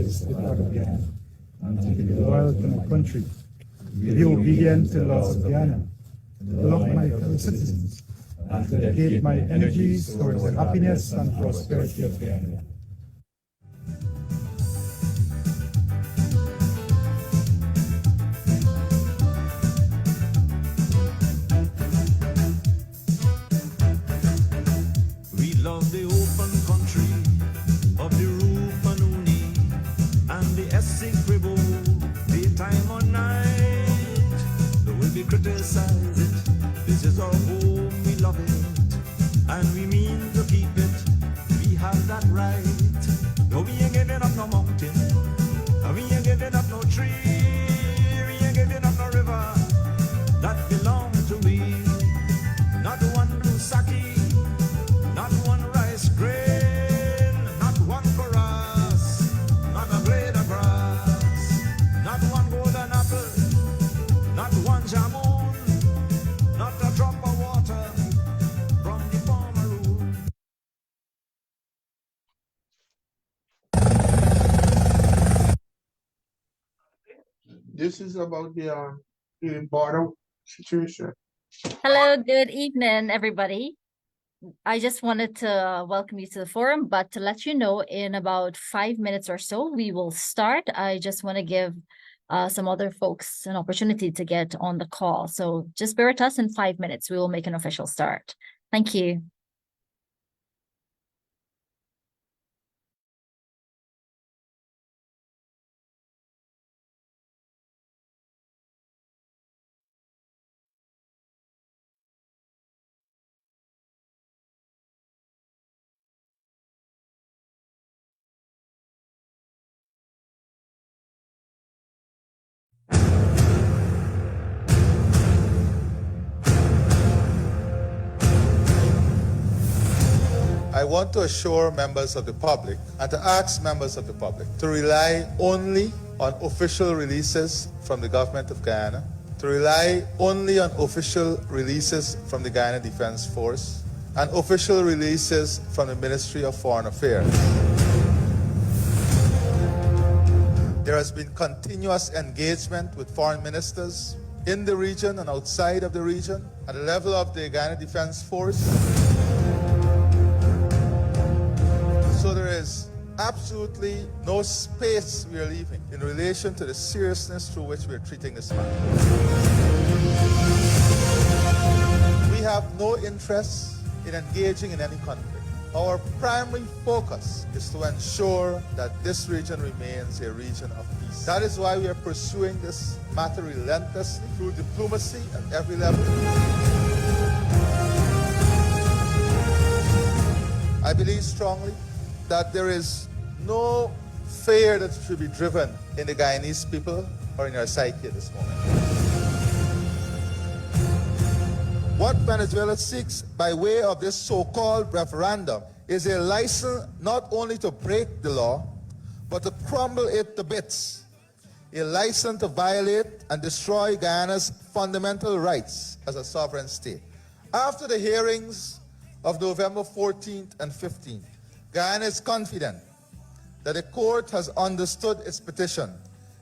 service the flag of Guyana, and to be loyal to my country, to be obedient to the laws of Guyana, to love my fellow citizens, and to dedicate my energies towards the happiness and prosperity of Guyana. We love the open country of the Rupanuni and the Essex River, daytime or night. Though we criticize it, this is our home, we love it, and we mean to keep it. We have that right. No, we ain't getting up no mountain, and we ain't getting up no tree, we ain't getting up no river that belong to we. Not one blue sake, not one rice grain, not one for us, not a blade of grass, not one golden apple, not one jamun, not a drop of water from the farmer room. This is about the border situation. Hello, good evening, everybody. I just wanted to welcome you to the forum, but to let you know, in about 5 minutes or so, we will start. I just want to give some other folks an opportunity to get on the call. So just bear with us. In 5 minutes, we will make an official start. Thank you. I want to assure members of the public and to ask members of the public to rely only on official releases from the government of Guyana, to rely only on official releases from the Guyana Defense Force, and official releases from the Ministry of Foreign Affairs. There has been continuous engagement with foreign ministers in the region and outside of the region at the level of the Guyana Defense Force. So there is absolutely no space we are leaving in relation to the seriousness through which we are treating this matter. We have no interest in engaging in any conflict. Our primary focus is to ensure that this region remains a region of peace. That is why we are pursuing this matter relentlessly through diplomacy at every level. I believe strongly that there is no fear that should be driven in the Guyanese people or in our psyche at this moment. What Venezuela seeks by way of this so-called referendum is a license not only to break the law, but to crumble it to bits. A license to violate and destroy Guyana's fundamental rights as a sovereign state. After the hearings of November 14th and 15th, Guyana is confident that the court has understood its petition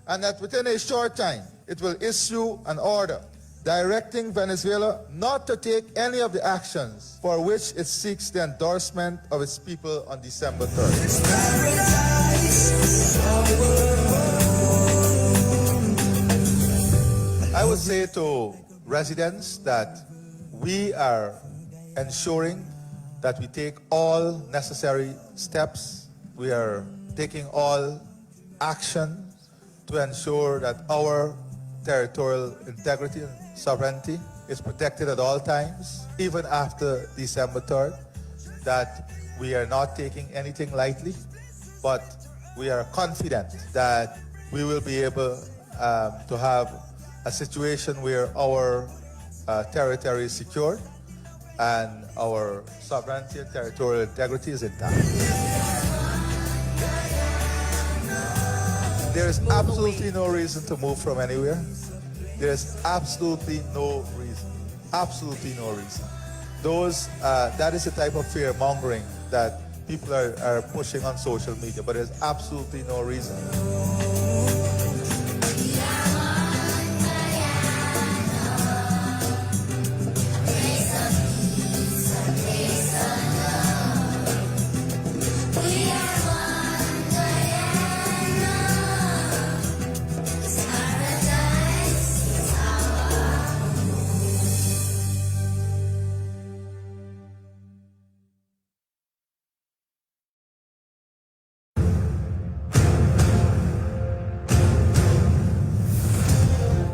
and that within a short time it will issue an order directing Venezuela not to take any of the actions for which it seeks the endorsement of its people on December 3rd. I would say to residents that we are ensuring that we take all necessary steps. We are taking all action to ensure that our territorial integrity and sovereignty is protected at all times, even after December 3rd, that we are not taking anything lightly, but we are confident that we will be able to have a situation where our territory is secured and our sovereignty and territorial integrity is intact. There is absolutely no reason to move from anywhere. There is absolutely no reason. Absolutely no reason. That is the type of fear mongering that people are pushing on social media, but there's absolutely no reason.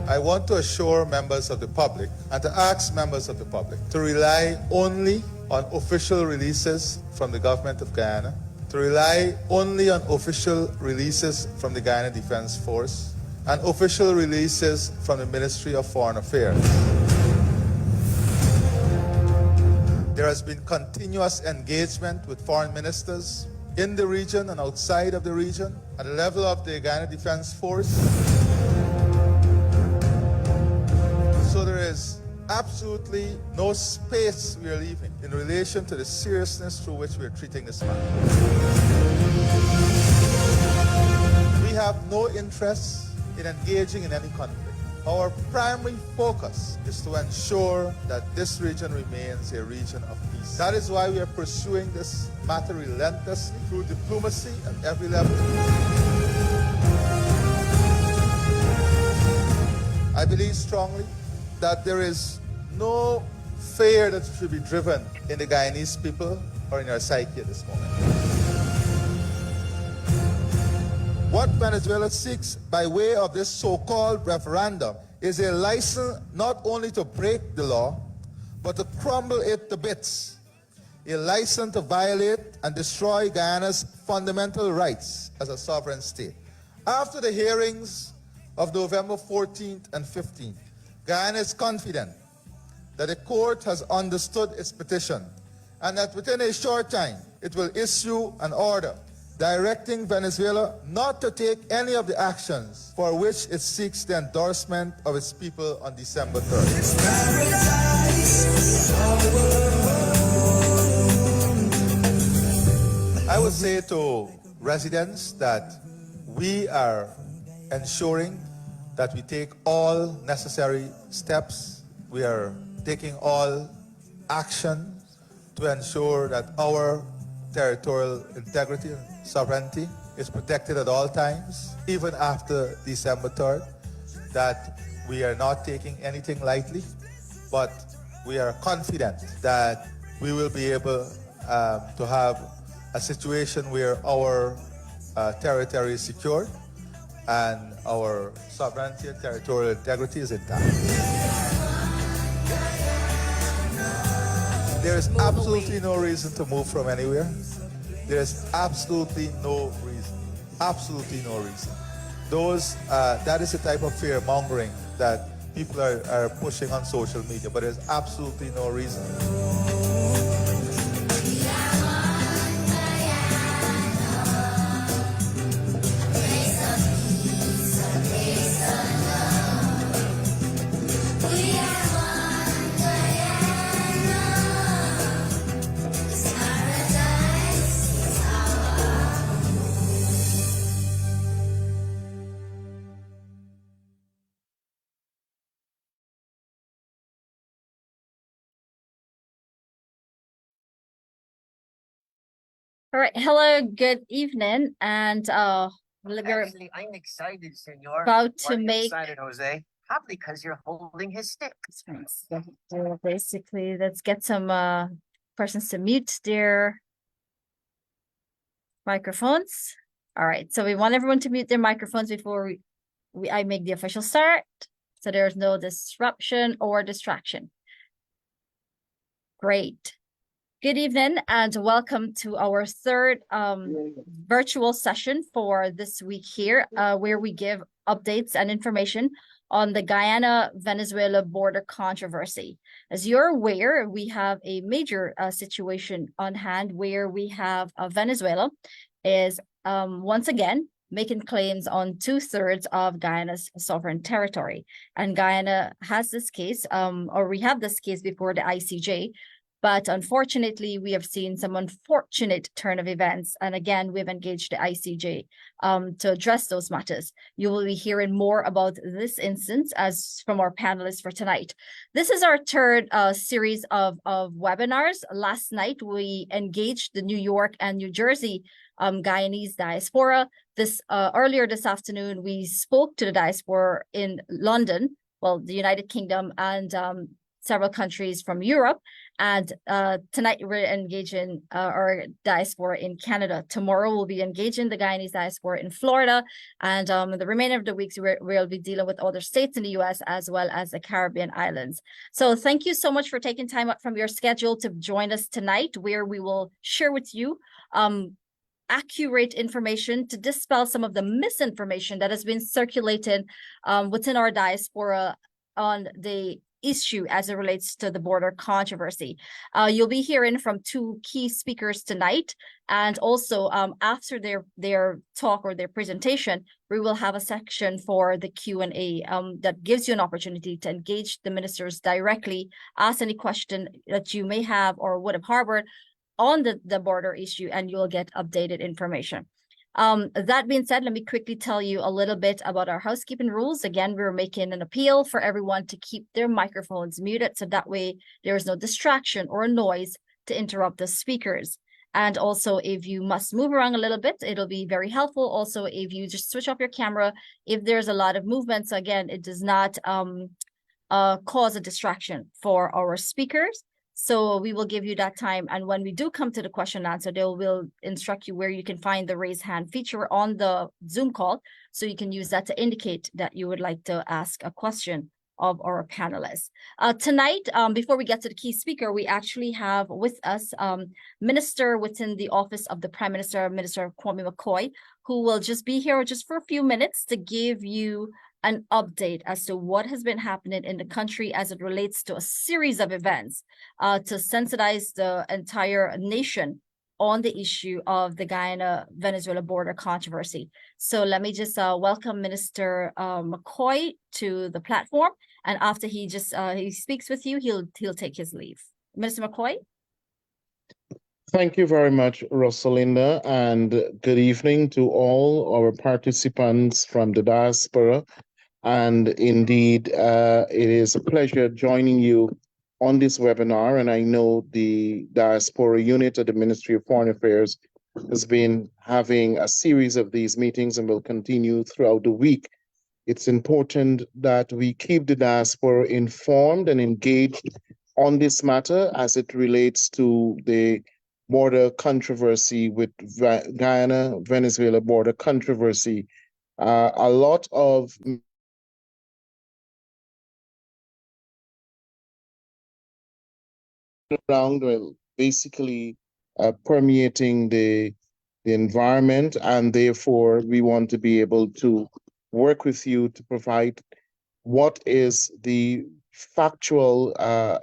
I want to assure members of the public and to ask members of the public to rely only on official releases from the government of Guyana, to rely only on official releases from the Guyana Defense Force and official releases from the Ministry of Foreign Affairs. There has been continuous engagement with foreign ministers in the region and outside of the region at the level of the Guyana Defense Force. So there is absolutely no space we are leaving in relation to the seriousness through which we are treating this matter. We have no interest in engaging in any conflict. Our primary focus is to ensure that this region remains a region of peace. That is why we are pursuing this matter relentlessly through diplomacy at every level. I believe strongly that there is no fear that should be driven in the Guyanese people or in our psyche at this moment. What Venezuela seeks by way of this so-called referendum is a license not only to break the law, but to crumble it to bits. A license to violate and destroy Guyana's fundamental rights as a sovereign state. After the hearings of November 14th and 15th, Guyana is confident that the court has understood its petition and that within a short time it will issue an order directing Venezuela not to take any of the actions for which it seeks the endorsement of its people on December 3rd. I would say to residents that we are ensuring that we take all necessary steps. We are taking all action to ensure that our territorial integrity and sovereignty is protected at all times, even after December 3rd, that we are not taking anything lightly, but we are confident that we will be able to have a situation where our territory is secured and our sovereignty and territorial integrity is intact. There is absolutely no reason to move from anywhere. There is absolutely no reason. Absolutely no reason. That is the type of fear mongering that people are pushing on social media, but there's absolutely no reason. All right. Hello, good evening. And we're Actually, I'm excited, senor. about Why to are you make excited, Jose? Probably because you're holding his stick. so basically let's get some persons to mute their microphones. All right. So we want everyone to mute their microphones before I make the official start. So there's no disruption or distraction. Great. Good evening and welcome to our third virtual session for this week here, where we give updates and information on the Guyana-Venezuela border controversy. As you're aware, we have a major situation on hand where we have Venezuela is once again making claims on 2/3 of Guyana's sovereign territory. And Guyana has this case, or we have this case before the ICJ, But unfortunately, we have seen some unfortunate turn of events. And again, we've engaged the ICJ to address those matters. You will be hearing more about this instance as from our panelists for tonight. This is our third series of webinars. Last night, we engaged the New York and New Jersey Guyanese diaspora. Earlier this afternoon, we spoke to the diaspora in London, well, the United Kingdom, and several countries from Europe. And tonight we're engaging our diaspora in Canada. Tomorrow we'll be engaging the Guyanese diaspora in Florida. And the remainder of the weeks we'll be dealing with other states in the US as well as the Caribbean islands. So thank you so much for taking time out from your schedule to join us tonight, where we will share with you accurate information to dispel some of the misinformation that has been circulated within our diaspora on the issue as it relates to the border controversy. You'll be hearing from two key speakers tonight, and also after their talk or their presentation, we will have a section for the Q&A that gives you an opportunity to engage the ministers directly, ask any question that you may have or would have harbored on the border issue, and you'll get updated information. That being said, let me quickly tell you a little bit about our housekeeping rules. Again, we're making an appeal for everyone to keep their microphones muted, so that way there is no distraction or noise to interrupt the speakers. And also, if you must move around a little bit, it'll be very helpful. Also, if you just switch off your camera, if there's a lot of movement, so again, it does not cause a distraction for our speakers. So we will give you that time. And when we do come to the question and answer, they will instruct you where you can find the raise hand feature on the Zoom call. So you can use that to indicate that you would like to ask a question of our panelists. Tonight, before we get to the key speaker, we actually have with us Minister within the Office of the Prime Minister, Minister Kwame McCoy, who will just be here just for a few minutes to give you an update as to what has been happening in the country as it relates to a series of events to sensitize the entire nation on the issue of the Guyana-Venezuela border controversy. So let me just welcome Minister McCoy to the platform. And after he speaks with you, he'll take his leave. Minister McCoy? Thank you very much, Rosalinda, and good evening to all our participants from the diaspora. And indeed, it is a pleasure joining you on this webinar. And I know the diaspora unit at the Ministry of Foreign Affairs has been having a series of these meetings and will continue throughout the week. It's important that we keep the diaspora informed and engaged on this matter as it relates to the border controversy with Guyana-Venezuela border controversy. A lot of around, well, basically permeating the environment, and therefore we want to be able to work with you to provide what is the factual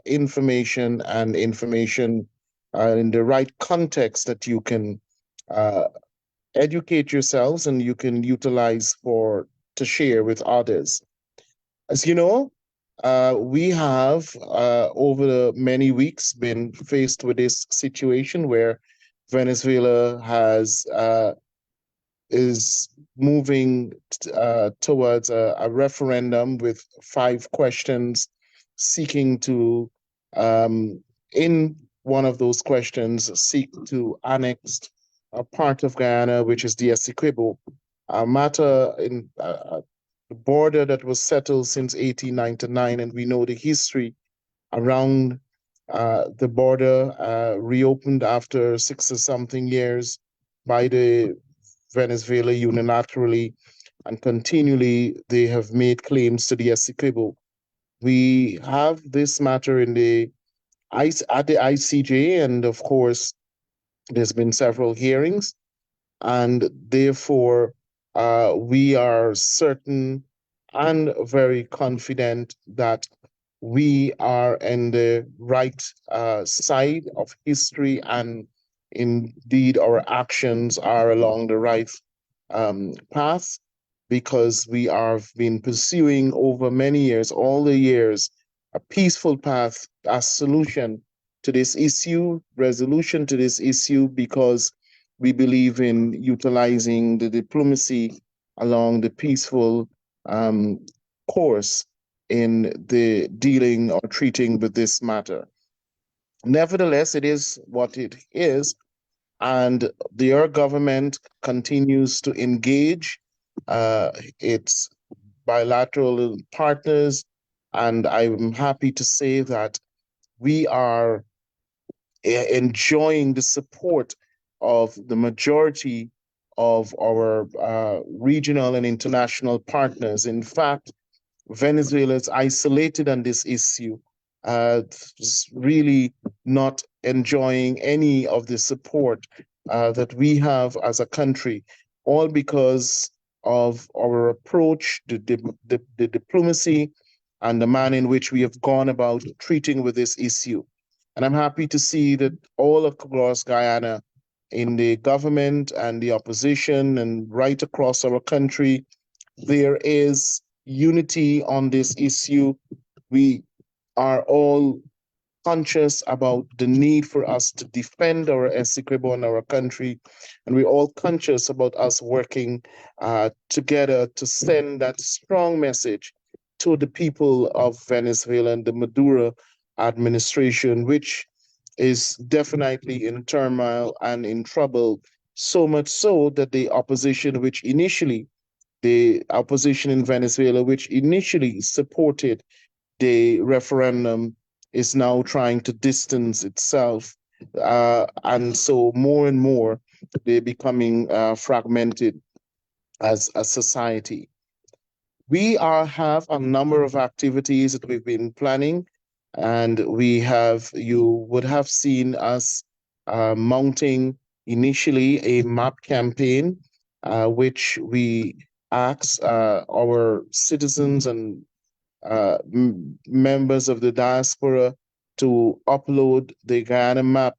information and information in the right context that you can educate yourselves and you can utilize to share with others. As you know, we have over the many weeks been faced with this situation where Venezuela is moving towards a referendum with 5 questions, seeking to, in one of those questions, seek to annex a part of Guyana, which is the Essequibo, a matter in the border that was settled since 1899, and we know the history around the border, reopened after 60-something years by the Venezuela unilaterally, and continually they have made claims to the Essequibo. We have this matter at the ICJ, and of course, there's been several hearings, and therefore we are certain and very confident that we are in the right side of history, and indeed our actions are along the right path, because we have been pursuing over many years, all the years, a peaceful path, a solution to this issue, resolution to this issue, because we believe in utilizing the diplomacy along the peaceful course in the dealing or treating with this matter. Nevertheless, it is what it is, and our government continues to engage its bilateral partners, and I'm happy to say that we are enjoying the support of the majority of our regional and international partners. In fact, Venezuela is isolated on this issue, really not enjoying any of the support that we have as a country, all because of our approach, the diplomacy, and the manner in which we have gone about treating with this issue. And I'm happy to see that all across Guyana, in the government and the opposition, and right across our country, there is unity on this issue. We are all conscious about the need for us to defend our Essequibo and our country, and we're all conscious about us working together to send that strong message to the people of Venezuela and the Maduro administration, which is definitely in turmoil and in trouble, so much so that the opposition in Venezuela, which initially supported the referendum, is now trying to distance itself. And so more and more, they're becoming fragmented as a society. We have a number of activities that we've been planning, and you would have seen us mounting initially a map campaign, which we asked our citizens and members of the diaspora to upload the Guyana map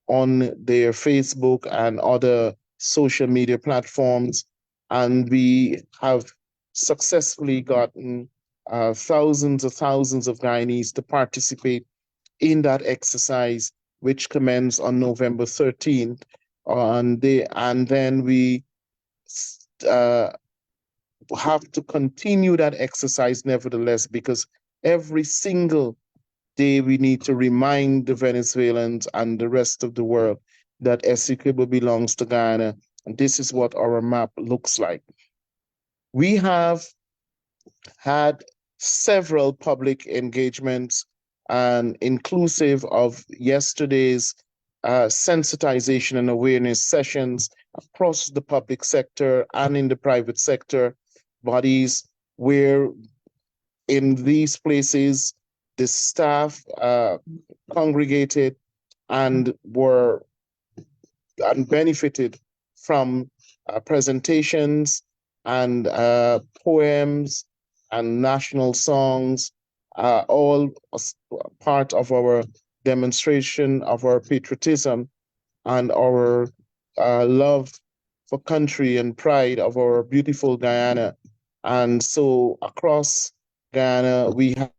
on their Facebook and other social media platforms. And we have successfully gotten thousands of Guyanese to participate in that exercise, which commenced on November 13th. And then we have to continue that exercise nevertheless, because every single day we need to remind the Venezuelans and the rest of the world that Essequibo belongs to Guyana, and this is what our map looks like. We have had several public engagements, and inclusive of yesterday's sensitization and awareness sessions across the public sector and in the private sector bodies, where in these places the staff congregated and benefited from presentations and poems and national songs, all part of our demonstration of our patriotism and our love for country and pride of our beautiful Guyana. And so across Guyana, we have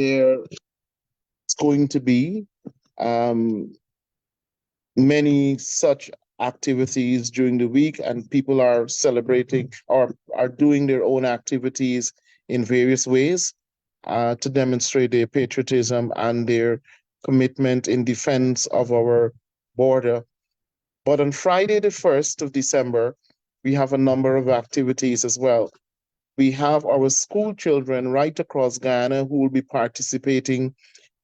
there's going to be many such activities during the week, and people are celebrating or are doing their own activities in various ways to demonstrate their patriotism and their commitment in defense of our border. But on Friday, the 1st of December, we have a number of activities as well. We have our school children right across Guyana who will be participating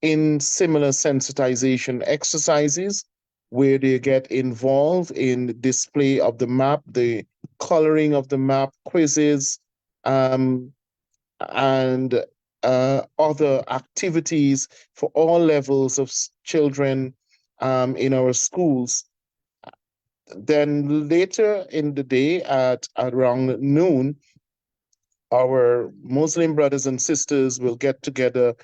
in similar sensitization exercises, where they get involved in display of the map, the coloring of the map, quizzes, and other activities for all levels of children in our schools. Then later in the day at around noon, our Muslim brothers and sisters will get together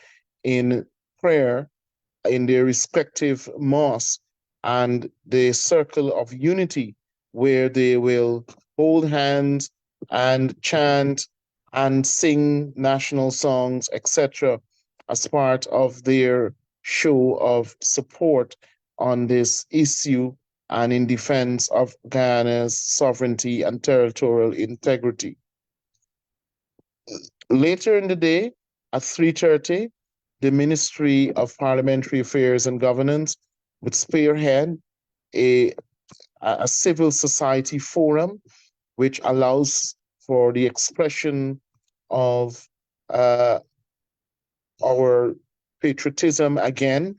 in prayer in their respective mosques and the circle of unity, where they will hold hands and chant and sing national songs, etc., as part of their show of support on this issue and in defense of Guyana's sovereignty and territorial integrity. Later in the day, at 3:30, the Ministry of Parliamentary Affairs and Governance would spearhead a, a civil society forum which allows for the expression of uh, our patriotism again,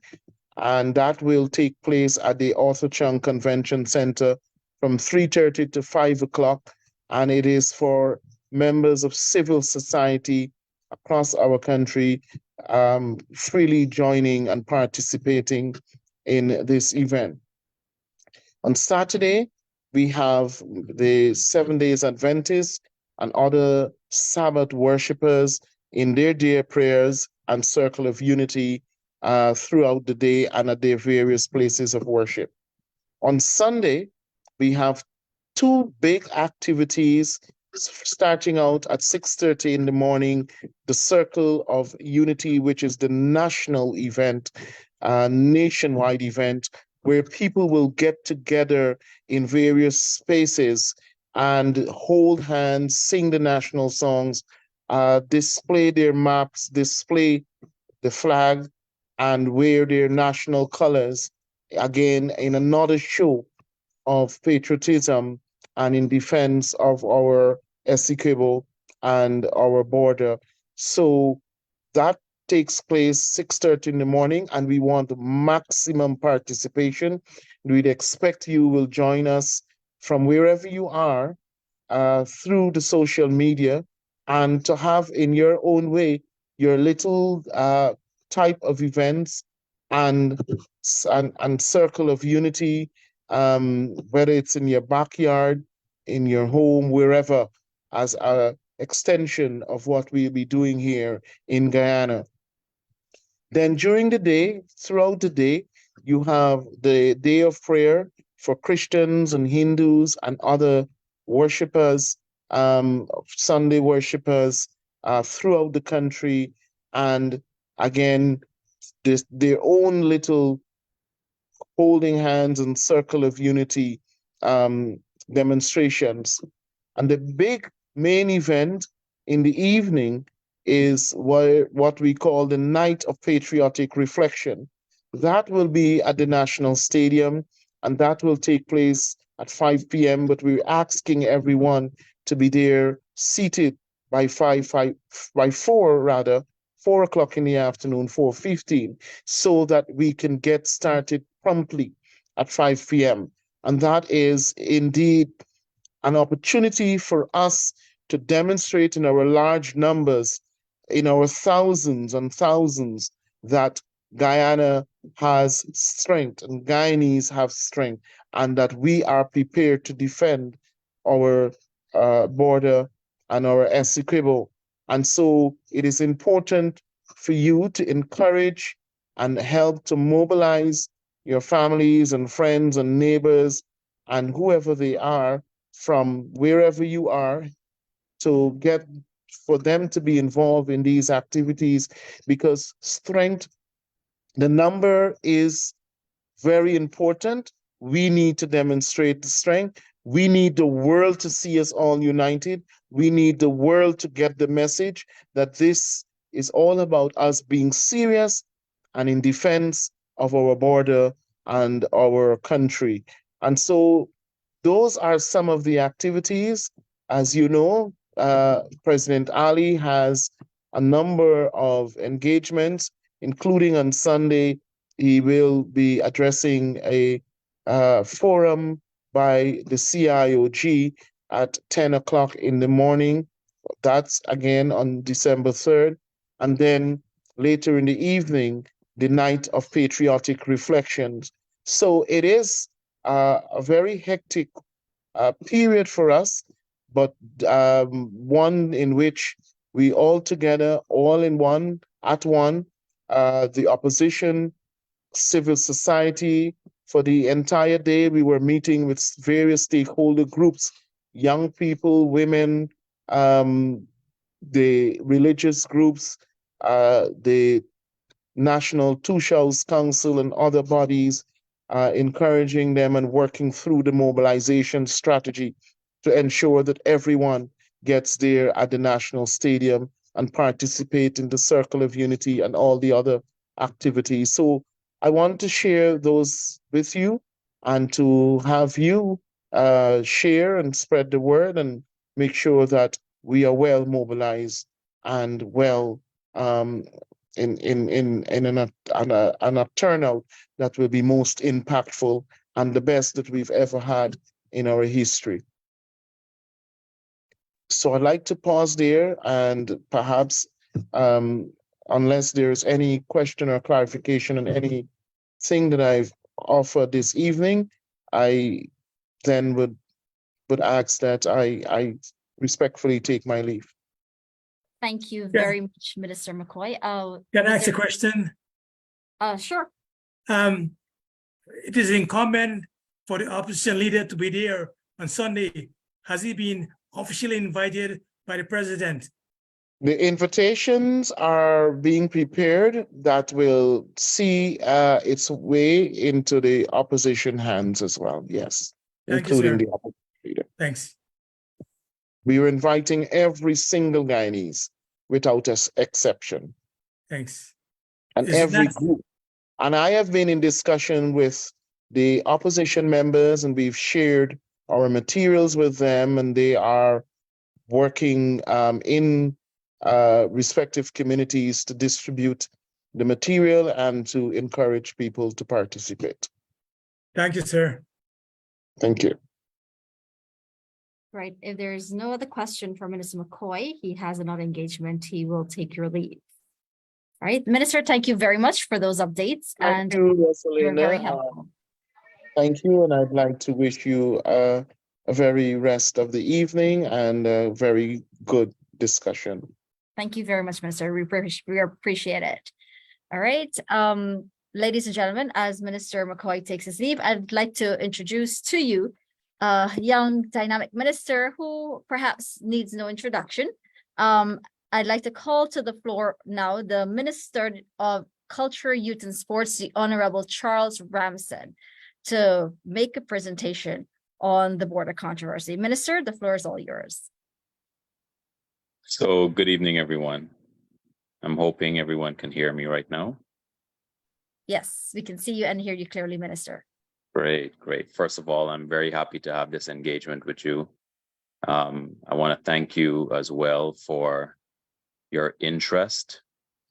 and that will take place at the Arthur Chung Convention Center from 3:30 to 5 o'clock, and it is for members of civil society across our country freely joining and participating in this event. On Saturday, we have the 7 Days Adventists and other Sabbath worshippers in their day prayers and circle of unity throughout the day and at their various places of worship. On Sunday, we have two big activities starting out at 6:30 in the morning, the Circle of Unity, which is the national event, nationwide event, where people will get together in various spaces and hold hands, sing the national songs, display their maps, display the flag, and wear their national colors, again, in another show of patriotism and in defense of our Essequibo and our border. So that takes place 6:30 in the morning, and we want maximum participation. We'd expect you will join us from wherever you are through the social media, and to have in your own way your little type of events and circle of unity, whether it's in your backyard, in your home, wherever, as a extension of what we'll be doing here in Guyana. Then during the day, throughout the day, you have the day of prayer for Christians and Hindus and other worshippers, Sunday worshippers throughout the country. And again, their own little holding hands and circle of unity demonstrations. And the big main event in the evening is what we call the Night of Patriotic Reflection. That will be at the National Stadium, and that will take place at 5 p.m. But we're asking everyone to be there seated by 4 o'clock in the afternoon, 4:15, so that we can get started promptly at 5 p.m. And that is indeed an opportunity for us to demonstrate in our large numbers, in our thousands and thousands, that Guyana has strength and Guyanese have strength, and that we are prepared to defend our border and our Essequibo. And so it is important for you to encourage and help to mobilize your families and friends and neighbors and whoever they are from wherever you are, to get for them to be involved in these activities, because strength, the number is very important. We need to demonstrate the strength. We need the world to see us all united. We need the world to get the message that this is all about us being serious and in defense of our border and our country. And so those are some of the activities. As you know, President Ali has a number of engagements, including on Sunday. He will be addressing a forum by the CIOG at 10 o'clock in the morning. That's again on December 3rd. And then later in the evening, the Night of Patriotic Reflections. So it is a very hectic period for us, but one in which we all together, all in one, at one, the opposition, civil society. For the entire day, we were meeting with various stakeholder groups, young people, women, the religious groups, the National Two-Shows Council and other bodies, encouraging them and working through the mobilization strategy to ensure that everyone gets there at the National Stadium and participate in the Circle of Unity and all the other activities. So I want to share those with you and to have you share and spread the word and make sure that we are well mobilized and well in a turnout that will be most impactful and the best that we've ever had in our history. So I'd like to pause there and perhaps, unless there's any question or clarification on anything that I've offered this evening, I then would ask that I respectfully take my leave. Thank you Yeah. very much, Minister McCoy. Can I ask a question? Sure. It is incumbent for the opposition leader to be there on Sunday. Has he been officially invited by the president? The invitations are being prepared that will see its way into the opposition hands as well. Yes, Thank you, including sir. the opposition leader. Thanks. We are inviting every single Guyanese without exception, Thanks. and Is every that- group. And I have been in discussion with the opposition members, and we've shared our materials with them, and they are working in respective communities to distribute the material and to encourage people to participate. Thank you, sir. Thank you. Right. If there's no other question for Minister McCoy, he has another engagement. He will take your leave. All right, Minister, thank you very much for those updates. Thank And you, you're very Rosalinda. helpful. Thank you, and I'd like to wish you a very rest of the evening and a very good discussion. Thank you very much, Minister. We appreciate it. All right. Ladies and gentlemen, as Minister McCoy takes his leave, I'd like to introduce to you a young, dynamic minister who perhaps needs no introduction. I'd like to call to the floor now the Minister of Culture, Youth and Sports, the Honorable Charles Ramson, to make a presentation on the border controversy. Minister, the floor is all yours. So good evening, everyone. I'm hoping everyone can hear me right now. Yes, we can see you and hear you clearly, Minister. Great, great. First of all, I'm very happy to have this engagement with you. I want to thank you as well for your interest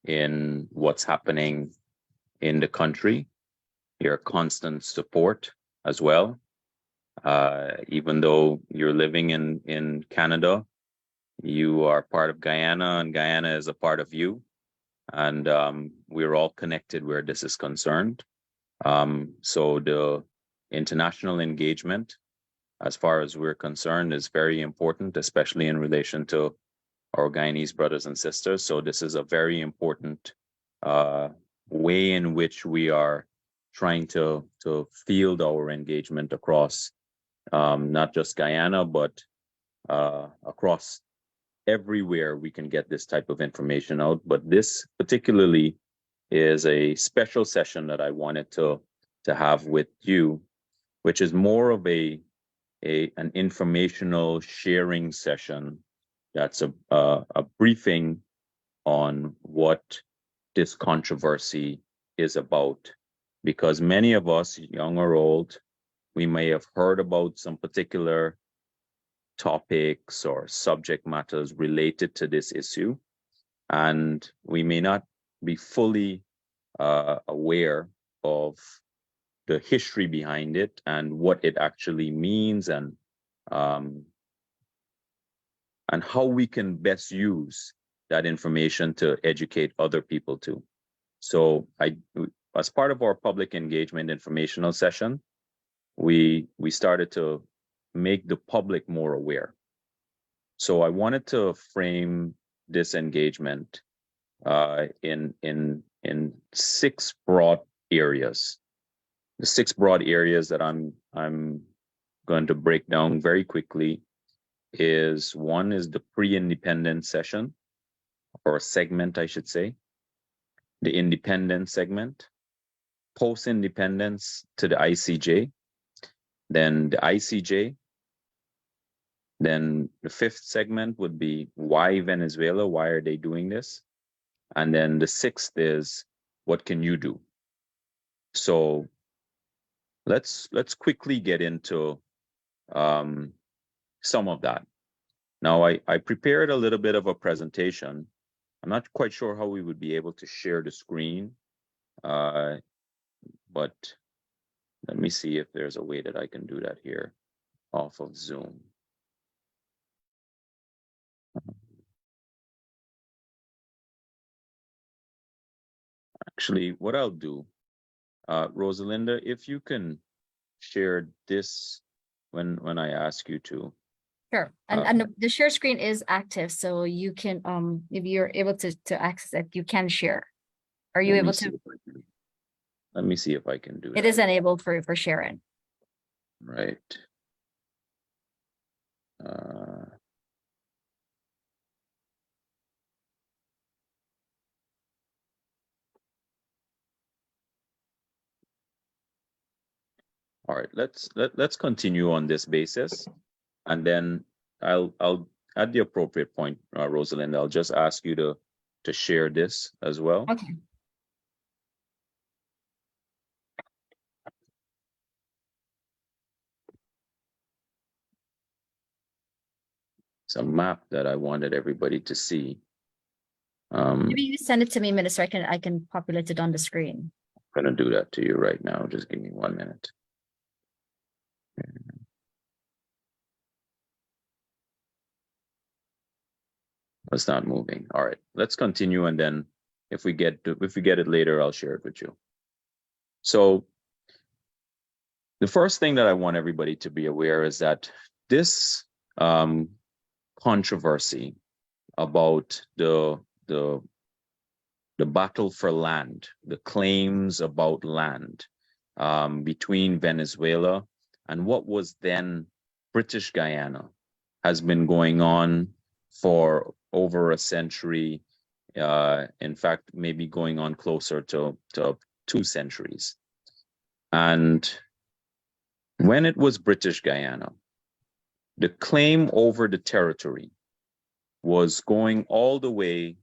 in what's happening in the country, your constant support as well. Even though you're living in Canada, you are part of Guyana, and Guyana is a part of you. And we're all connected where this is concerned. So the international engagement, as far as we're concerned, is very important, especially in relation to our Guyanese brothers and sisters. So this is a very important way in which we are trying to field our engagement across not just Guyana, but across everywhere we can get this type of information out. But this particularly is a special session that I wanted to have with you, which is more of an informational sharing session. That's a briefing on what this controversy is about, because many of us, young or old, we may have heard about some particular topics or subject matters related to this issue, and we may not be fully aware of the history behind it and what it actually means, and how we can best use that information to educate other people too. So as part of our public engagement informational session, we started to make the public more aware. So I wanted to frame this engagement in 6 broad areas. The 6 broad areas that I'm going to break down very quickly is: one is the pre-independence session, or segment, I should say, the independent segment, post-independence to the ICJ, then the ICJ, then the fifth segment would be why Venezuela, why are they doing this? And then the sixth is what can you do? So let's quickly get into some of that. Now, I prepared a little bit of a presentation. I'm not quite sure how we would be able to share the screen, but let me see if there's a way that I can do that here off of Zoom. Actually, what I'll do, Rosalinda, if you can share this when I ask you to. Sure. And the share screen is active, so you can if you're able to access it, you can share. Are you able to? Let me see if I can do It that. is enabled for sharing. Right. All right, let's continue on this basis, and then I'll at the appropriate point, Rosalind, I'll just ask you to share this as well. Okay. It's a map that I wanted everybody to see. Maybe you send it to me, Minister. I can populate it on the screen. I'm gonna do that to you right now. Just give me 1 minute. It's not moving. All right, let's continue, and then if we get it later, I'll share it with you. So the first thing that I want everybody to be aware is that this controversy about the battle for land, the claims about land between Venezuela and what was then British Guyana has been going on for over a century. In fact, maybe going on closer to 2 centuries. And when it was British Guyana, the claim over the territory was going all the way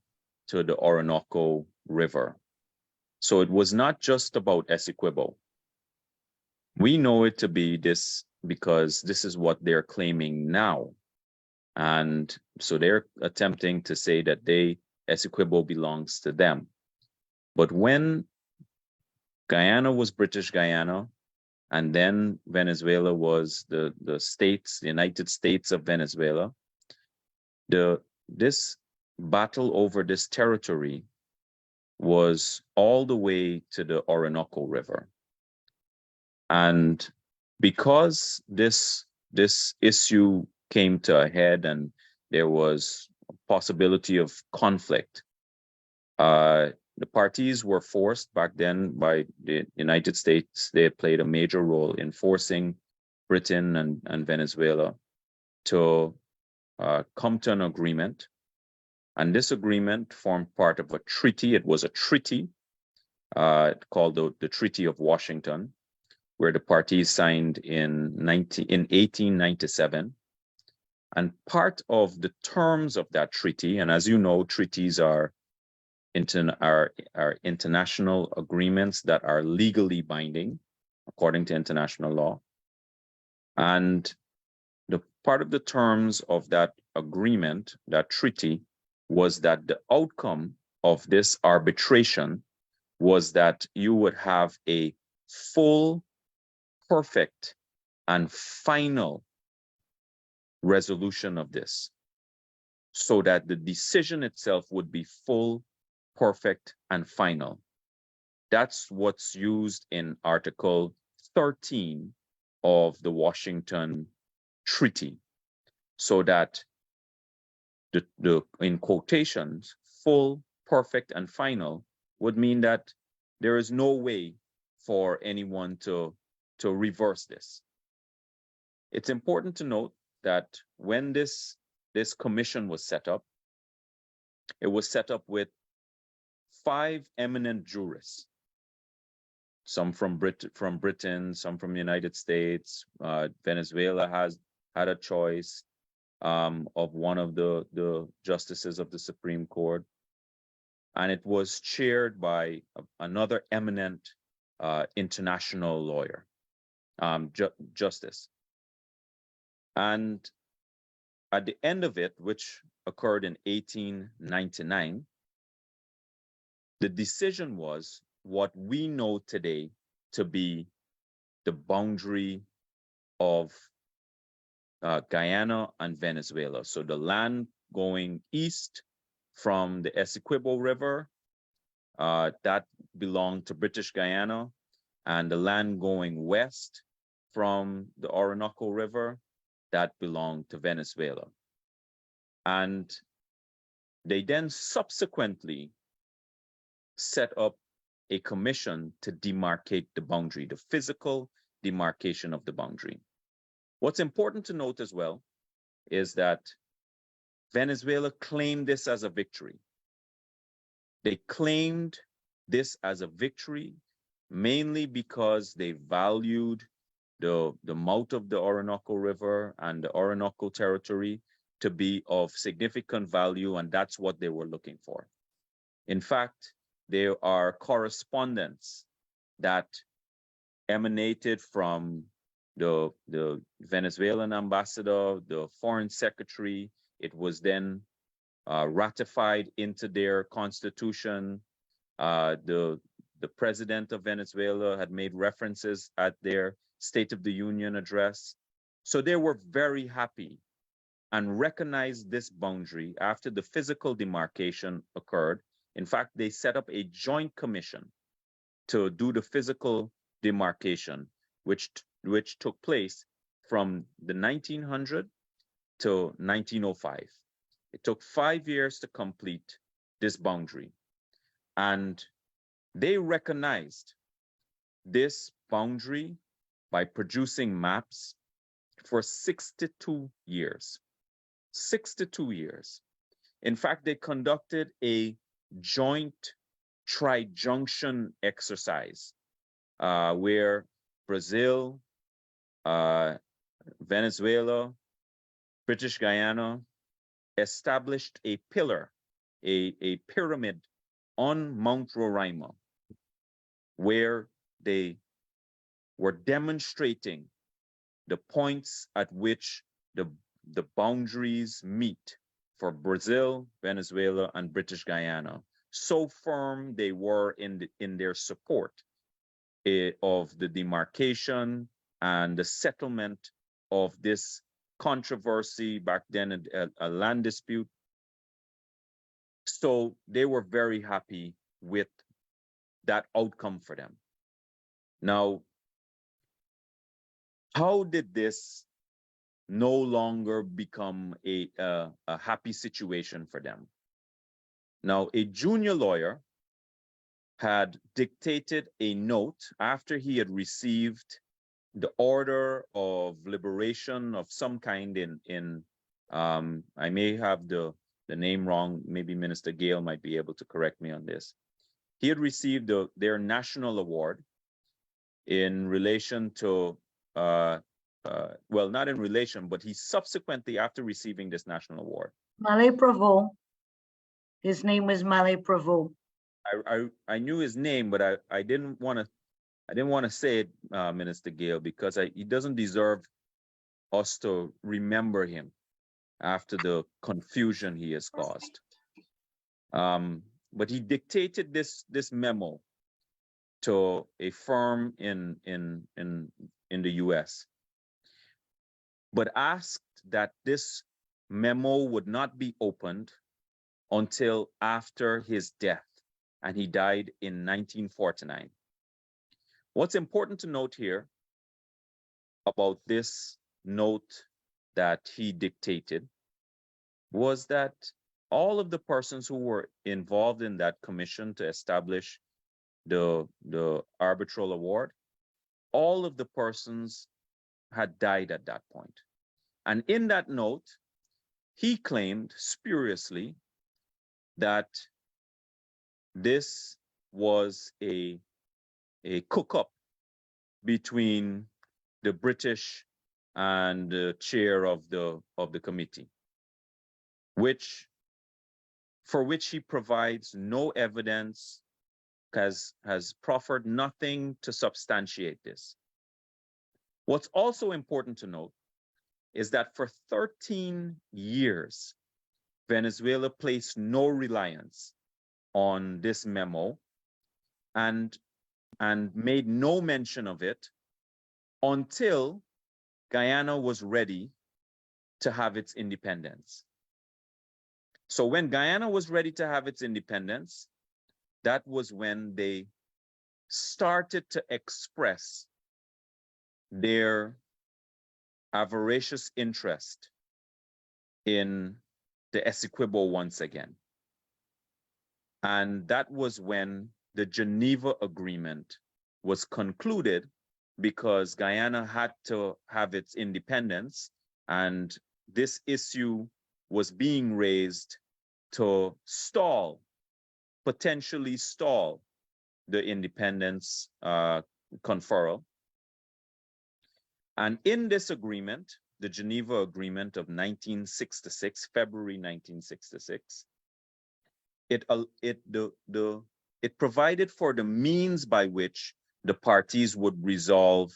to the Orinoco River. So it was not just about Essequibo. We know it to be this because this is what they're claiming now. And so they're attempting to say that Essequibo belongs to them. But when Guyana was British Guyana, and then Venezuela was the United States of Venezuela, this battle over this territory was all the way to the Orinoco River. And because this issue came to a head and there was a possibility of conflict, the parties were forced back then by the United States. They played a major role in forcing Britain and Venezuela to come to an agreement. And this agreement formed part of a treaty. It was a treaty called the Treaty of Washington, where the parties signed in 1897. And part of the terms of that treaty, and as you know, treaties are international agreements that are legally binding according to international law. And the part of the terms of that agreement, that treaty, was that the outcome of this arbitration was that you would have a full, perfect, and final resolution of this, so that the decision itself would be full, perfect, and final. That's what's used in Article 13 of the Washington Treaty, so that the in quotations, full, perfect, and final would mean that there is no way for anyone to reverse this. It's important to note that when this commission was set up, It was set up with 5 eminent jurists, some from Britain, some from the United States. Venezuela has had a choice of one of the justices of the Supreme Court. And it was chaired by another eminent international lawyer, justice. And at the end of it, which occurred in 1899, the decision was what we know today to be the boundary of Guyana and Venezuela. So the land going east from the Essequibo River, that belonged to British Guyana, and the land going west from the Orinoco River, that belonged to Venezuela. And they then subsequently set up a commission to demarcate the boundary, the physical demarcation of the boundary. What's important to note as well is that Venezuela claimed this as a victory. They claimed this as a victory mainly because they valued the mouth of the Orinoco River and the Orinoco territory to be of significant value, and that's what they were looking for. In fact, there are correspondence that emanated from the Venezuelan ambassador, the foreign secretary. It was then ratified into their constitution. The president of Venezuela had made references at their State of the Union address. So they were very happy and recognized this boundary after the physical demarcation occurred. In fact, they set up a joint commission to do the physical demarcation, which took place from the 1900 to 1905. It took 5 years to complete this boundary. And they recognized this boundary by producing maps for 62 years. 62 years. In fact, they conducted a joint tri-junction exercise where Brazil, Venezuela, British Guyana established a pillar, a pyramid on Mount Roraima, where they were demonstrating the points at which the boundaries meet for Brazil, Venezuela, and British Guyana. So firm they were in their support of the demarcation and the settlement of this controversy back then, a land dispute. So they were very happy with that outcome for them. Now, how did this no longer become a happy situation for them? Now, a junior lawyer had dictated a note after he had received the order of liberation of some kind in I may have the name wrong, maybe Minister Gale might be able to correct me on this. He had received their national award in relation to, well, not in relation, but he subsequently, after receiving this national award. Malay Provo. His name was Malay Provo. I knew his name, but I didn't want to say it, Minister Gale, because he doesn't deserve us to remember him after the confusion he has caused. But he dictated this memo to a firm in the US, but asked that this memo would not be opened until after his death, and he died in 1949. What's important to note here about this note that he dictated was that all of the persons who were involved in that commission to establish the arbitral award, all of the persons had died at that point. And in that note, he claimed spuriously that this was a cook-up between the British and the chair of the committee, for which he provides no evidence, has proffered nothing to substantiate this. What's also important to note is that for 13 years, Venezuela placed no reliance on this memo and made no mention of it until Guyana was ready to have its independence. So when Guyana was ready to have its independence, that was when they started to express their avaricious interest in the Essequibo once again. And that was when the Geneva Agreement was concluded, because Guyana had to have its independence, and this issue was being raised to potentially stall the independence conferral. And in this agreement, the Geneva Agreement of 1966, February 1966, it provided for the means by which the parties would resolve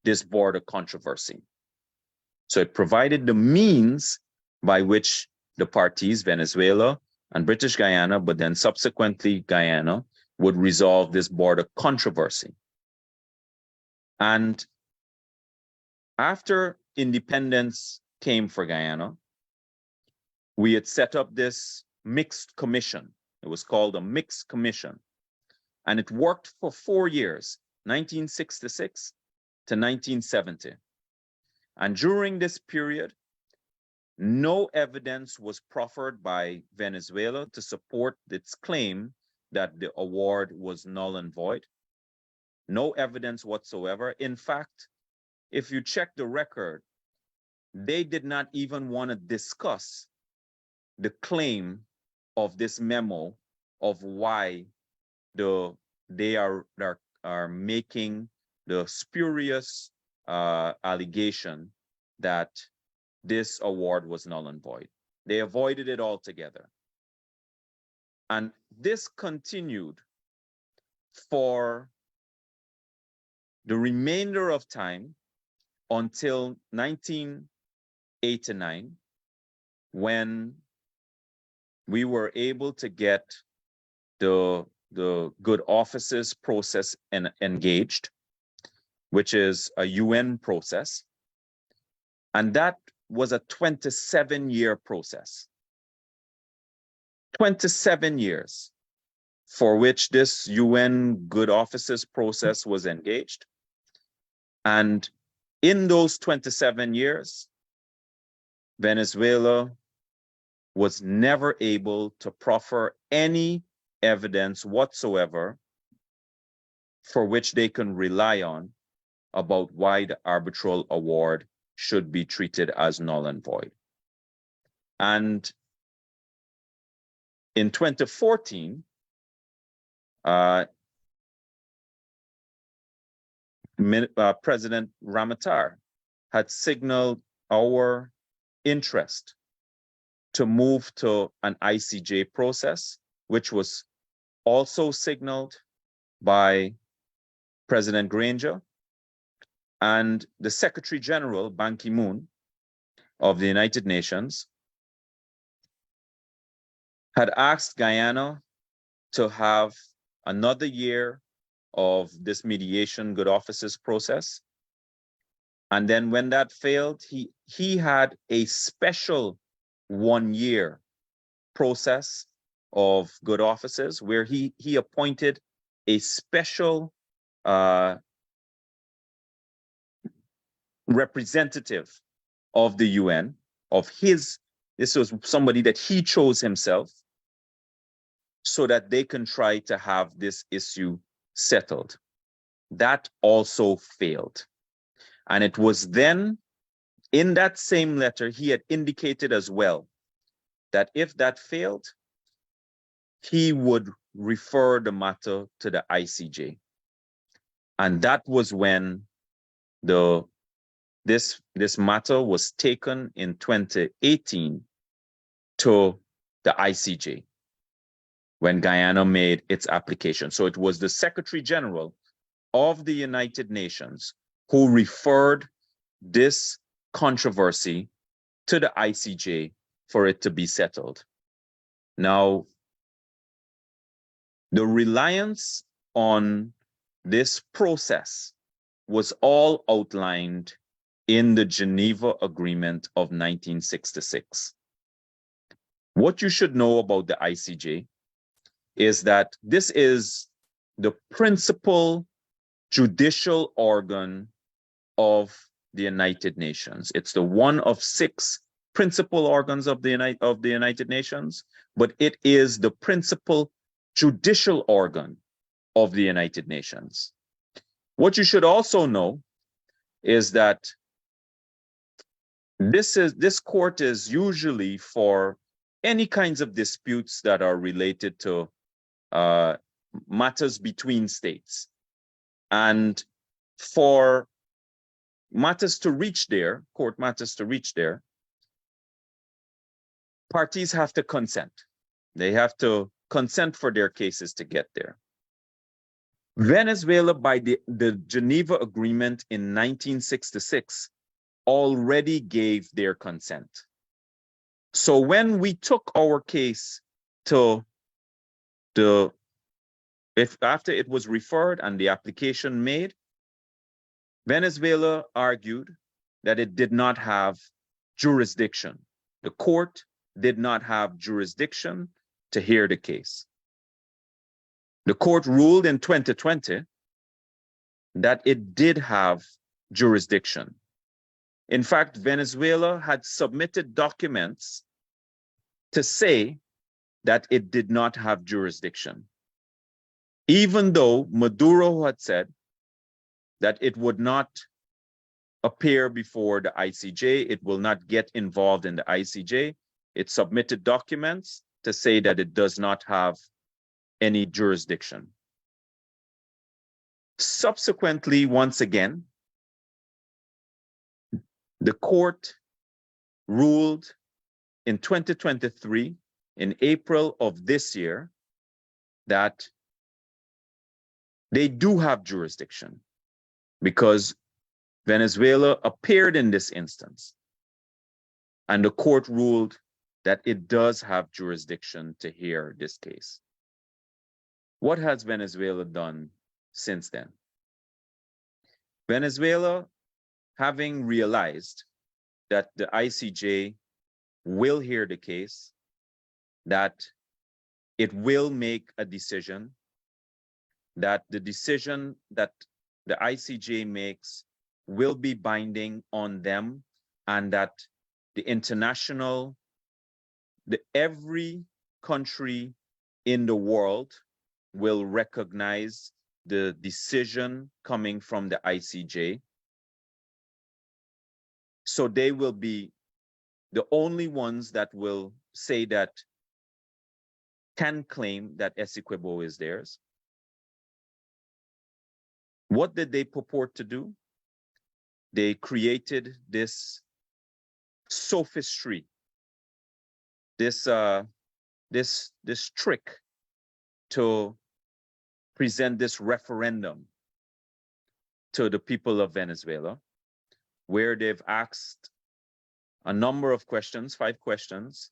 this border controversy. So it provided the means by which the parties, Venezuela and British Guyana, but then subsequently Guyana, would resolve this border controversy. And after independence came for Guyana, we had set up this mixed commission. It was called a mixed commission. And it worked for 4 years, 1966 to 1970. And during this period, no evidence was proffered by Venezuela to support its claim that the award was null and void. No evidence whatsoever. In fact, if you check the record, they did not even want to discuss the claim of this memo of why they are making the spurious allegation that this award was null and void. They avoided it altogether. And this continued for the remainder of time until 1989, when we were able to get the good offices process engaged, which is a UN process. And that was a 27-year process. 27 years for which this UN good offices process was engaged. And in those 27 years, Venezuela was never able to proffer any evidence whatsoever for which they can rely on about why the arbitral award should be treated as null and void. And in 2014, President Ramatar had signaled our interest to move to an ICJ process, which was also signaled by President Granger, and the Secretary General, Ban Ki-moon, of the United Nations, had asked Guyana to have another year of this mediation good offices process. And then when that failed, he had a special 1-year process of good offices where he appointed a special representative of the UN, this was somebody that he chose himself, so that they can try to have this issue settled. That also failed. And it was then, in that same letter, he had indicated as well that if that failed, he would refer the matter to the ICJ. And that was when this matter was taken in 2018 to the ICJ when Guyana made its application. So it was the Secretary General of the United Nations who referred this controversy to the ICJ for it to be settled. Now, the reliance on this process was all outlined in the Geneva Agreement of 1966. What you should know about the ICJ is that this is the principal judicial organ of the United Nations. It's the one of 6 principal organs of the United Nations, but it is the principal judicial organ of the United Nations. What you should also know is that this court is usually for any kinds of disputes that are related to matters between states. And for matters to reach there, court matters to reach there, parties have to consent. They have to consent for their cases to get there. Venezuela, by the Geneva Agreement in 1966, already gave their consent. So when we took our case to after it was referred and the application made, Venezuela argued that it did not have jurisdiction. The court did not have jurisdiction to hear the case. The court ruled in 2020 that it did have jurisdiction. In fact, Venezuela had submitted documents to say that it did not have jurisdiction, even though Maduro had said that it would not appear before the ICJ, it will not get involved in the ICJ. It submitted documents to say that it does not have any jurisdiction. Subsequently, once again, the court ruled in 2023, in April of this year, that they do have jurisdiction because Venezuela appeared in this instance. And the court ruled that it does have jurisdiction to hear this case. What has Venezuela done since then? Venezuela, having realized that the ICJ will hear the case, that it will make a decision, that the decision that the ICJ makes will be binding on them, and that every country in the world will recognize the decision coming from the ICJ. So they will be the only ones that will say that, can claim that Essequibo is theirs. What did they purport to do? They created this sophistry, this trick to present this referendum to the people of Venezuela, where they've asked a number of questions, 5 questions,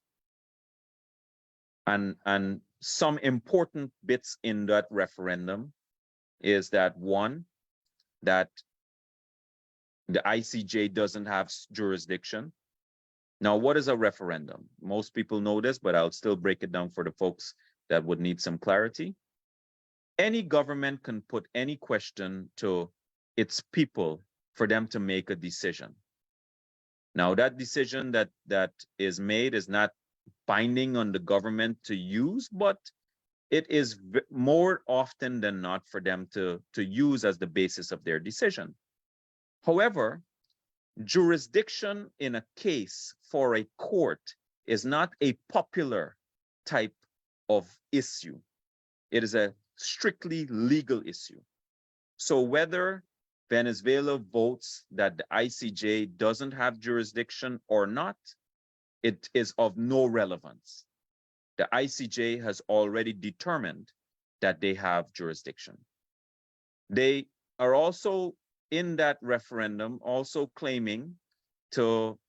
and some important bits in that referendum is that, 1, that the ICJ doesn't have jurisdiction. Now, what is a referendum? Most people know this, but I'll still break it down for the folks that would need some clarity. Any government can put any question to its people for them to make a decision. Now, that decision that is made is not binding on the government to use, but it is more often than not for them to use as the basis of their decision. However, jurisdiction in a case for a court is not a popular type of issue. It is a strictly legal issue. So whether Venezuela votes that the ICJ doesn't have jurisdiction or not, it is of no relevance. The ICJ has already determined that they have jurisdiction. They are also in that referendum also claiming to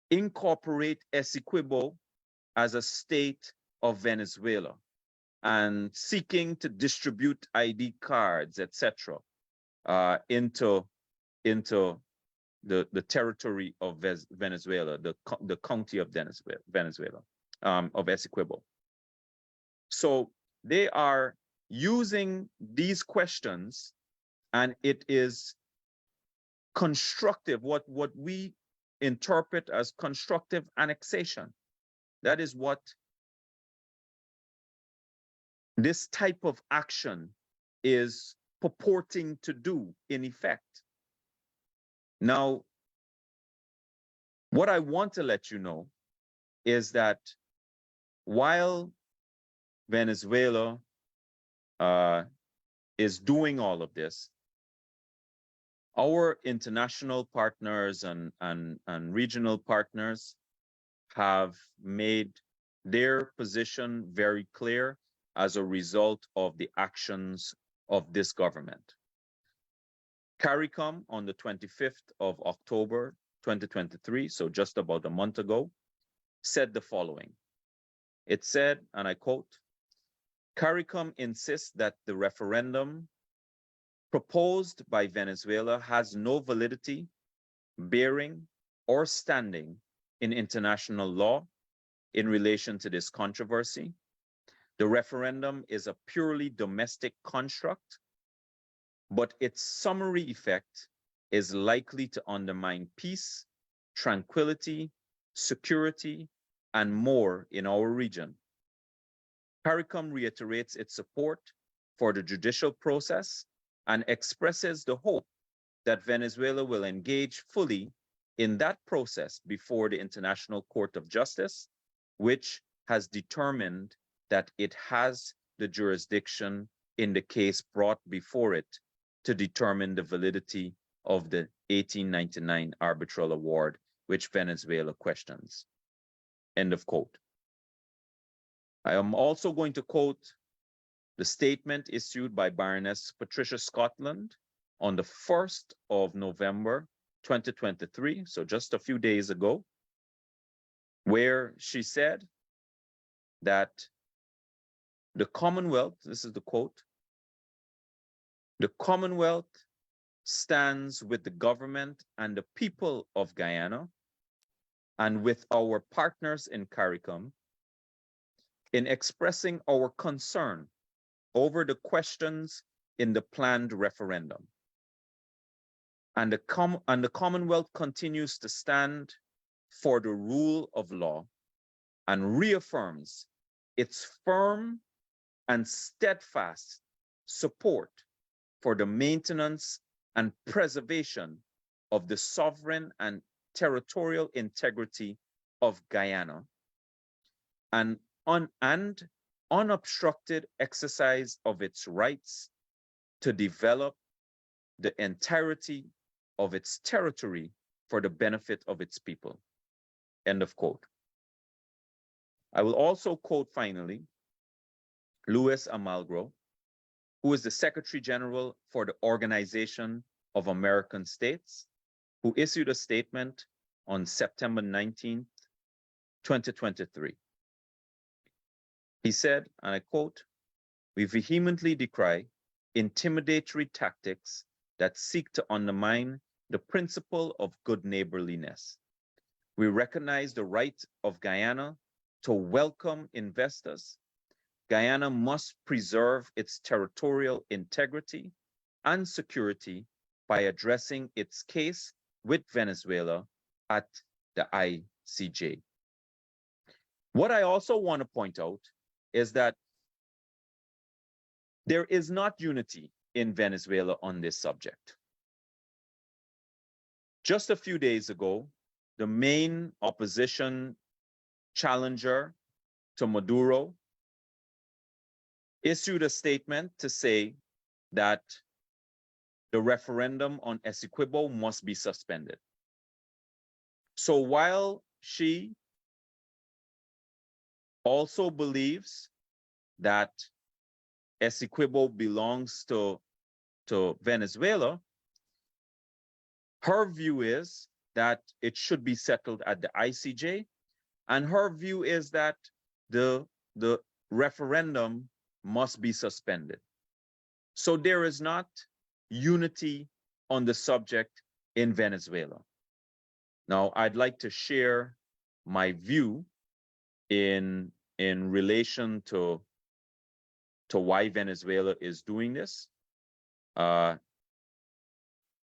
incorporate Essequibo as a state of Venezuela and seeking to distribute ID cards, etc., into the territory of Venezuela, the county of Venezuela, of Essequibo. So they are using these questions, and it is constructive, what we interpret as constructive annexation. That is what this type of action is purporting to do in effect. Now, what I want to let you know is that while Venezuela is doing all of this, our international partners and regional partners have made their position very clear as a result of the actions of this government. CARICOM on the 25th of October 2023, so just about a month ago, said the following. It said, and I quote, CARICOM insists that the referendum proposed by Venezuela has no validity, bearing, or standing in international law in relation to this controversy. The referendum is a purely domestic construct, but its summary effect is likely to undermine peace, tranquility, security, and more in our region. CARICOM reiterates its support for the judicial process and expresses the hope that Venezuela will engage fully in that process before the International Court of Justice, which has determined that it has the jurisdiction in the case brought before it to determine the validity of the 1899 arbitral award, which Venezuela questions. End of quote. I am also going to quote the statement issued by Baroness Patricia Scotland on the 1st of November 2023, so just a few days ago, where she said that the Commonwealth, this is the quote, the Commonwealth stands with the government and the people of Guyana and with our partners in CARICOM in expressing our concern over the questions in the planned referendum. And the Commonwealth continues to stand for the rule of law and reaffirms its firm and steadfast support for the maintenance and preservation of the sovereign and territorial integrity of Guyana and unobstructed exercise of its rights to develop the entirety of its territory for the benefit of its people. End of quote. I will also quote finally Luis Almagro, who is the Secretary General for the Organization of American States, who issued a statement on September 19th, 2023. He said, and I quote, "We vehemently decry intimidatory tactics that seek to undermine the principle of good neighborliness. We recognize the right of Guyana to welcome investors. Guyana must preserve its territorial integrity and security by addressing its case with Venezuela at the ICJ." What I also want to point out is that there is not unity in Venezuela on this subject. Just a few days ago, the main opposition challenger to Maduro issued a statement to say that the referendum on Essequibo must be suspended. So while she also believes that Essequibo belongs to Venezuela, her view is that it should be settled at the ICJ, and her view is that the referendum must be suspended. So there is not unity on the subject in Venezuela. Now, I'd like to share my view in relation to why Venezuela is doing this.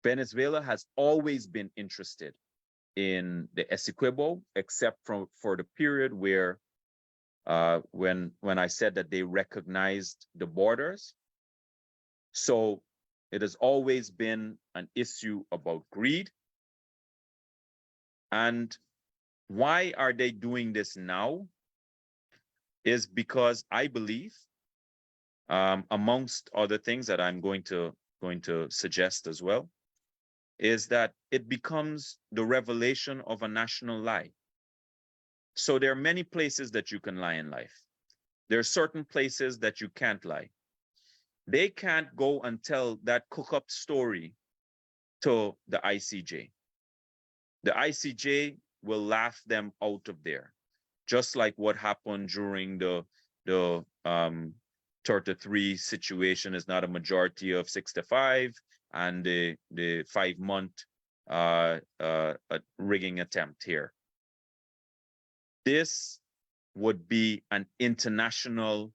Venezuela has always been interested in the Essequibo, except for the period where when I said that they recognized the borders. So it has always been an issue about greed. And why are they doing this now? Is because I believe, amongst other things that I'm going to suggest as well, is that it becomes the revelation of a national lie. So there are many places that you can lie in life. There are certain places that you can't lie. They can't go and tell that cook-up story to the ICJ. The ICJ will laugh them out of there, just like what happened during the 33 situation is not a majority of 65, and the 5-month rigging attempt here. This would be an international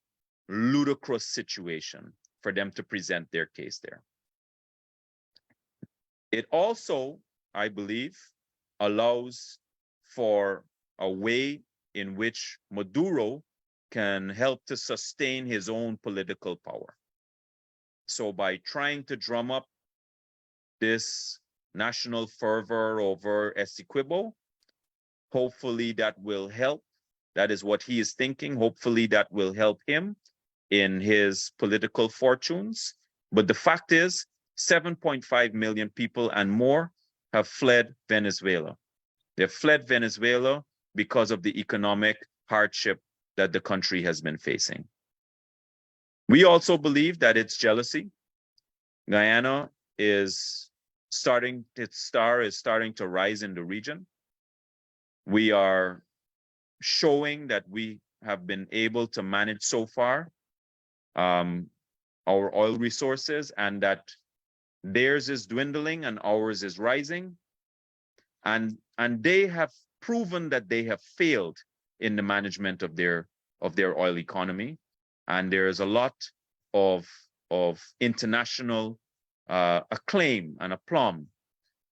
ludicrous situation for them to present their case there. It also, I believe, allows for a way in which Maduro can help to sustain his own political power. So by trying to drum up this national fervor over Essequibo, hopefully that will help. That is what he is thinking. Hopefully that will help him in his political fortunes. But the fact is, 7.5 million people and more have fled Venezuela. They've fled Venezuela because of the economic hardship that the country has been facing. We also believe that it's jealousy. Guyana is starting, its star is starting to rise in the region. We are showing that we have been able to manage so far our oil resources, and that theirs is dwindling and ours is rising. And they have proven that they have failed in the management of their oil economy. And there is a lot of international acclaim and aplomb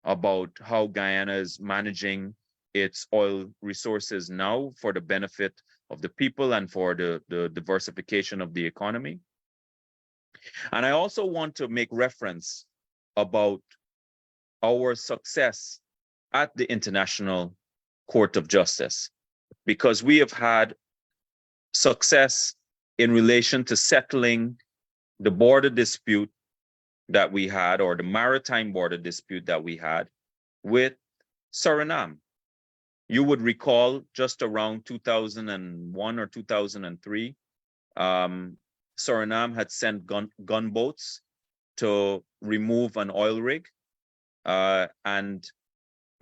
about how Guyana is managing its oil resources now for the benefit of the people and for the diversification of the economy. And I also want to make reference about our success at the International Court of Justice, because we have had success in relation to settling the border dispute that we had, or the maritime border dispute that we had with Suriname. You would recall just around 2001 or 2003, Suriname had sent gunboats to remove an oil rig, and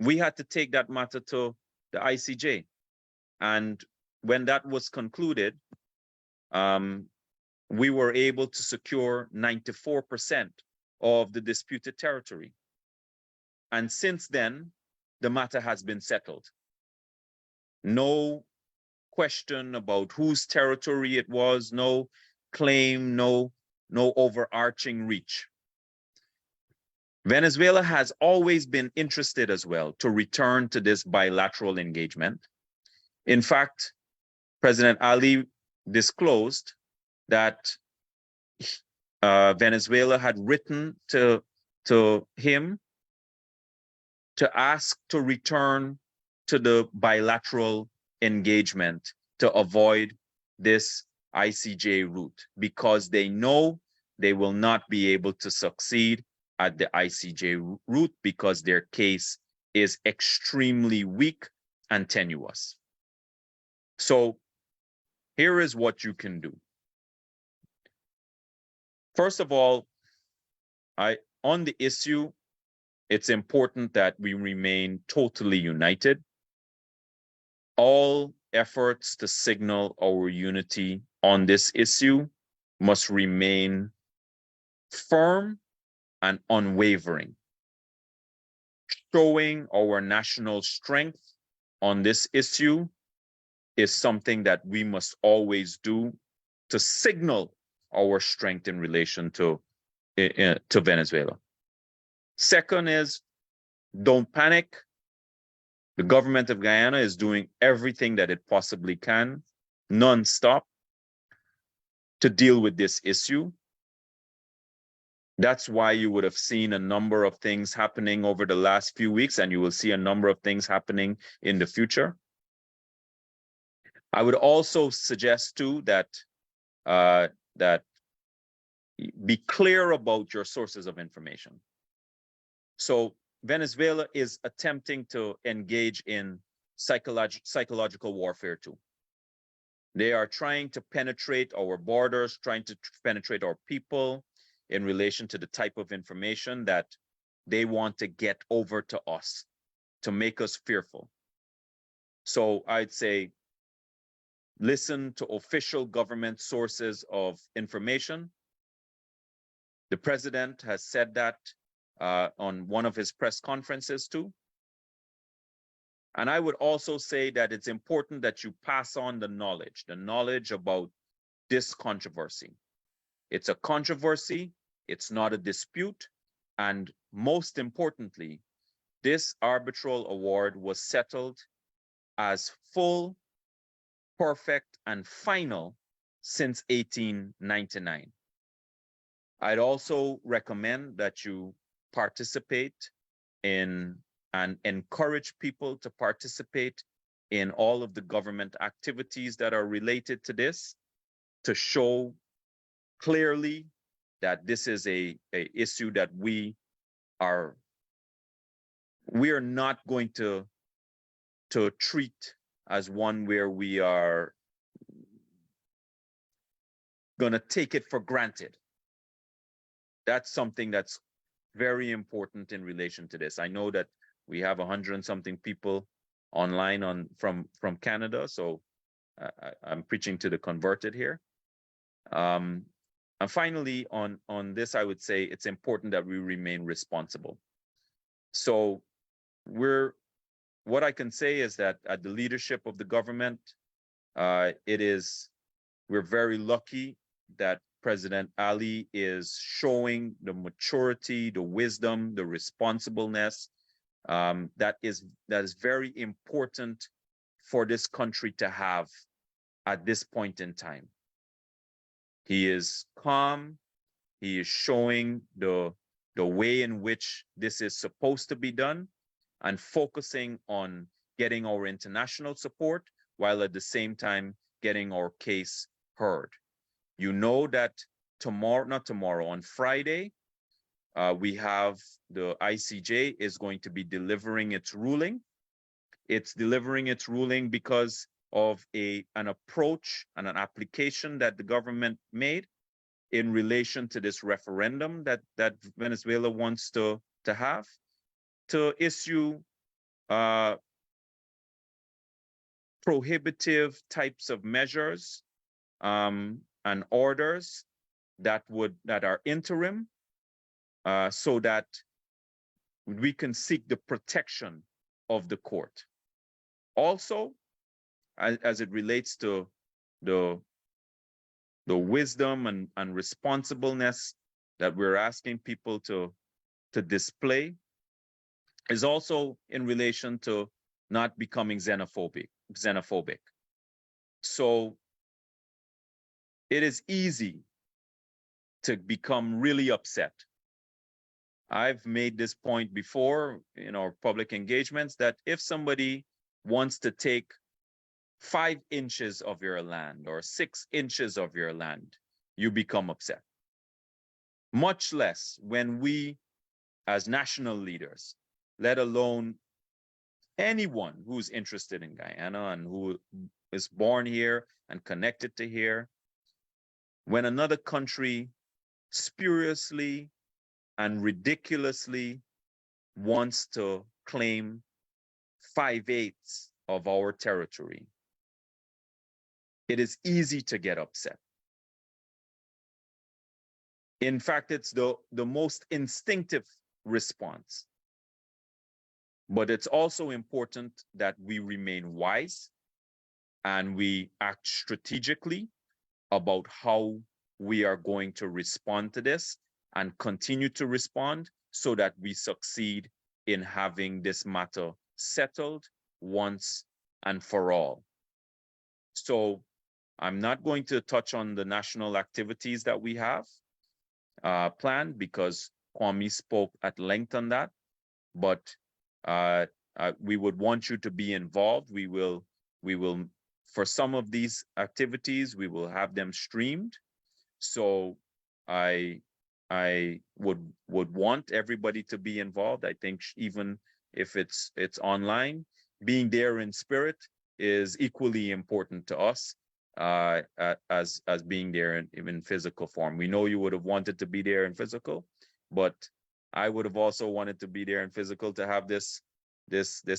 we had to take that matter to the ICJ. And when that was concluded, we were able to secure 94% of the disputed territory. And since then, the matter has been settled. No question about whose territory it was, no claim, no overarching reach. Venezuela has always been interested as well to return to this bilateral engagement. In fact, President Ali disclosed that Venezuela had written to him to ask to return to the bilateral engagement to avoid this ICJ route because they know they will not be able to succeed at the ICJ route because their case is extremely weak and tenuous. So here is what you can do. First of all, on the issue, it's important that we remain totally united. All efforts to signal our unity on this issue must remain firm and unwavering. Showing our national strength on this issue is something that we must always do to signal our strength in relation to Venezuela. Second is, don't panic. The government of Guyana is doing everything that it possibly can, non-stop, to deal with this issue. That's why you would have seen a number of things happening over the last few weeks, and you will see a number of things happening in the future. I would also suggest too that be clear about your sources of information. So Venezuela is attempting to engage in psychological warfare too. They are trying to penetrate our borders, trying to penetrate our people in relation to the type of information that they want to get over to us, to make us fearful. So I'd say, listen to official government sources of information. The president has said that on one of his press conferences too. And I would also say that it's important that you pass on the knowledge about this controversy. It's a controversy, it's not a dispute, and most importantly, this arbitral award was settled as full, perfect, and final since 1899. I'd also recommend that you participate in and encourage people to participate in all of the government activities that are related to this, to show clearly that this is a issue that we are not going to treat as one where we are going to take it for granted. That's something that's very important in relation to this. I know that we have 100 and something people online from Canada, so I'm preaching to the converted here. And finally, on this, I would say it's important that we remain responsible. So what I can say is that at the leadership of the government, we're very lucky that President Ali is showing the maturity, the wisdom, the responsibleness that is very important for this country to have at this point in time. He is calm. He is showing the way in which this is supposed to be done and focusing on getting our international support while at the same time getting our case heard. You know that on Friday, we have the ICJ is going to be delivering its ruling. It's delivering its ruling because of an approach and an application that the government made in relation to this referendum that Venezuela wants to have, to issue prohibitive types of measures and orders that are interim, so that we can seek the protection of the court. Also, as it relates to the wisdom and responsibleness that we're asking people to display, is also in relation to not becoming xenophobic. So it is easy to become really upset. I've made this point before in our public engagements that if somebody wants to take 5 inches of your land or 6 inches of your land, you become upset. Much less when we, as national leaders, let alone anyone who's interested in Guyana and who is born here and connected to here, when another country spuriously and ridiculously wants to claim 5/8 of our territory, it is easy to get upset. In fact, it's the most instinctive response. But it's also important that we remain wise and we act strategically about how we are going to respond to this and continue to respond so that we succeed in having this matter settled once and for all. So I'm not going to touch on the national activities that we have planned because Kwame spoke at length on that, but we would want you to be involved. We will, for some of these activities, we will have them streamed. So I would want everybody to be involved. I think even if it's online, being there in spirit is equally important to us as being there in physical form. We know you would have wanted to be there in physical, but I would have also wanted to be there in physical to have this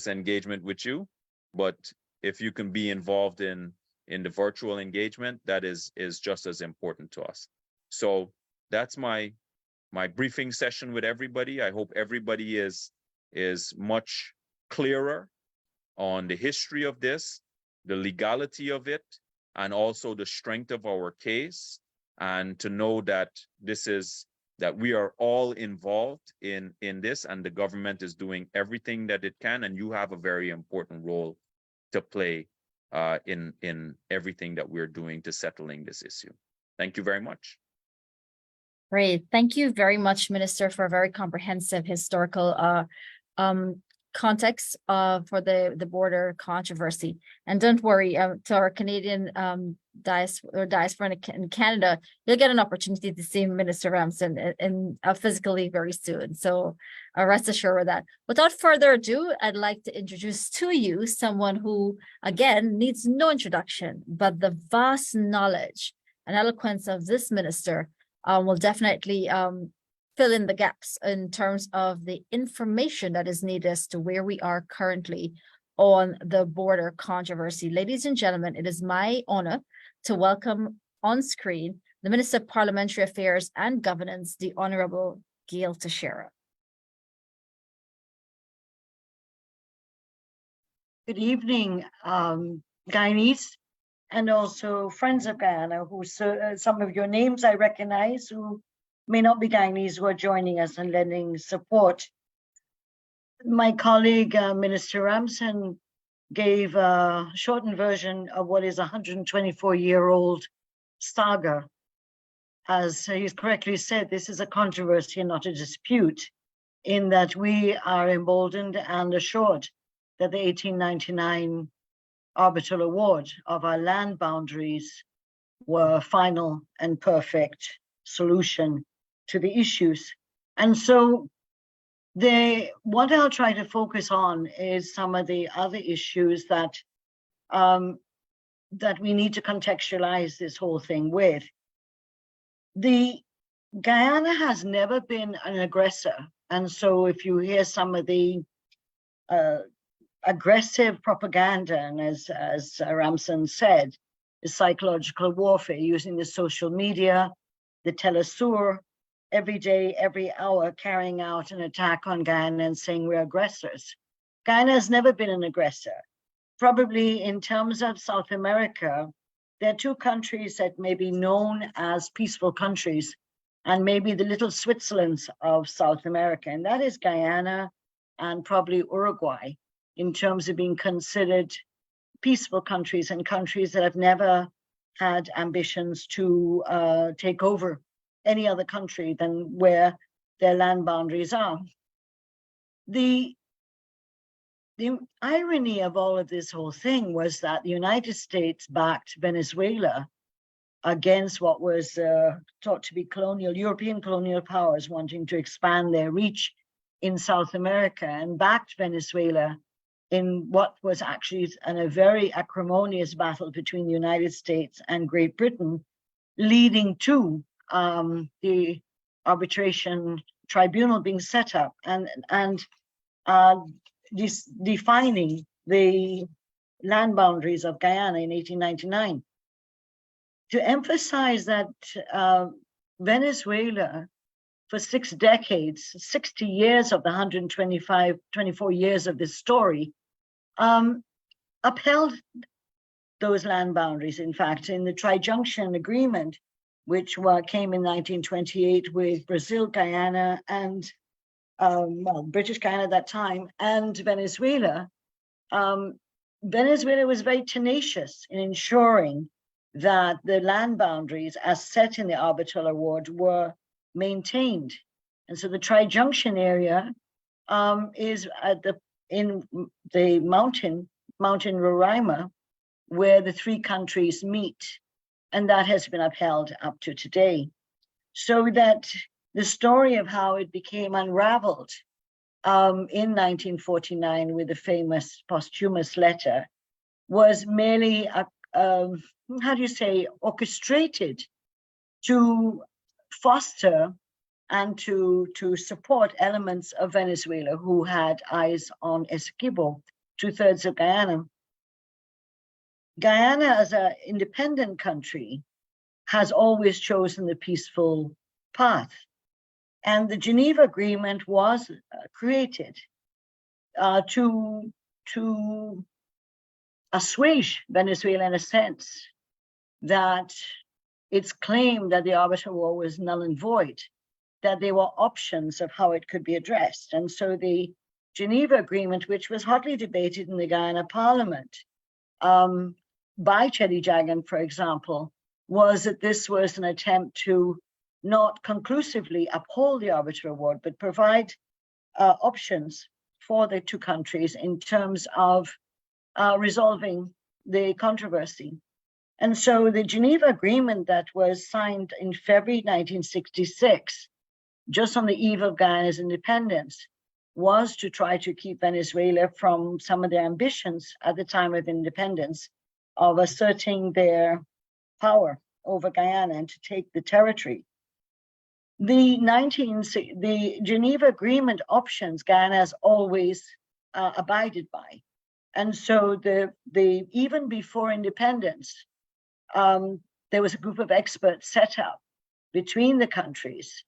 engagement with you. But if you can be involved in the virtual engagement, that is just as important to us. So that's my briefing session with everybody. I hope everybody is much clearer on the history of this, the legality of it, and also the strength of our case, and to know that that we are all involved in this, and the government is doing everything that it can, and you have a very important role to play in everything that we're doing to settling this issue. Thank you very much. Great. Thank you very much, Minister, for a very comprehensive historical context for the border controversy. And don't worry, to our Canadian diaspora in Canada, you'll get an opportunity to see Minister Ramson physically very soon. So rest assured of that. Without further ado, I'd like to introduce to you someone who, again, needs no introduction, but the vast knowledge and eloquence of this minister will definitely fill in the gaps in terms of the information that is needed as to where we are currently on the border controversy. Ladies and gentlemen, it is my honor to welcome on screen the Minister of Parliamentary Affairs and Governance, the Honorable Gail Teixeira. Good evening, Guyanese, and also friends of Guyana, who some of your names I recognize, who may not be Guyanese, who are joining us and lending support. My colleague, Minister Ramson, gave a shortened version of what is a 124-year-old saga. As he's correctly said, this is a controversy and not a dispute, in that we are emboldened and assured that the 1899 arbitral award of our land boundaries were final and perfect solution to the issues. And so what I'll try to focus on is some of the other issues that we need to contextualize this whole thing with. Guyana has never been an aggressor. And so if you hear some of the aggressive propaganda, and as Ramson said, the psychological warfare using the social media, the telesur, every day, every hour, carrying out an attack on Guyana and saying we're aggressors. Guyana has never been an aggressor. Probably in terms of South America, there are two countries that may be known as peaceful countries, and maybe the little Switzerlands of South America, and that is Guyana and probably Uruguay, in terms of being considered peaceful countries and countries that have never had ambitions to take over any other country than where their land boundaries are. The the irony of all of this whole thing was that the United States backed Venezuela against what was thought to be European colonial powers wanting to expand their reach in South America, and backed Venezuela in what was actually a very acrimonious battle between the United States and Great Britain, leading to the arbitration tribunal being set up and defining the land boundaries of Guyana in 1899. To emphasize that Venezuela, for 6 decades, 60 years of the 24 years of this story, upheld those land boundaries. In fact, in the Trijunction Agreement, which came in 1928 with Brazil, Guyana, and British Guyana at that time, and Venezuela, Venezuela was very tenacious in ensuring that the land boundaries as set in the arbitral award were maintained. And so the Trijunction area is in the mountain Roraima, where the 3 countries meet, and that has been upheld up to today. So that the story of how it became unraveled in 1949 with the famous posthumous letter was merely orchestrated to foster and to support elements of Venezuela who had eyes on Essequibo, 2/3 of Guyana. Guyana, as an independent country, has always chosen the peaceful path. And the Geneva Agreement was created to assuage Venezuela in a sense that its claim that the arbitral war was null and void, that there were options of how it could be addressed. And so the Geneva Agreement, which was hotly debated in the Guyana Parliament by Cheddi Jagan, for example, was that this was an attempt to not conclusively uphold the arbitral award, but provide options for the 2 countries in terms of resolving the controversy. And so the Geneva Agreement that was signed in February 1966, just on the eve of Guyana's independence, was to try to keep Venezuela from some of their ambitions at the time of independence of asserting their power over Guyana and to take the territory. The Geneva Agreement options Guyana has always abided by. And so even before independence, there was a group of experts set up between the countries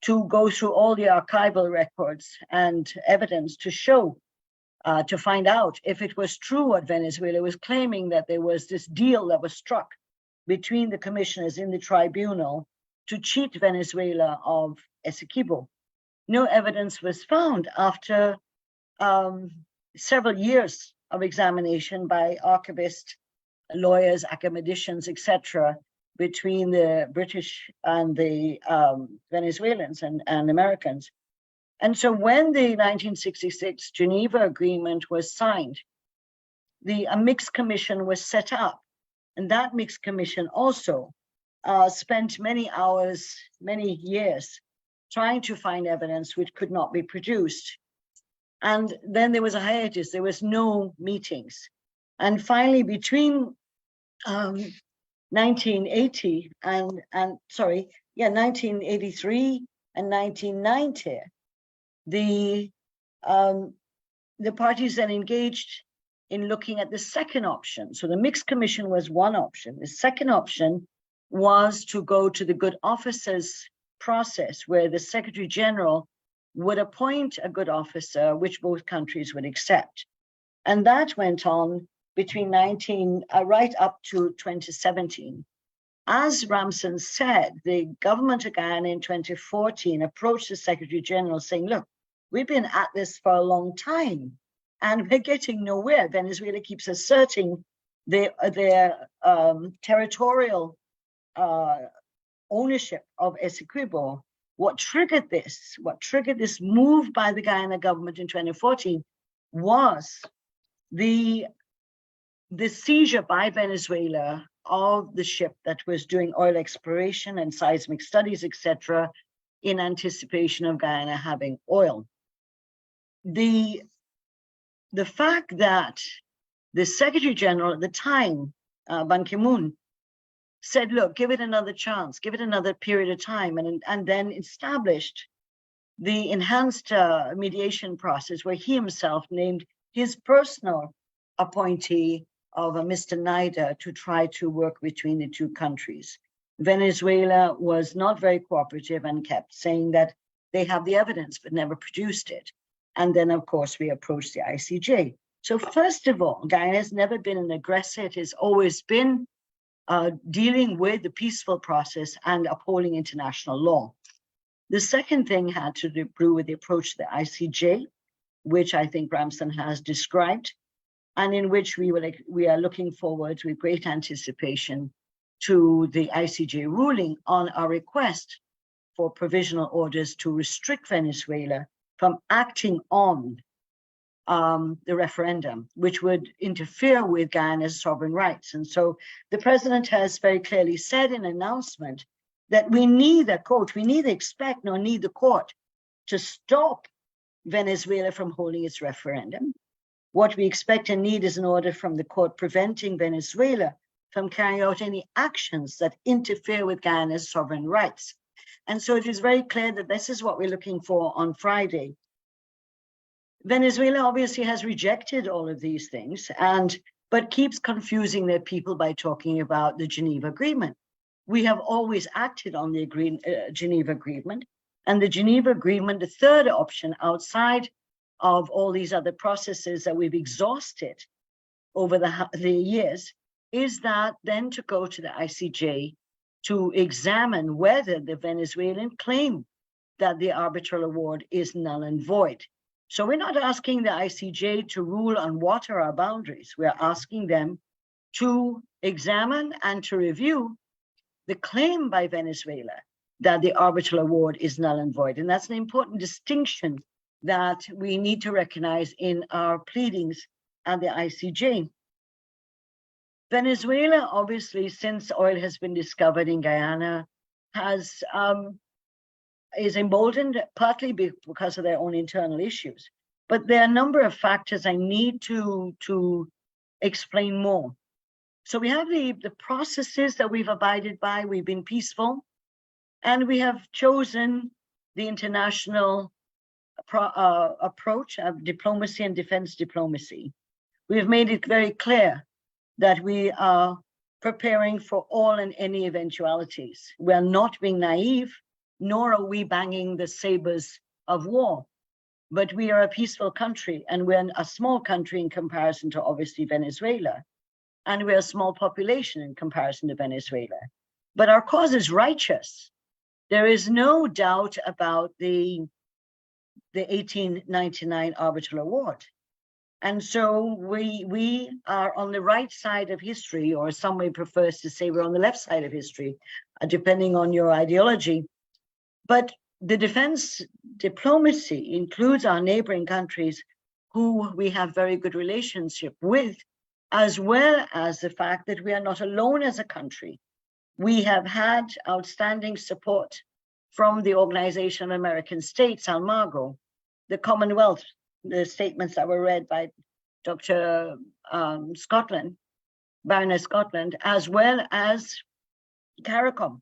to go through all the archival records and evidence to show, to find out if it was true what Venezuela was claiming, that there was this deal that was struck between the commissioners in the tribunal to cheat Venezuela of Essequibo. No evidence was found after several years of examination by archivists, lawyers, academicians, etc., between the British and the Venezuelans and Americans. And so when the 1966 Geneva Agreement was signed, a mixed commission was set up. And that mixed commission also spent many hours, many years, trying to find evidence which could not be produced. And then there was a hiatus, there was no meetings. And finally, between 1983 and 1990, the parties then engaged in looking at the second option. So the mixed commission was one option. The second option was to go to the good officers process, where the Secretary General would appoint a good officer, which both countries would accept. And that went on between right up to 2017. As Ramson said, the government of Guyana in 2014 approached the Secretary General saying, look, we've been at this for a long time and we're getting nowhere. Venezuela keeps asserting their territorial ownership of Essequibo. What triggered this move by the Guyana government in 2014 was the seizure by Venezuela of the ship that was doing oil exploration and seismic studies, etc., in anticipation of Guyana having oil. The fact that the Secretary General at the time, Ban Ki-moon, said, look, give it another chance, give it another period of time, and then established the enhanced mediation process where he himself named his personal appointee of a Mr. Naida to try to work between the two countries. Venezuela was not very cooperative and kept saying that they have the evidence but never produced it. And then, of course, we approached the ICJ. So first of all, Guyana has never been an aggressor. It has always been dealing with the peaceful process and upholding international law. The second thing had to do with the approach to the ICJ, which I think Ramson has described, and in which we are looking forward with great anticipation to the ICJ ruling on our request for provisional orders to restrict Venezuela from acting on the referendum, which would interfere with Guyana's sovereign rights. And so the president has very clearly said in an announcement that we neither, quote, we neither expect nor need the court to stop Venezuela from holding its referendum. What we expect and need is an order from the court preventing Venezuela from carrying out any actions that interfere with Guyana's sovereign rights. And so it is very clear that this is what we're looking for on Friday. Venezuela obviously has rejected all of these things, but keeps confusing their people by talking about the Geneva Agreement. We have always acted on the Geneva Agreement, and the Geneva Agreement, the third option outside of all these other processes that we've exhausted over the years, is that then to go to the ICJ to examine whether the Venezuelan claim that the arbitral award is null and void. So we're not asking the ICJ to rule on what are our boundaries. We're asking them to examine and to review the claim by Venezuela that the arbitral award is null and void. And that's an important distinction that we need to recognize in our pleadings at the ICJ. Venezuela, obviously, since oil has been discovered in Guyana, is emboldened partly because of their own internal issues. But there are a number of factors I need to explain more. So we have the processes that we've abided by. We've been peaceful, and we have chosen the international approach of diplomacy and defense diplomacy. We have made it very clear that we are preparing for all and any eventualities. We are not being naive, nor are we banging the sabers of war. But we are a peaceful country, and we're a small country in comparison to obviously Venezuela. And we're a small population in comparison to Venezuela. But our cause is righteous. There is no doubt about the 1899 arbitral award. And so we are on the right side of history, or somebody prefers to say we're on the left side of history, depending on your ideology. But the defense diplomacy includes our neighboring countries who we have very good relationship with, as well as the fact that we are not alone as a country. We have had outstanding support from the Organization of American States, Almagro, the Commonwealth, the statements that were read by Dr. Scotland, Baroness Scotland, as well as CARICOM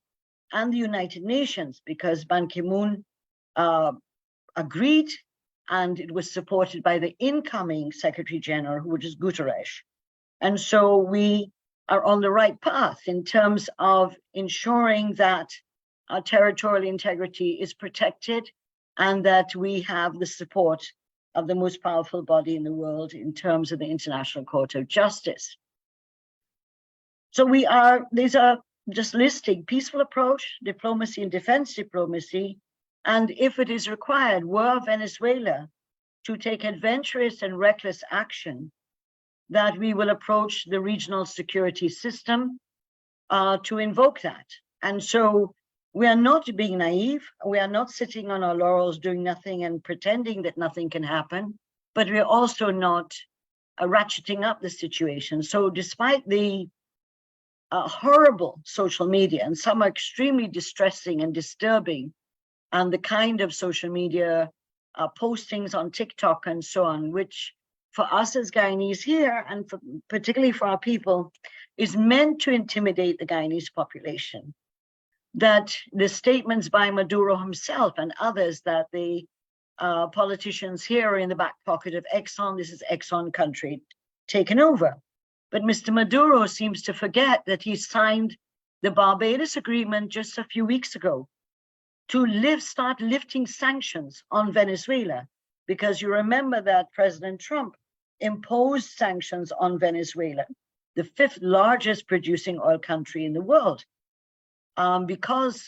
and the United Nations, because Ban Ki-moon agreed, and it was supported by the incoming Secretary General, which is Guterres. And so we are on the right path in terms of ensuring that our territorial integrity is protected and that we have the support of the most powerful body in the world in terms of the International Court of Justice. So these are just listing peaceful approach, diplomacy and defense diplomacy. And if it is required, were Venezuela to take adventurous and reckless action, that we will approach the regional security system to invoke that. And so we are not being naive. We are not sitting on our laurels doing nothing and pretending that nothing can happen, but we're also not ratcheting up the situation. So despite the horrible social media, and some are extremely distressing and disturbing, and the kind of social media postings on TikTok and so on, which for us as Guyanese here, and particularly for our people, is meant to intimidate the Guyanese population. That the statements by Maduro himself and others that the politicians here are in the back pocket of Exxon, this is Exxon country taken over. But Mr. Maduro seems to forget that he signed the Barbados Agreement just a few weeks ago to start lifting sanctions on Venezuela, because you remember that President Trump imposed sanctions on Venezuela, the 5th largest producing oil country in the world, because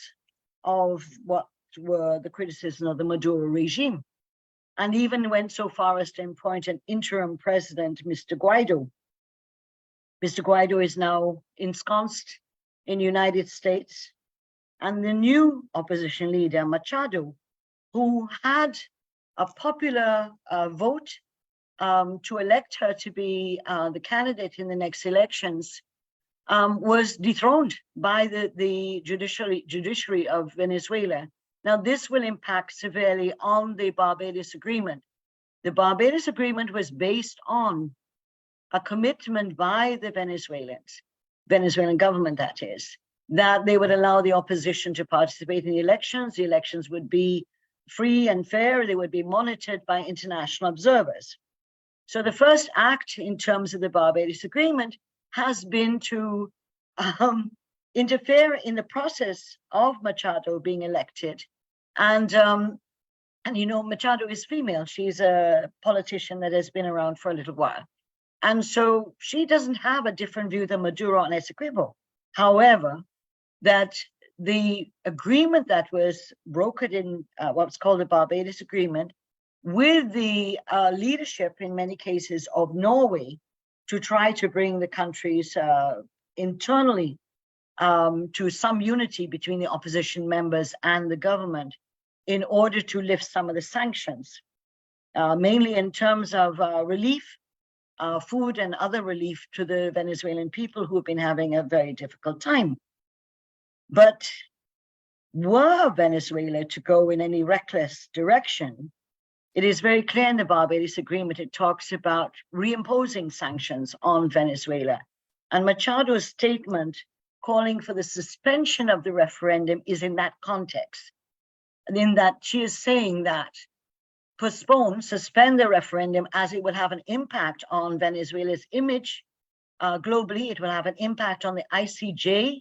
of what were the criticism of the Maduro regime, and even went so far as to appoint an interim president, Mr. Guaido. Mr. Guaido is now ensconced in the United States, and the new opposition leader, Machado, who had a popular vote to elect her to be the candidate in the next elections, was dethroned by the judiciary of Venezuela. Now, this will impact severely on the Barbados Agreement. The Barbados Agreement was based on a commitment by the Venezuelan government, that is, that they would allow the opposition to participate in the elections. The elections would be free and fair. They would be monitored by international observers. So the first act in terms of the Barbados Agreement has been to interfere in the process of Machado being elected. And you know, Machado is female. She's a politician that has been around for a little while. And so she doesn't have a different view than Maduro on Essequibo. However, that the agreement that was brokered in what's called the Barbados Agreement with the leadership, in many cases, of Norway, to try to bring the countries internally to some unity between the opposition members and the government in order to lift some of the sanctions, mainly in terms of relief, food and other relief to the Venezuelan people who have been having a very difficult time. But were Venezuela to go in any reckless direction, it is very clear in the Barbados Agreement, it talks about reimposing sanctions on Venezuela. And Machado's statement calling for the suspension of the referendum is in that context. And in that she is saying that suspend the referendum, as it will have an impact on Venezuela's image globally. It will have an impact on the ICJ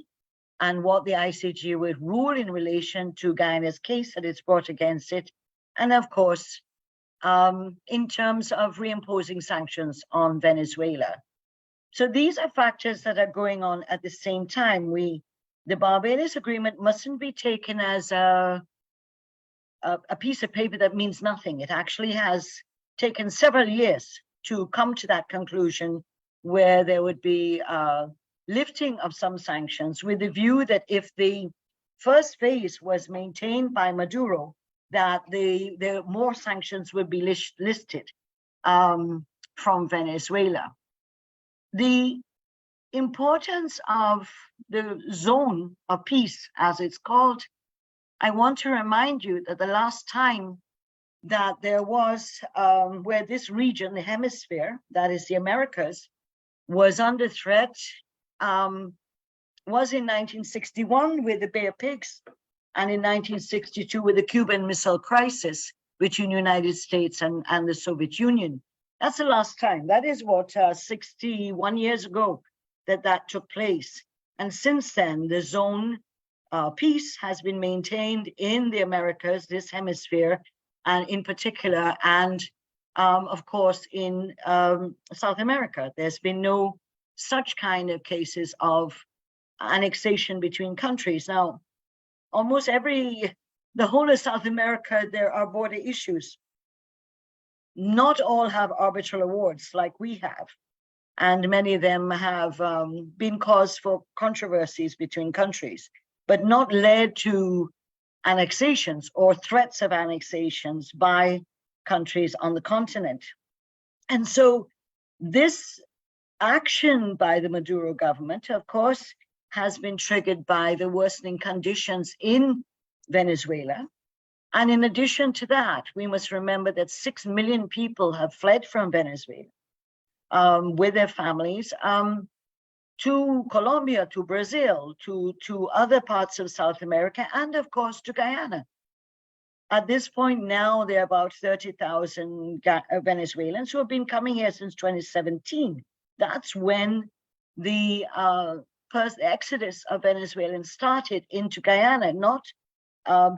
and what the ICJ would rule in relation to Guyana's case that it's brought against it. And of course, in terms of reimposing sanctions on Venezuela. So these are factors that are going on at the same time. The Barbados Agreement mustn't be taken as a piece of paper that means nothing. It actually has taken several years to come to that conclusion, where there would be lifting of some sanctions, with the view that if the first phase was maintained by Maduro, that the more sanctions would be listed from Venezuela. The importance of the zone of peace, as it's called, I want to remind you that the last time that there was, where this region, the hemisphere, that is the Americas, was under threat, was in 1961 with the Bay of Pigs, and in 1962 with the Cuban Missile Crisis between the United States and the Soviet Union. That's the last time. That is what, 61 years ago that took place. And since then, the zone peace has been maintained in the Americas, this hemisphere, and in particular, and of course, in South America. There's been no such kind of cases of annexation between countries. Now, almost the whole of South America, there are border issues. Not all have arbitral awards like we have, and many of them have been cause for controversies between countries, but not led to annexations or threats of annexations by countries on the continent. And so this action by the Maduro government, of course, has been triggered by the worsening conditions in Venezuela. And in addition to that, we must remember that 6 million people have fled from Venezuela with their families to Colombia, to Brazil, to other parts of South America, and of course to Guyana. At this point now, there are about 30,000 Venezuelans who have been coming here since 2017. That's when the exodus of Venezuelans started into Guyana, not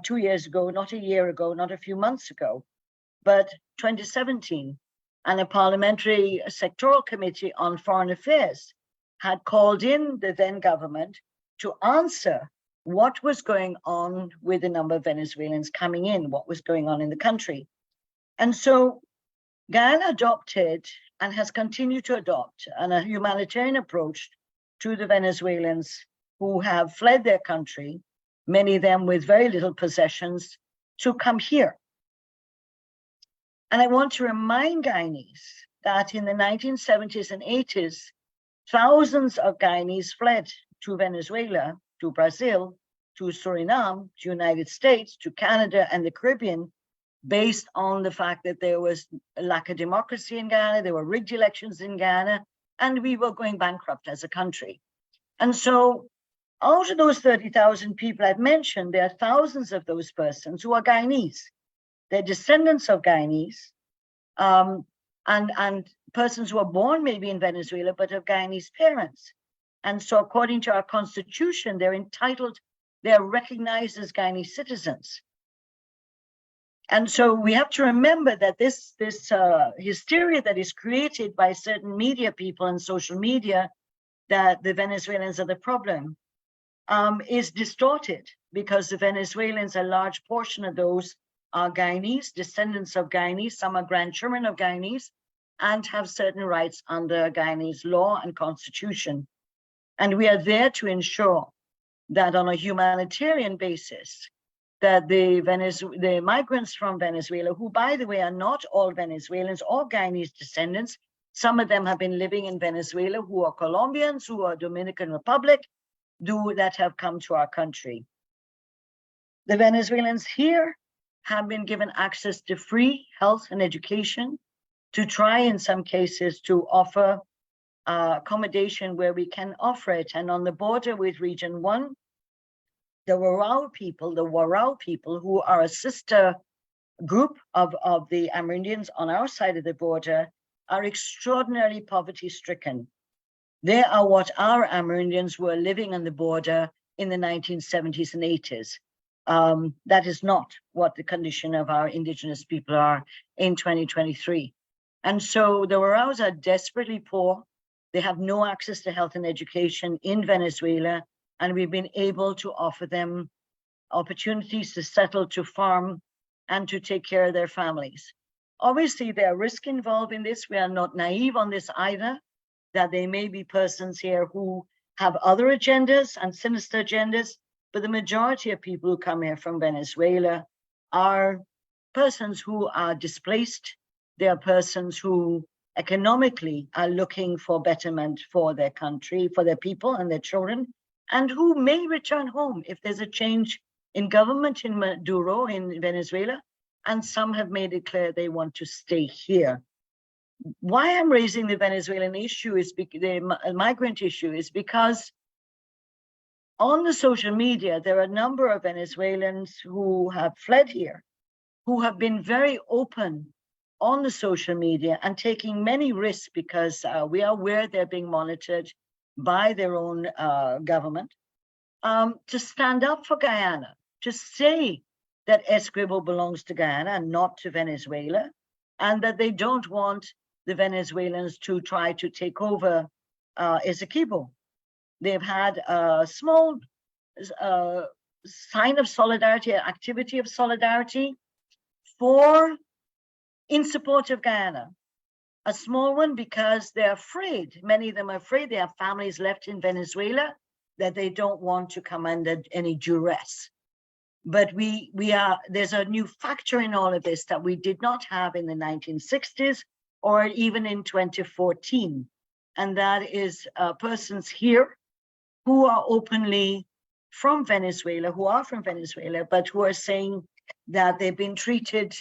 2 years ago, not a year ago, not a few months ago, but 2017. And a parliamentary sectoral committee on foreign affairs had called in the then government to answer what was going on with the number of Venezuelans coming in, what was going on in the country. And so Guyana adopted and has continued to adopt a humanitarian approach to the Venezuelans who have fled their country, many of them with very little possessions, to come here. And I want to remind Guyanese that in the 1970s and 80s, thousands of Guyanese fled to Venezuela, to Brazil, to Suriname, to United States, to Canada and the Caribbean, based on the fact that there was a lack of democracy in Guyana, there were rigged elections in Guyana, and we were going bankrupt as a country. And so out of those 30,000 people I've mentioned, there are thousands of those persons who are Guyanese. They're descendants of Guyanese, and persons who are born maybe in Venezuela, but of Guyanese parents. And so according to our constitution, they're entitled, they're recognized as Guyanese citizens. And so we have to remember that this hysteria that is created by certain media people and social media, that the Venezuelans are the problem, is distorted, because the Venezuelans, a large portion of those are Guyanese, descendants of Guyanese, some are grandchildren of Guyanese, and have certain rights under Guyanese law and constitution. And we are there to ensure that on a humanitarian basis, that the migrants from Venezuela, who by the way are not all Venezuelans or Guyanese descendants, some of them have been living in Venezuela, who are Colombians, who are Dominican Republic, that have come to our country. The Venezuelans here have been given access to free health and education, to try in some cases to offer accommodation where we can offer it. And on the border with Region 1, the Warao people, who are a sister group of the Amerindians on our side of the border, are extraordinarily poverty-stricken. They are what our Amerindians were living on the border in the 1970s and 80s. That is not what the condition of our indigenous people are in 2023. And so the Waraos are desperately poor. They have no access to health and education in Venezuela, and we've been able to offer them opportunities to settle, to farm, and to take care of their families. Obviously, there are risks involved in this. We are not naive on this either, that there may be persons here who have other agendas and sinister agendas, but the majority of people who come here from Venezuela are persons who are displaced. They are persons who economically are looking for betterment for their country, for their people and their children, and who may return home if there's a change in government in Maduro in Venezuela, and some have made it clear they want to stay here. Why I'm raising the Venezuelan issue is the migrant issue is because on the social media, there are a number of Venezuelans who have fled here, who have been very open on the social media and taking many risks, because we are aware they're being monitored by their own government, to stand up for Guyana, to say that Essequibo belongs to Guyana and not to Venezuela, and that they don't want the Venezuelans to try to take over Essequibo. They've had a small sign of solidarity, activity of solidarity in support of Guyana. A small one because they're afraid, many of them are afraid, they have families left in Venezuela, that they don't want to come under any duress. But there's a new factor in all of this that we did not have in the 1960s or even in 2014. And that is persons here who are openly from Venezuela, who are from Venezuela, but who are saying that they've been treated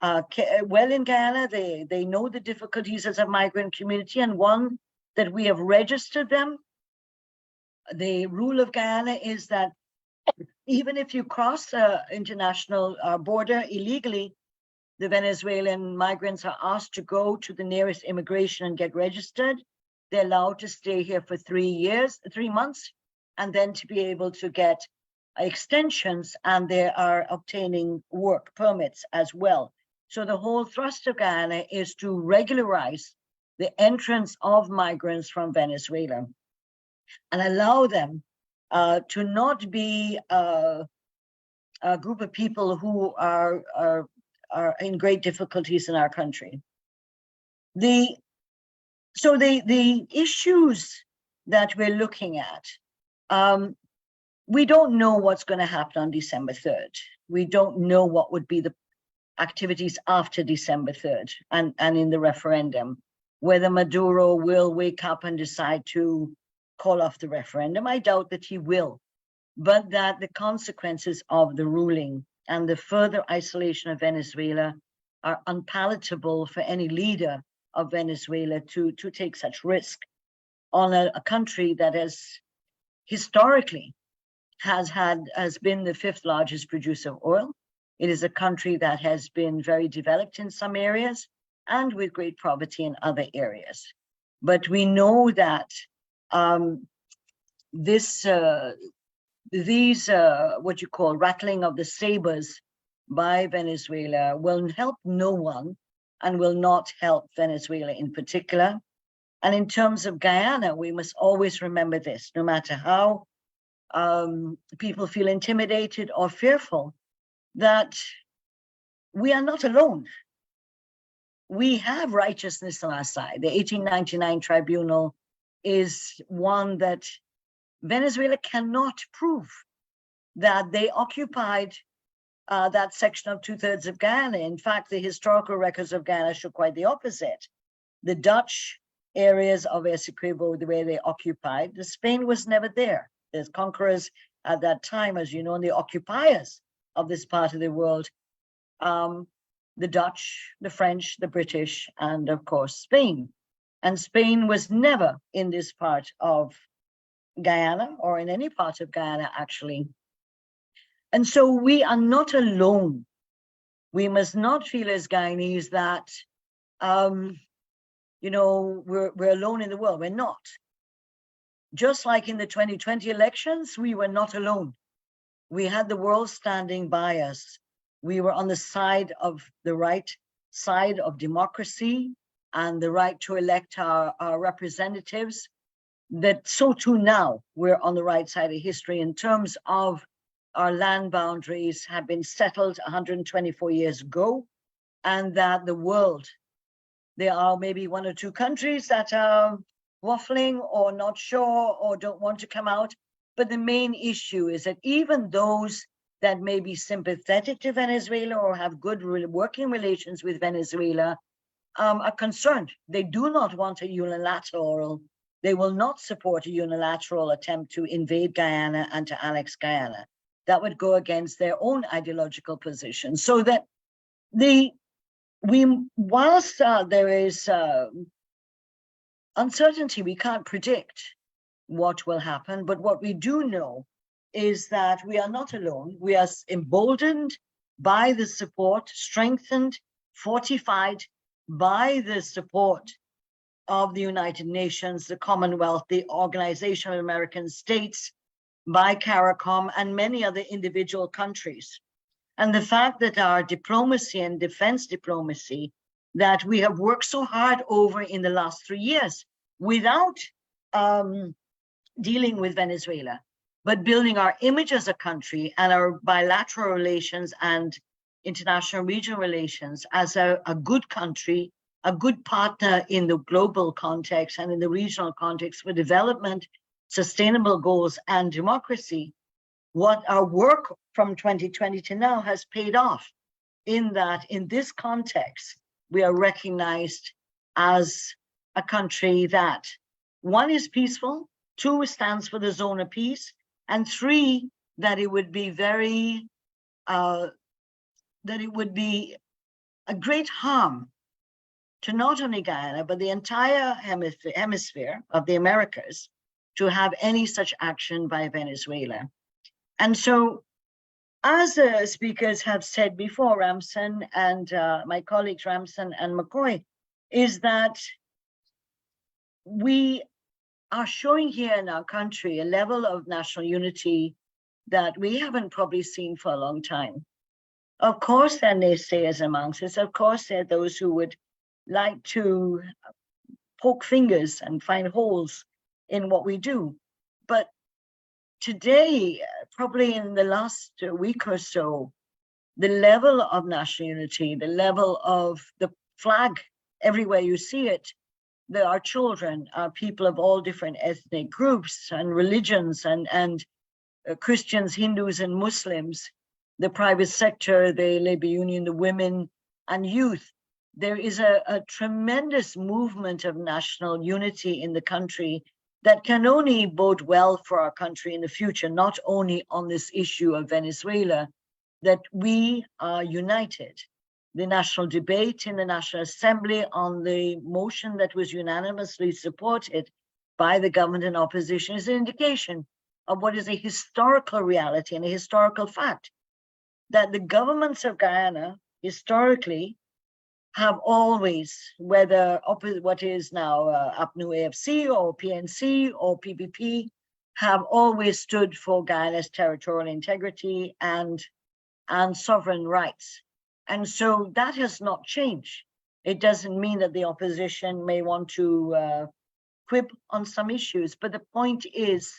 well in Guyana. They know the difficulties as a migrant community, and one, that we have registered them. The rule of Guyana is that even if you cross the international border illegally, the Venezuelan migrants are asked to go to the nearest immigration and get registered. They're allowed to stay here for 3 months, and then to be able to get extensions, and they are obtaining work permits as well. So the whole thrust of Guyana is to regularize the entrance of migrants from Venezuela and allow them to not be a group of people who are in great difficulties in our country. The issues that we're looking at, we don't know what's going to happen on December 3rd. We don't know what would be the activities after December 3rd and in the referendum, whether Maduro will wake up and decide to call off the referendum. I doubt that he will, but that the consequences of the ruling and the further isolation of Venezuela are unpalatable for any leader of Venezuela to take such risk on a country that has historically has been the 5th largest producer of oil. It is a country that has been very developed in some areas and with great poverty in other areas. But we know that these what you call rattling of the sabers by Venezuela will help no one and will not help Venezuela in particular. And in terms of Guyana, we must always remember this, no matter how people feel intimidated or fearful, that we are not alone. We have righteousness on our side. The 1899 tribunal is one that Venezuela cannot prove that they occupied that section of 2/3 of Guyana. In fact, the historical records of Guyana show quite the opposite. The Dutch areas of Essequibo, the way they occupied, Spain was never there. There's conquerors at that time, as you know, and the occupiers of this part of the world, the Dutch, the French, the British, and of course, Spain. And Spain was never in this part of Guyana or in any part of Guyana, actually. And so we are not alone. We must not feel as Guyanese that, you know, we're alone in the world. We're not. Just like in the 2020 elections, we were not alone. We had the world standing by us. We were on the side of the right side of democracy and the right to elect our representatives. That so too now we're on the right side of history in terms of our land boundaries have been settled 124 years ago, and that the world, there are maybe 1 or 2 countries that are waffling or not sure or don't want to come out. But the main issue is that even those that may be sympathetic to Venezuela or have good working relations with Venezuela are concerned. They do not want a unilateral, they will not support a unilateral attempt to invade Guyana and to annex Guyana. That would go against their own ideological position. So that whilst there is uncertainty, we can't predict what will happen, but what we do know is that we are not alone. We are emboldened by the support, strengthened, fortified by the support of the United Nations, the Commonwealth, the Organization of American States, by CARICOM, and many other individual countries. And the fact that our diplomacy and defense diplomacy that we have worked so hard over in the last 3 years without dealing with Venezuela, but building our image as a country and our bilateral relations and international regional relations as a good country, a good partner in the global context and in the regional context for development, sustainable goals, and democracy. What our work from 2020 to now has paid off in that in this context, we are recognized as a country that, one, is peaceful, two, stands for the zone of peace, and three, that it would be very, that it would be a great harm to not only Guyana, but the entire hemisphere of the Americas to have any such action by Venezuela. And so, as the speakers have said before, Ramson and my colleagues Ramson and McCoy, is that we are showing here in our country a level of national unity that we haven't probably seen for a long time. Of course, there are naysayers amongst us. Of course, there are those who would like to poke fingers and find holes in what we do. But today, probably in the last week or so, the level of national unity, the level of the flag everywhere you see it, there are children, people of all different ethnic groups and religions, and Christians, Hindus, and Muslims, the private sector, the labor union, the women, and youth. There is a tremendous movement of national unity in the country that can only bode well for our country in the future, not only on this issue of Venezuela, that we are united. The national debate in the National Assembly on the motion that was unanimously supported by the government and opposition is an indication of what is a historical reality and a historical fact, that the governments of Guyana historically have always, whether what is now APNU AFC or PNC or PPP, have always stood for Guyana's territorial integrity and sovereign rights. And so that has not changed. It doesn't mean that the opposition may want to quib on some issues, but the point is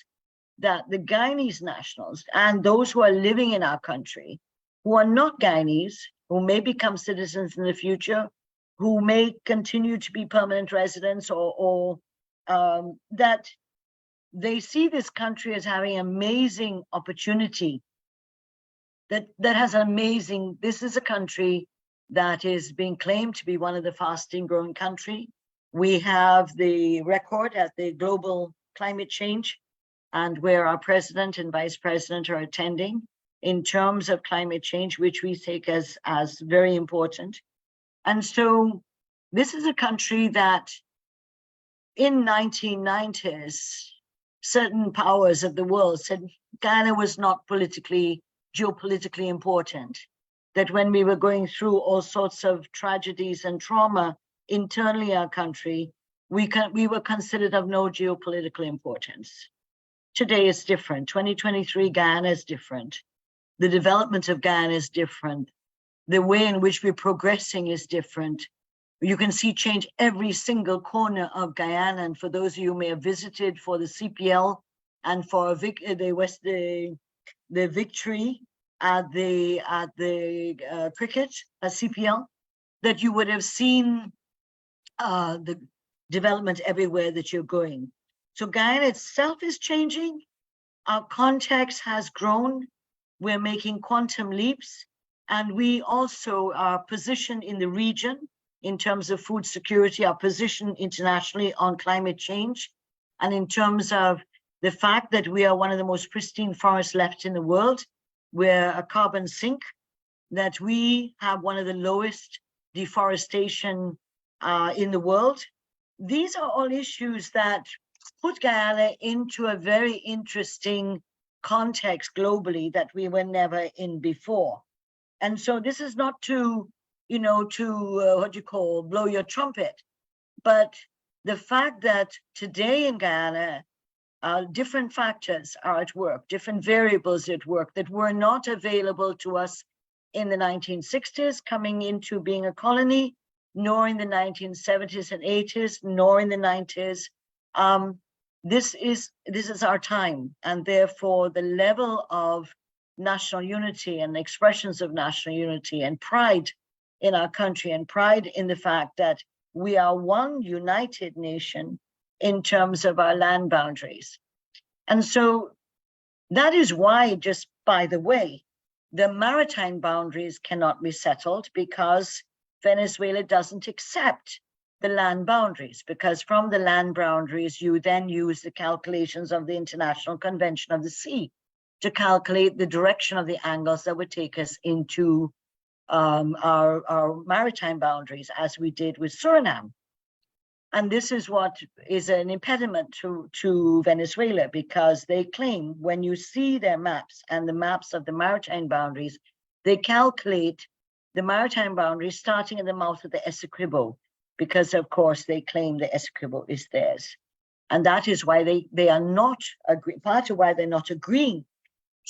that the Guyanese nationals and those who are living in our country, who are not Guyanese, who may become citizens in the future, who may continue to be permanent residents, or that they see this country as having amazing opportunity, that has an amazing, this is a country that is being claimed to be one of the fastest growing country. We have the record at the global climate change, and where our president and vice president are attending in terms of climate change, which we take as very important. And so this is a country that in 1990s, certain powers of the world said Guyana was not geopolitically important, that when we were going through all sorts of tragedies and trauma internally in our country, we were considered of no geopolitical importance. Today is different. 2023 Guyana is different. The development of Guyana is different. The way in which we're progressing is different. You can see change every single corner of Guyana. And for those of you who may have visited for the CPL and for the victory at the cricket CPL, that you would have seen the development everywhere that you're going. So Guyana itself is changing. Our context has grown. We're making quantum leaps, and we also are positioned in the region in terms of food security, our position internationally on climate change, and in terms of the fact that we are one of the most pristine forests left in the world. We're a carbon sink, that we have one of the lowest deforestation in the world. These are all issues that put Guyana into a very interesting context globally that we were never in before. And so this is not to, blow your trumpet, but the fact that today in Guyana, different factors are at work, different variables at work that were not available to us in the 1960s, coming into being a colony, nor in the 1970s and 80s, nor in the 90s. This is our time, and therefore the level of national unity and expressions of national unity and pride in our country, and pride in the fact that we are one united nation in terms of our land boundaries. And so that is why, just by the way, the maritime boundaries cannot be settled, because Venezuela doesn't accept the land boundaries, because from the land boundaries, you then use the calculations of the International Convention of the Sea to calculate the direction of the angles that would take us into our maritime boundaries, as we did with Suriname. And this is what is an impediment to Venezuela, because they claim, when you see their maps and the maps of the maritime boundaries, they calculate the maritime boundaries starting at the mouth of the Essequibo, because of course they claim the Essequibo is theirs. And that is why they are not part of why they're not agreeing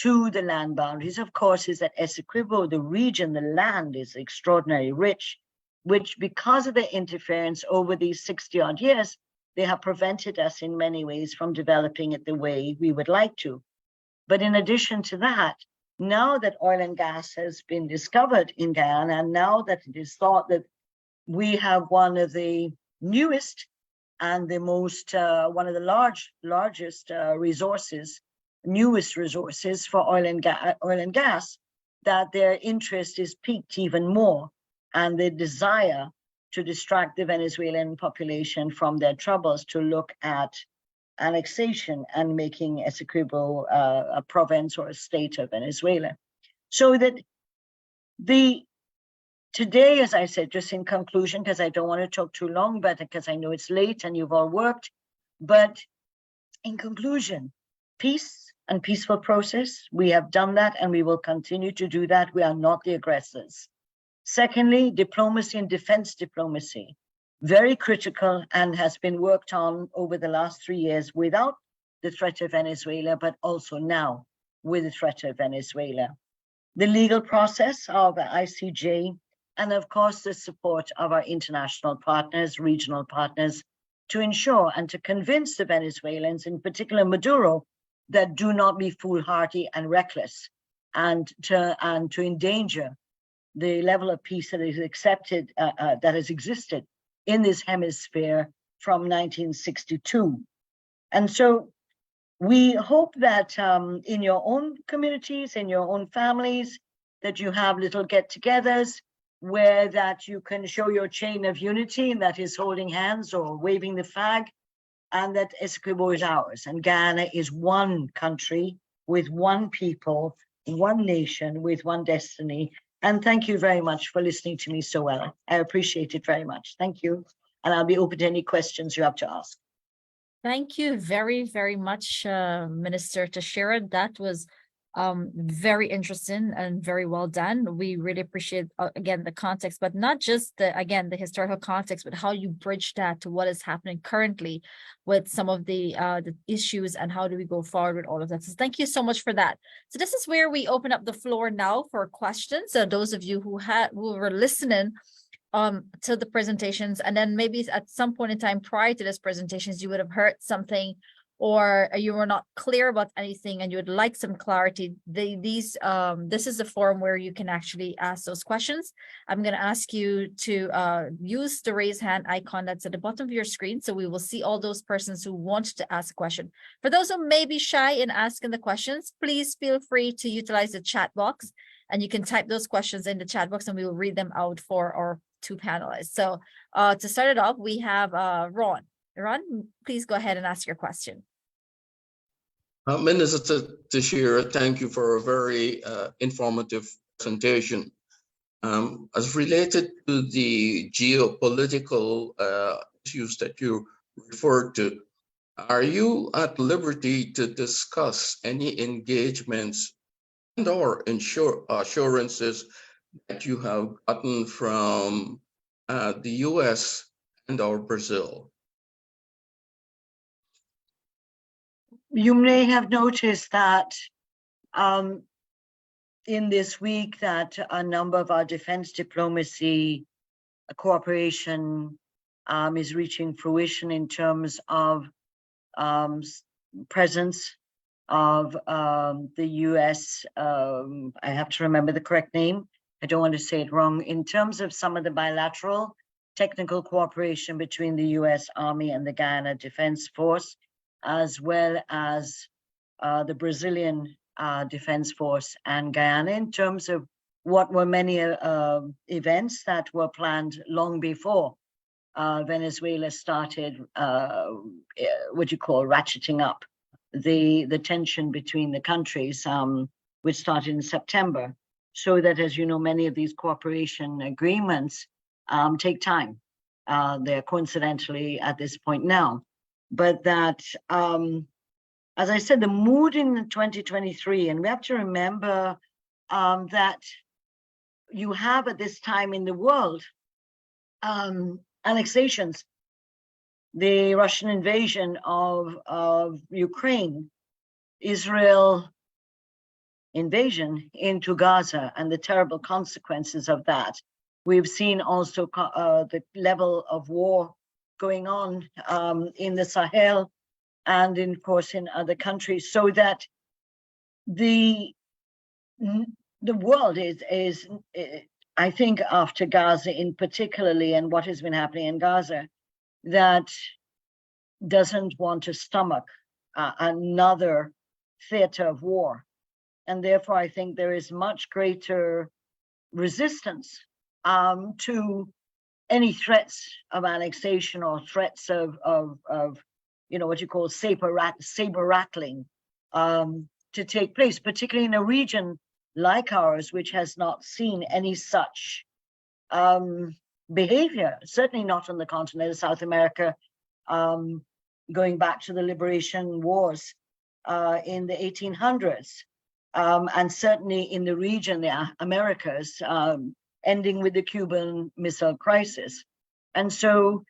to the land boundaries, of course, is that Essequibo, the region, the land is extraordinarily rich, which, because of their interference over these 60-odd years, they have prevented us in many ways from developing it the way we would like to. But in addition to that, now that oil and gas has been discovered in Guyana, and now that it is thought that we have one of the newest and the most, one of the largest resources, newest resources for oil and gas, that their interest is piqued even more, and the desire to distract the Venezuelan population from their troubles to look at annexation and making Essequibo a province or a state of Venezuela. So that today, as I said, just in conclusion, because I don't want to talk too long, but because I know it's late and you've all worked, but in conclusion, peace and peaceful process, we have done that and we will continue to do that. We are not the aggressors. Secondly, diplomacy and defense diplomacy, very critical and has been worked on over the last 3 years without the threat of Venezuela, but also now with the threat of Venezuela. The legal process of ICJ, and of course, the support of our international partners, regional partners, to ensure and to convince the Venezuelans, in particular Maduro, that do not be foolhardy and reckless, and to endanger the level of peace that is accepted, that has existed in this hemisphere from 1962. And so we hope that in your own communities, in your own families, that you have little get-togethers where that you can show your chain of unity, and that is holding hands or waving the flag, and that Essequibo is ours, and Guyana is one country with one people, one nation with one destiny. And thank you very much for listening to me so well. I appreciate it very much. Thank you. And I'll be open to any questions you have to ask. Thank you very, very much, Minister Teixeira. That was very interesting and very well done. We really appreciate, again, the context, but not just the historical context, but how you bridge that to what is happening currently with some of the issues, and how do we go forward with all of that. So thank you so much for that. So this is where we open up the floor now for questions. So those of you who were listening to the presentations, and then maybe at some point in time prior to this presentations, you would have heard something, or you were not clear about anything and you would like some clarity, this is the forum where you can actually ask those questions. I'm going to ask you to use the raise hand icon that's at the bottom of your screen, so we will see all those persons who want to ask a question. For those who may be shy in asking the questions, please feel free to utilize the chat box, and you can type those questions in the chat box and we will read them out for our two panelists. So to start it off, we have Ron. Ron, please go ahead and ask your question. Minister Teixeira, thank you for a very informative presentation. As related to the geopolitical issues that you referred to, are you at liberty to discuss any engagements and or assurances that you have gotten from the US and or Brazil? You may have noticed that in this week that a number of our defense diplomacy cooperation is reaching fruition in terms of presence of the US, I have to remember the correct name, I don't want to say it wrong, in terms of some of the bilateral technical cooperation between the US Army and the Guyana Defense Force, as well as the Brazilian Defense Force and Guyana, in terms of what were many events that were planned long before Venezuela started what you call ratcheting up the tension between the countries, which started in September. So that, as you know, many of these cooperation agreements take time. They're coincidentally at this point now. But that, as I said, the mood in 2023, and we have to remember that you have at this time in the world annexations, the Russian invasion of Ukraine, Israel invasion into Gaza, and the terrible consequences of that. We've seen also the level of war going on in the Sahel and, of course, in other countries, so that the world is I think after Gaza in particularly, and what has been happening in Gaza, that doesn't want to stomach another theater of war. And therefore, I think there is much greater resistance to any threats of annexation or threats of you know, what you call saber rattling to take place, particularly in a region like ours, which has not seen any such behavior, certainly not on the continent of South America, going back to the liberation wars in the 1800s, and certainly in the region, the Americas, ending with the Cuban Missile Crisis. And so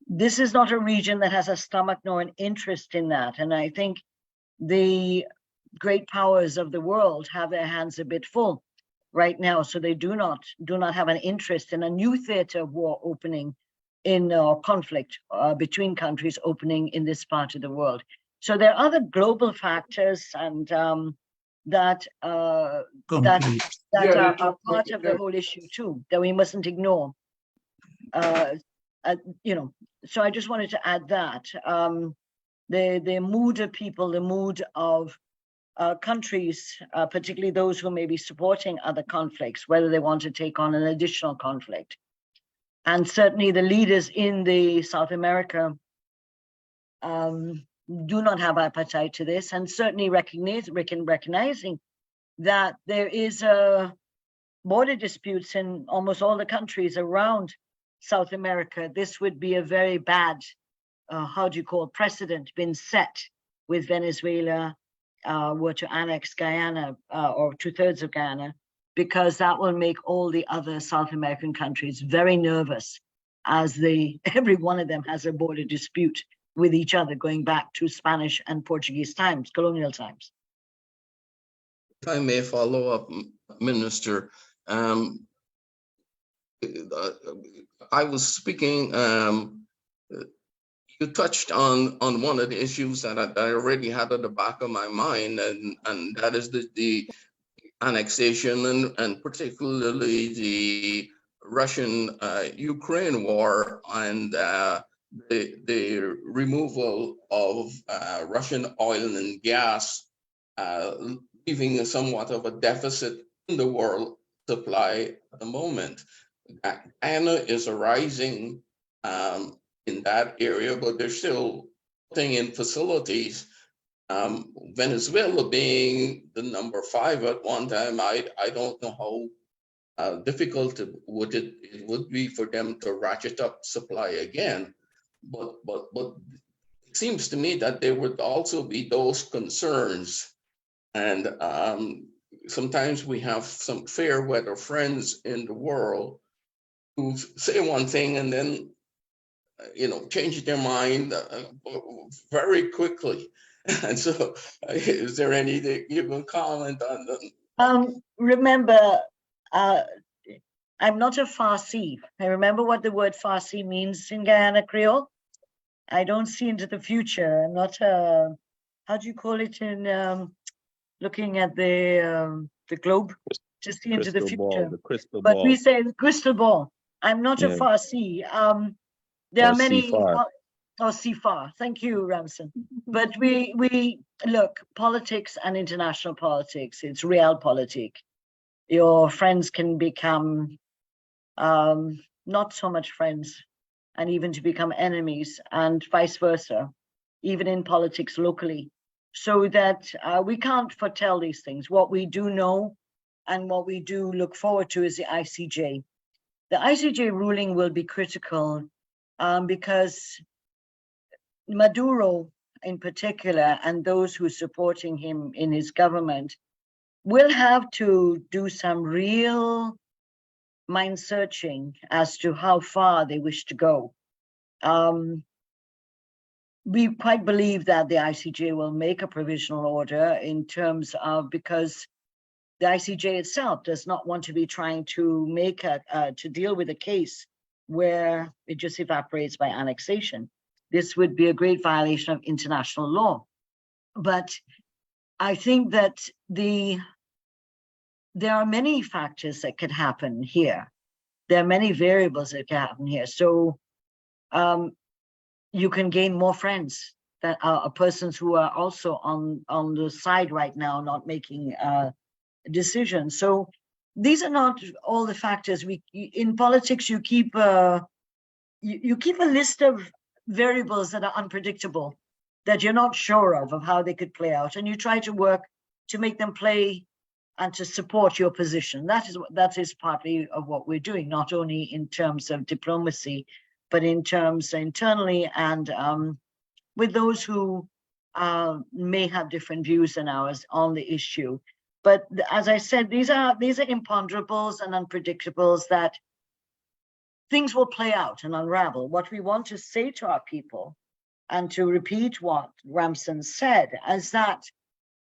this is not a region that has a stomach nor an interest in that. And I think the great powers of the world have their hands a bit full right now, so they do not have an interest in a new theater of war opening in conflict between countries opening in this part of the world. So there are other global factors and that are part of the whole issue too, that we mustn't ignore. You know, so I just wanted to add that the mood of people, the mood of countries, particularly those who may be supporting other conflicts, whether they want to take on an additional conflict. And certainly the leaders in the South America do not have appetite to this, and certainly recognizing that there is border disputes in almost all the countries around South America. This would be a very bad, how do you call it, precedent been set with Venezuela were to annex Guyana or 2/3 of Guyana, because that will make all the other South American countries very nervous, as every one of them has a border dispute with each other going back to Spanish and Portuguese times, colonial times. If I may follow up, Minister, I was speaking, you touched on one of the issues that I already had at the back of my mind, and that is the annexation and particularly the Russian Ukraine war and the removal of Russian oil and gas, leaving somewhat of a deficit in the world supply at the moment. Guyana is arising in that area, but they're still putting in facilities. Venezuela being the number 5 at one time, I don't know how difficult it would be for them to ratchet up supply again. But it seems to me that there would also be those concerns. And sometimes we have some fair weather friends in the world who say one thing and then, you know, change their mind very quickly. And so, is there anything you can comment on them? Remember, I'm not a Farsi. I remember what the word Farsi means in Guyana Creole. I don't see into the future. I'm not a, how do you call it in looking at the globe? To see into the future. The crystal but ball. We say crystal ball. I'm not a Farsi. There are many, or Sifar. Thank you, Ramson. But we look, politics and international politics, it's realpolitik. Your friends can become not so much friends and even to become enemies, and vice versa, even in politics locally. So that we can't foretell these things. What we do know and what we do look forward to is the ICJ. The ICJ ruling will be critical because Maduro in particular, and those who are supporting him in his government, will have to do some real mind searching as to how far they wish to go. We quite believe that the ICJ will make a provisional order in terms of, because the ICJ itself does not want to be trying to make to deal with a case where it just evaporates by annexation. This would be a great violation of international law. But I think that there are many factors that could happen here. There are many variables that can happen here. So you can gain more friends that are persons who are also on the side right now, not making decisions. So these are not all the factors. In politics, you keep a list of variables that are unpredictable, that you're not sure of how they could play out, and you try to work to make them play and to support your position. That is partly of what we're doing, not only in terms of diplomacy, but in terms internally and with those who may have different views than ours on the issue. But as I said, these are imponderables and unpredictables that things will play out and unravel. What we want to say to our people, and to repeat what Ramson said, is that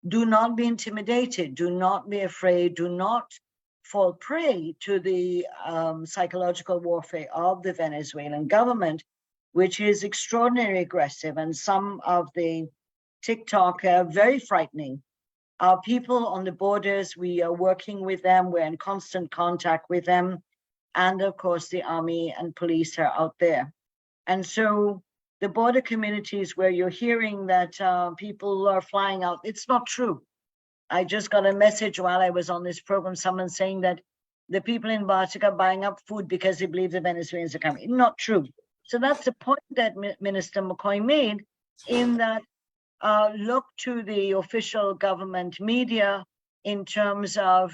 do not be intimidated, do not be afraid, do not fall prey to the psychological warfare of the Venezuelan government, which is extraordinarily aggressive, and some of the TikTok are very frightening. Our people on the borders, we are working with them, we're in constant contact with them, and of course the army and police are out there. And so the border communities where you're hearing that people are flying out, it's not true. I just got a message while I was on this program, someone saying that the people in Bartik are buying up food because they believe the Venezuelans are coming. Not true. So that's the point that Minister McCoy made, in that look to the official government media in terms of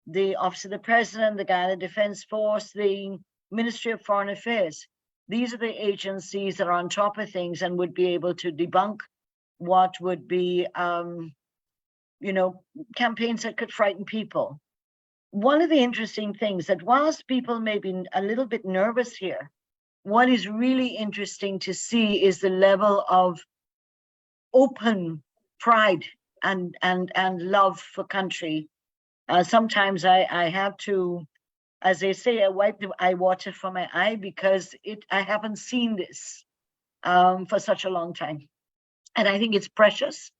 the Office of the President, the Guyana Defense Force, the Ministry of Foreign Affairs. These are the agencies that are on top of things and would be able to debunk what would be campaigns that could frighten people. One of the interesting things that whilst people may be a little bit nervous here, what is really interesting to see is the level of open pride and love for country. Sometimes I have to, as they say, I wipe the eye water from my eye, because I haven't seen this for such a long time. And I think it's precious.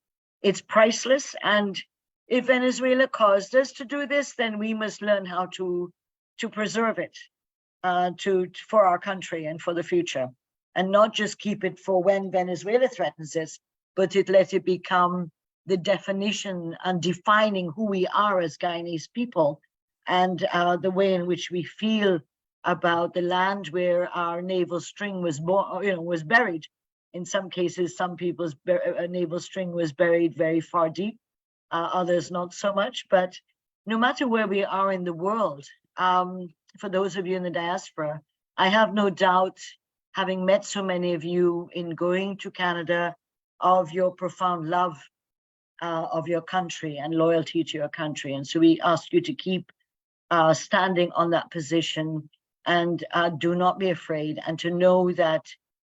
It's priceless, and if Venezuela caused us to do this, then we must learn how to preserve it for our country and for the future, and not just keep it for when Venezuela threatens us, but let it become the definition and defining who we are as Guyanese people, and the way in which we feel about the land where our naval string was buried. In some cases, some people's naval string was buried very far deep, others not so much. But no matter where we are in the world, for those of you in the diaspora, I have no doubt, having met so many of you in going to Canada, of your profound love of your country and loyalty to your country. And so we ask you to keep standing on that position, and do not be afraid, and to know that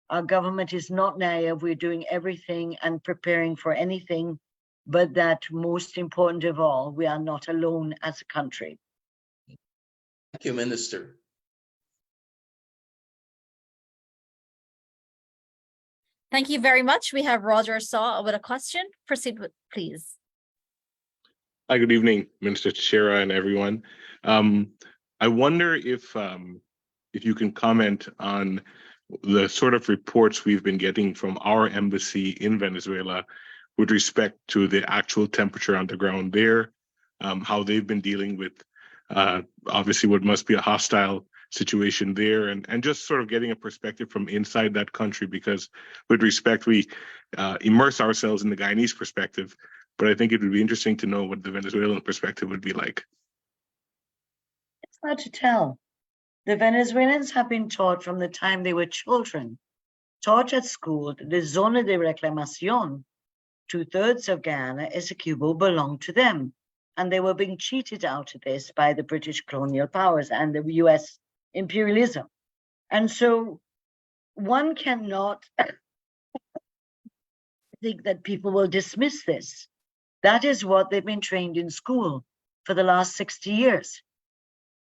our government is not naive. We're doing everything and preparing for anything, but that most important of all, we are not alone as a country. Thank you, Minister. Thank you very much. We have Roger Saw with a question. Proceed with, please. Hi, good evening, Minister Teixeira and everyone. I wonder if you can comment on the sort of reports we've been getting from our embassy in Venezuela with respect to the actual temperature on the ground there, how they've been dealing with obviously what must be a hostile situation there, and just sort of getting a perspective from inside that country, because with respect, we immerse ourselves in the Guyanese perspective, but I think it would be interesting to know what the Venezuelan perspective would be like. It's hard to tell. The Venezuelans have been taught from the time they were children, taught at school, that the Zona de Reclamación, 2/3 of Guyana, Essequibo, belonged to them. And they were being cheated out of this by the British colonial powers and the US imperialism. And so one cannot think that people will dismiss this. That is what they've been trained in school for the last 60 years.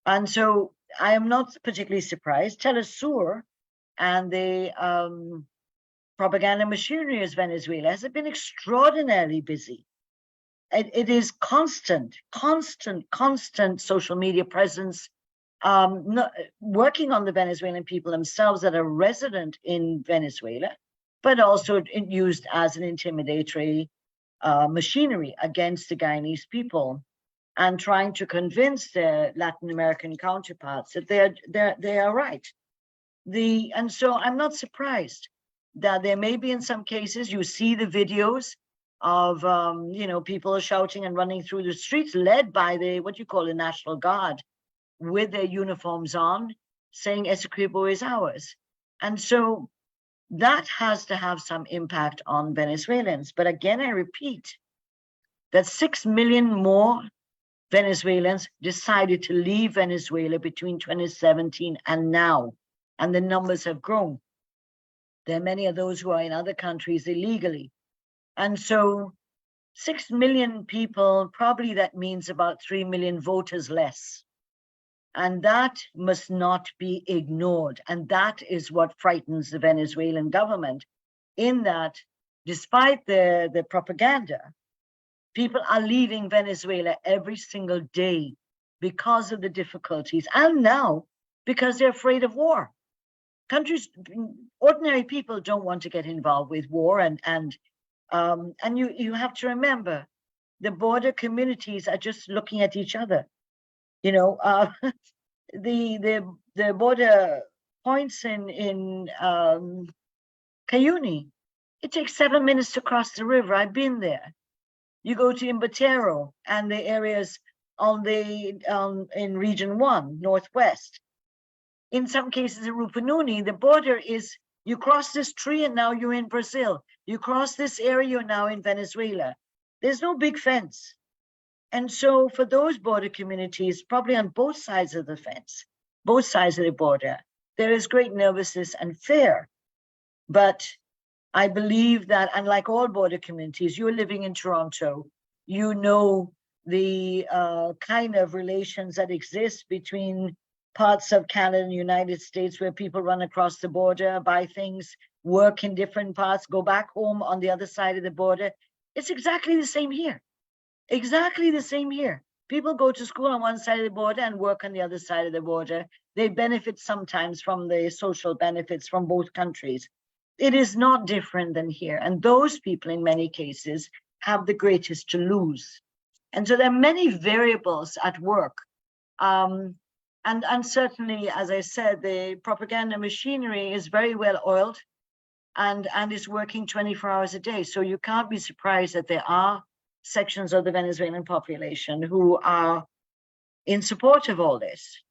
And so I am not particularly surprised. Telesur and the propaganda machinery of Venezuela has been extraordinarily busy. It is constant social media presence, working on the Venezuelan people themselves that are resident in Venezuela, but also used as an intimidatory machinery against the Guyanese people, and trying to convince their Latin American counterparts that they are right. And so I'm not surprised that there may be, in some cases, you see the videos of people shouting and running through the streets, led by what you call the National Guard, with their uniforms on, saying Essequibo is ours. And so that has to have some impact on Venezuelans. But again, I repeat that 6 million more Venezuelans decided to leave Venezuela between 2017 and now, and the numbers have grown. There are many of those who are in other countries illegally. And so 6 million people, probably that means about 3 million voters less. And that must not be ignored. And that is what frightens the Venezuelan government, in that despite the propaganda, people are leaving Venezuela every single day because of the difficulties, and now because they're afraid of war. Ordinary people don't want to get involved with war, and you have to remember, the border communities are just looking at each other. The border points in Cayuni, it takes 7 minutes to cross the river. I've been there. You go to Imbatero and the areas in Region 1, Northwest. In some cases, in Rupununi, the border is, you cross this tree and now you're in Brazil. You cross this area, you're now in Venezuela. There's no big fence. And so for those border communities, probably on both sides of the fence, both sides of the border, there is great nervousness and fear. But I believe that, unlike all border communities, you're living in Toronto, you know the kind of relations that exist between parts of Canada and the United States, where people run across the border, buy things, work in different parts, go back home on the other side of the border. It's exactly the same here. Exactly the same here. People go to school on one side of the border and work on the other side of the border. They benefit sometimes from the social benefits from both countries. It is not different than here. And those people, in many cases, have the greatest to lose. And so there are many variables at work. And certainly, as I said, the propaganda machinery is very well oiled and is working 24 hours a day. So you can't be surprised that there are sections of the Venezuelan population who are in support of all this.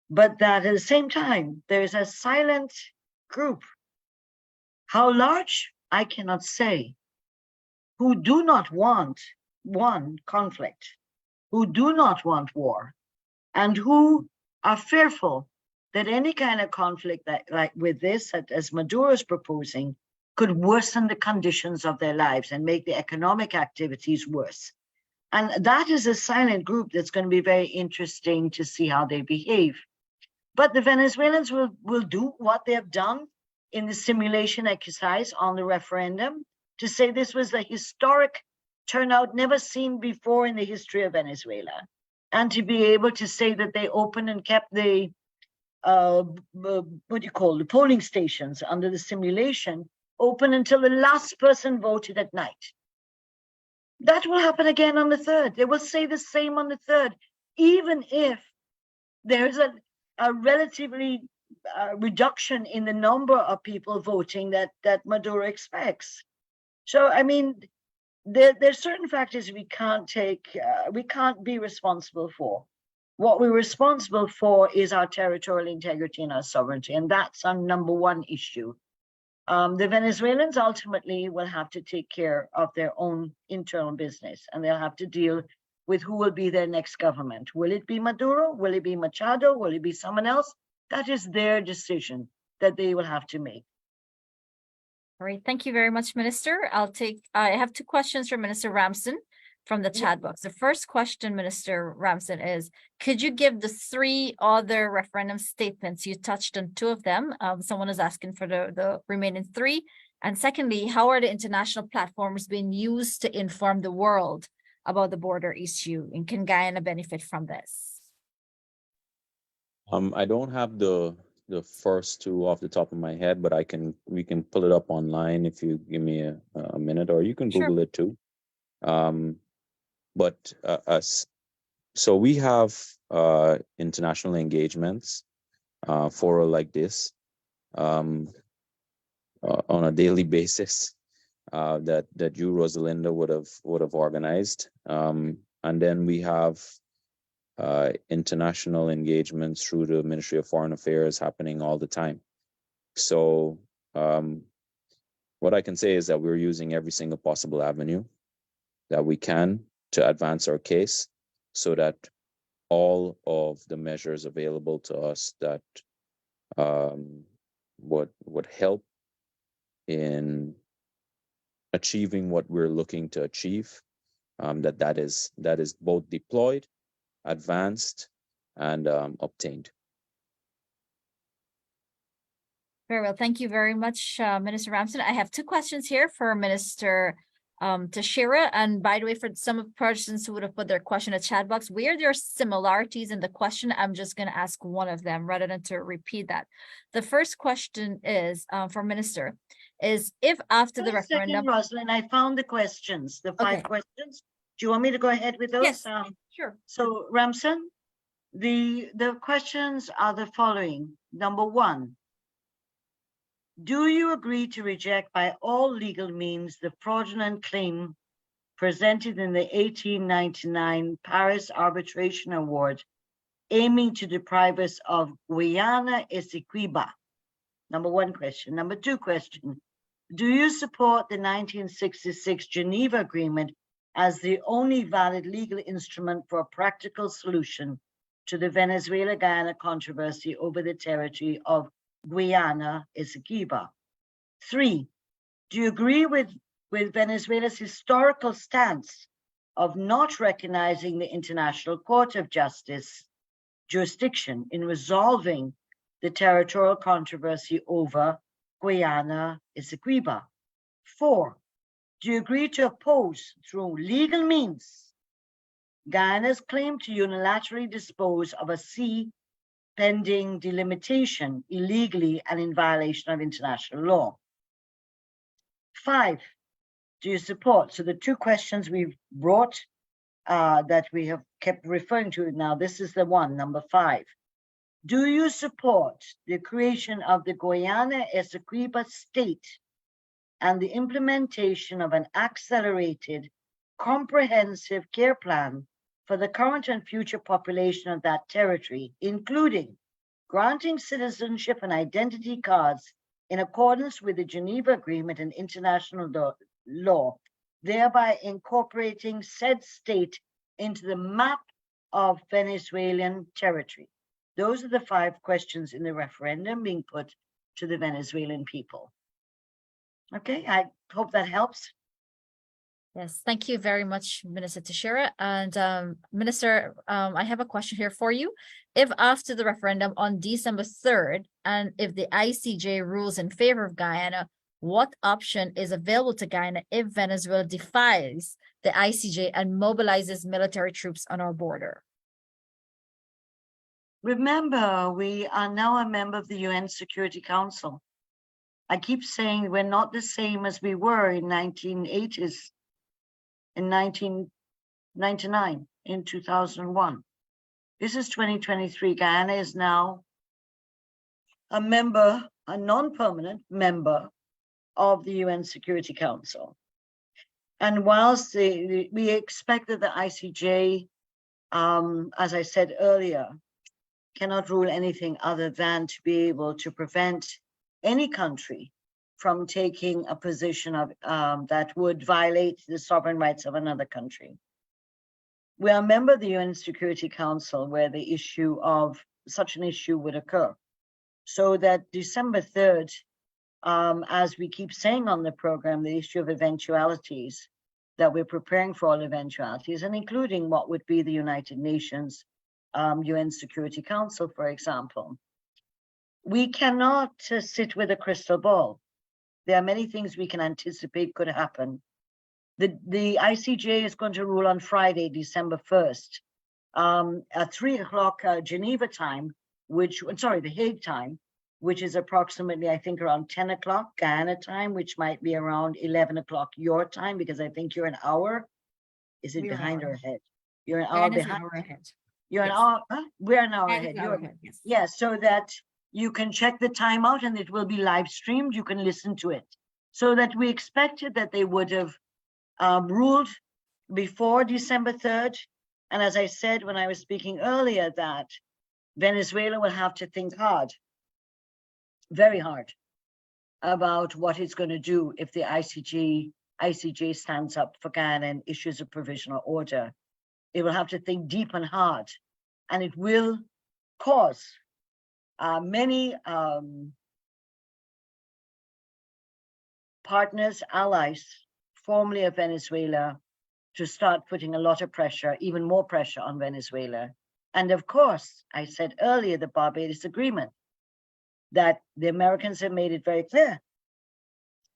But that at the same time, there is a silent group, how large, I cannot say, who do not want conflict, who do not want war, and who are fearful that any kind of conflict like with this, as Maduro is proposing, could worsen the conditions of their lives and make the economic activities worse. And that is a silent group that's going to be very interesting to see how they behave. But the Venezuelans will do what they have done in the simulation exercise on the referendum, to say this was a historic turnout never seen before in the history of Venezuela, and to be able to say that they opened and kept the the polling stations under the simulation open until the last person voted at night. That will happen again on the 3rd. They will say the same on the 3rd, even if there's a relatively reduction in the number of people voting that Maduro expects. So, I mean, there's certain factors we can't be responsible for. What we're responsible for is our territorial integrity and our sovereignty, and that's our number one issue. The Venezuelans ultimately will have to take care of their own internal business, and they'll have to deal with who will be their next government. Will it be Maduro? Will it be Machado? Will it be someone else? That is their decision that they will have to make. All right, thank you very much, Minister. I have two questions for Minister Ramson from the chat box. The first question, Minister Ramson, is, could you give the three other referendum statements? You touched on two of them. Someone is asking for the remaining three. And secondly, how are the international platforms being used to inform the world about the border issue? And can Guyana benefit from this? I don't have the first two off the top of my head, but we can pull it up online if you give me a minute, or you can Google it too. So we have international engagements for like this on a daily basis that you, Rosalinda, would have organized, and then we have international engagements through the Ministry of Foreign Affairs happening all the time. So what I can say is that we're using every single possible avenue that we can to advance our case, so that all of the measures available to us that would help in achieving what we're looking to achieve, that is both deployed, advanced, and obtained. Very well. Thank you very much, Minister Ramson. I have two questions here for Minister Teixeira. And by the way, for some of the persons who would have put their question in the chat box, where there are similarities in the question, I'm just going to ask one of them rather than to repeat that. The first question is for Minister, is if after the referendum— Rosalind, I found the questions, the five questions. Do you want me to go ahead with those? Yes, sure. So, Ramson, the questions are the following. Number one, do you agree to reject by all legal means the fraudulent claim presented in the 1899 Paris Arbitration Award aiming to deprive us of Guyana-Essequiba? Number one question. Number two question, do you support the 1966 Geneva Agreement as the only valid legal instrument for a practical solution to the Venezuela-Guyana controversy over the territory of Guyana-Essequiba? Three, do you agree with Venezuela's historical stance of not recognizing the International Court of Justice jurisdiction in resolving the territorial controversy over Guyana-Essequiba? Four, do you agree to oppose through legal means Guyana's claim to unilaterally dispose of a sea pending delimitation illegally and in violation of international law? Five, do you support? So the two questions we've brought that we have kept referring to now, this is the one, number five. Do you support the creation of the Guyana-Essequiba state and the implementation of an accelerated, comprehensive care plan for the current and future population of that territory, including granting citizenship and identity cards in accordance with the Geneva Agreement and international law, thereby incorporating said state into the map of Venezuelan territory? Those are the five questions in the referendum being put to the Venezuelan people. Okay, I hope that helps. Yes, thank you very much, Minister Teixeira. And Minister, I have a question here for you. If after the referendum on December 3rd, and if the ICJ rules in favor of Guyana, what option is available to Guyana if Venezuela defies the ICJ and mobilizes military troops on our border? Remember, we are now a member of the UN Security Council. I keep saying we're not the same as we were in 1980s, in 1999, in 2001. This is 2023. Guyana is now a member, a non-permanent member of the UN Security Council. And whilst we expect that the ICJ, as I said earlier, cannot rule anything other than to be able to prevent any country from taking a position of that would violate the sovereign rights of another country. We are a member of the UN Security Council where the issue of such an issue would occur. So that December 3rd, as we keep saying on the program, the issue of eventualities, that we're preparing for all eventualities, and including what would be the United Nations UN Security Council, for example. We cannot sit with a crystal ball. There are many things we can anticipate could happen. The ICJ is going to rule on Friday, December 1st, at 3 o'clock Geneva time, the Hague time, which is approximately, I think, around 10 o'clock Guyana time, which might be around 11 o'clock your time, because I think you're an hour. Is it behind or ahead? You're an hour behind. You're an hour, we're an hour ahead. Yes, so that you can check the time out and it will be live streamed. You can listen to it. So that we expected that they would have ruled before December 3rd. And as I said when I was speaking earlier, that Venezuela will have to think hard, very hard, about what it's going to do if the ICJ stands up for Guyana and issues a provisional order. It will have to think deep and hard, and it will cause many partners, allies, formerly of Venezuela, to start putting a lot of pressure, even more pressure on Venezuela. And of course, I said earlier, the Barbados Agreement, that the Americans have made it very clear.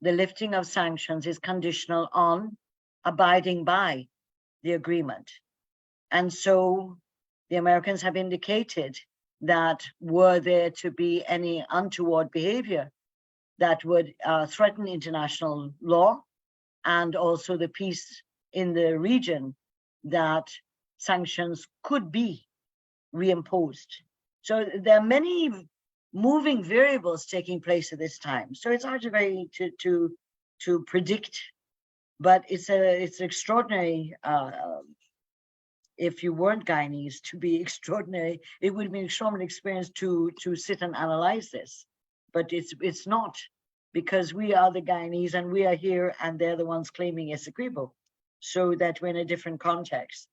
The lifting of sanctions is conditional on abiding by the agreement. And so the Americans have indicated that were there to be any untoward behavior that would threaten international law and also the peace in the region, that sanctions could be reimposed. So there are many moving variables taking place at this time. So it's hard to predict, but it's extraordinary. If you weren't Guyanese, to be extraordinary, it would be an extraordinary experience to sit and analyze this. But it's not, because we are the Guyanese and we are here and they're the ones claiming Essequibo, so that we're in a different context.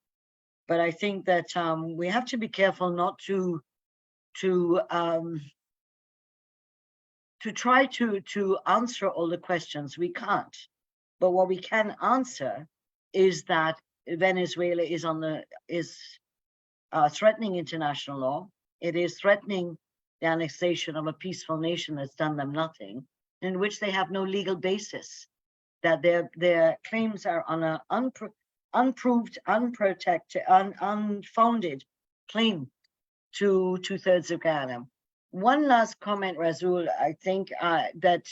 But I think that we have to be careful not to try to answer all the questions. We can't. But what we can answer is that Venezuela is threatening international law. It is threatening the annexation of a peaceful nation that's done them nothing, in which they have no legal basis, that their claims are on an unproved, unprotected, unfounded claim to 2/3 of Guyana. One last comment, Razul, I think that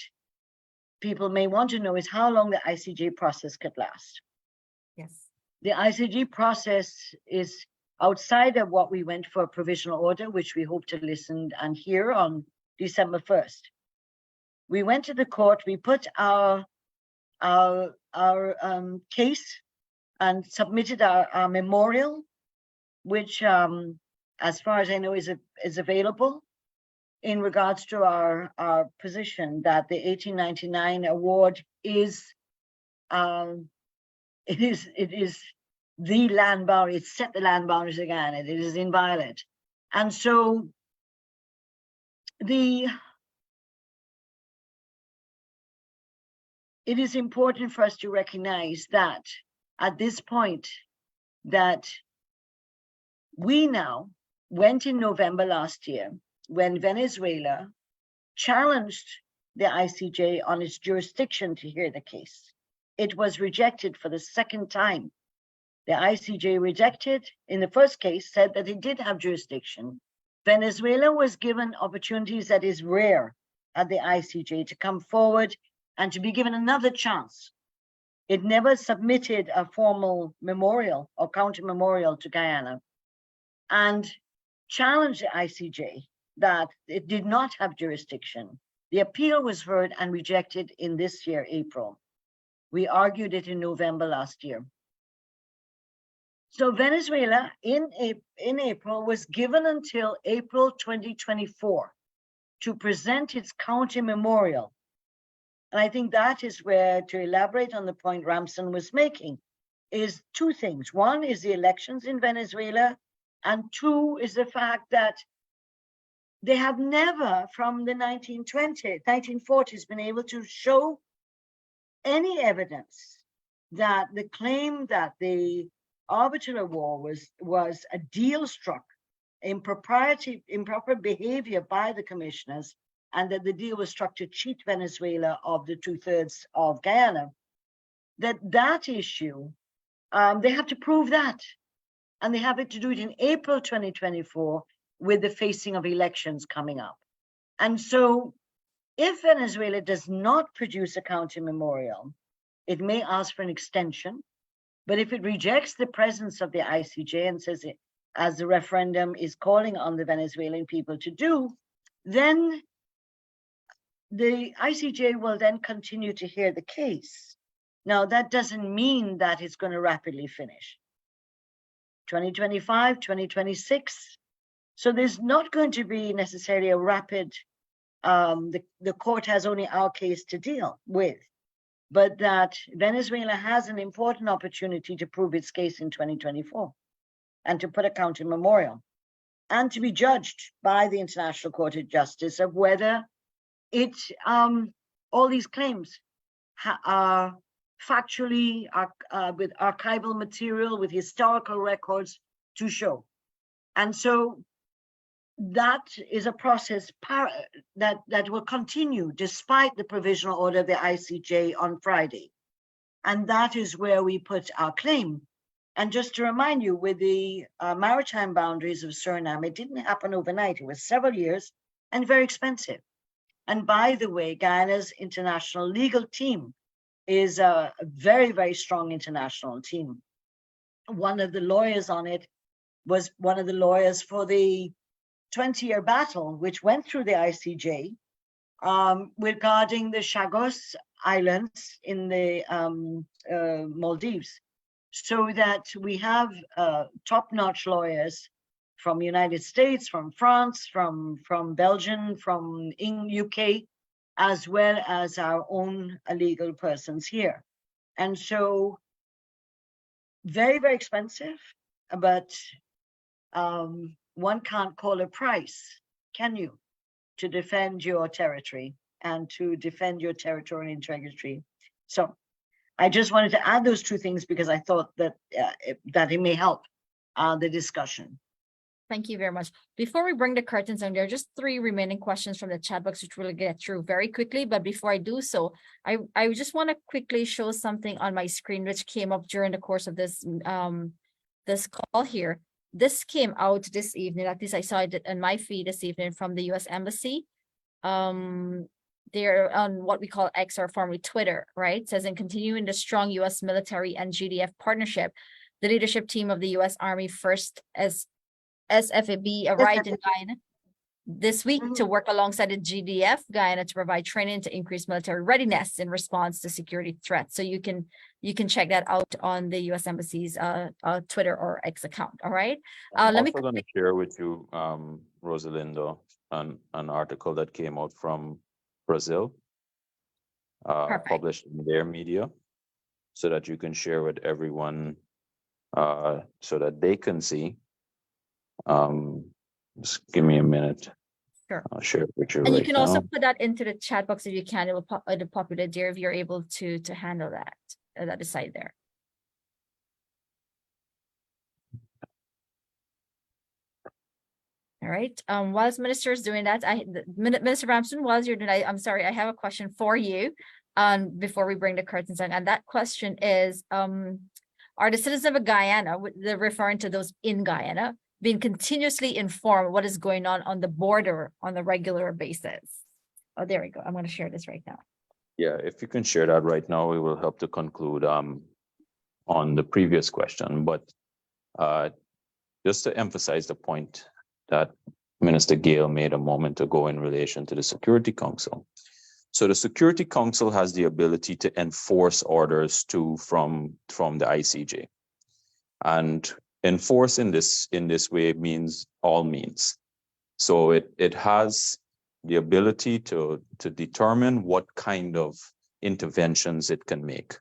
people may want to know is how long the ICJ process could last. Yes. The ICJ process is outside of what we went for a provisional order, which we hope to listen and hear on December 1st. We went to the court, we put our case and submitted our memorial, which, as far as I know, is available in regards to our position that the 1899 award is it is the land boundary. It set the land boundaries again. It is inviolate, and so it is important for us to recognize that at this point that we now went in November last year when Venezuela challenged the ICJ on its jurisdiction to hear the case. It was rejected for the second time. The ICJ rejected, in the first case, said that it did have jurisdiction. Venezuela was given opportunities that is rare at the ICJ to come forward and to be given another chance. It never submitted a formal memorial or counter memorial to Guyana and challenged the ICJ that it did not have jurisdiction. The appeal was heard and rejected in this year, April. We argued it in November last year. So Venezuela in April was given until April 2024 to present its county memorial. And I think that is where, to elaborate on the point Ramson was making, is two things. One is the elections in Venezuela, and two is the fact that they have never, from the 1940s, been able to show any evidence that the claim that the arbitral war was a deal struck, improper behavior by the commissioners, and that the deal was struck to cheat Venezuela of the 2/3 of Guyana, that issue, they have to prove that. And they have to do it in April 2024 with the facing of elections coming up. And so if Venezuela does not produce a county memorial, it may ask for an extension. But if it rejects the presence of the ICJ and says it, as the referendum is calling on the Venezuelan people to do, then the ICJ will then continue to hear the case. Now, that doesn't mean that it's going to rapidly finish. 2025, 2026. So there's not going to be necessarily a rapid, the court has only our case to deal with, but that Venezuela has an important opportunity to prove its case in 2024 and to put a county memorial and to be judged by the International Court of Justice of whether it, all these claims are factually, with archival material, with historical records to show. And so that is a process that will continue despite the provisional order of the ICJ on Friday. And that is where we put our claim. And just to remind you, with the maritime boundaries of Suriname, it didn't happen overnight. It was several years and very expensive. And by the way, Guyana's international legal team is a very, very strong international team. One of the lawyers on it was one of the lawyers for the 20-year battle, which went through the ICJ regarding the Chagos Islands in the Maldives. So that we have top-notch lawyers from the United States, from France, from Belgium, from UK, as well as our own legal persons here. And so very, very expensive, but one can't call a price, can you, to defend your territory and to defend your territorial integrity. So I just wanted to add those two things because I thought that that it may help the discussion. Thank you very much. Before we bring the curtains on, there are just 3 remaining questions from the chat box, which we'll get through very quickly. But before I do so, I just want to quickly show something on my screen, which came up during the course of this this call here. This came out this evening, at least I saw it in my feed this evening from the U.S. Embassy. They're on what we call X, or formerly Twitter, right? It says, in continuing the strong U.S. military and GDF partnership, the leadership team of the U.S. Army First SFAB arrived in Guyana this week to work alongside the GDF Guyana to provide training to increase military readiness in response to security threats. So you can check that out on the U.S. Embassy's Twitter or X account. All right. I'm also going to share with you, Rosalinda, an article that came out from Brazil, published in their media, so that you can share with everyone, so that they can see. Just give me a minute. Sure. I'll share it with you. And right you can now. also put that into the chat box if you can. It will populate there if you're able to handle that aside there. All right. Whilst Minister is doing that, Minister Ramson, whilst you're doing that, I'm sorry, I have a question for you. Before we bring the curtains on, and that question is, are the citizens of Guyana, they're referring to those in Guyana, being continuously informed what is going on the border on a regular basis? Oh, there we go. I'm going to share this right now. Yeah, if you can share that right now, it will help to conclude on the previous question. But just to emphasize the point that Minister Gale made a moment ago in relation to the Security Council. So the Security Council has the ability to enforce orders from the ICJ. And enforce in this way means all means. So it has the ability to determine what kind of interventions it can make.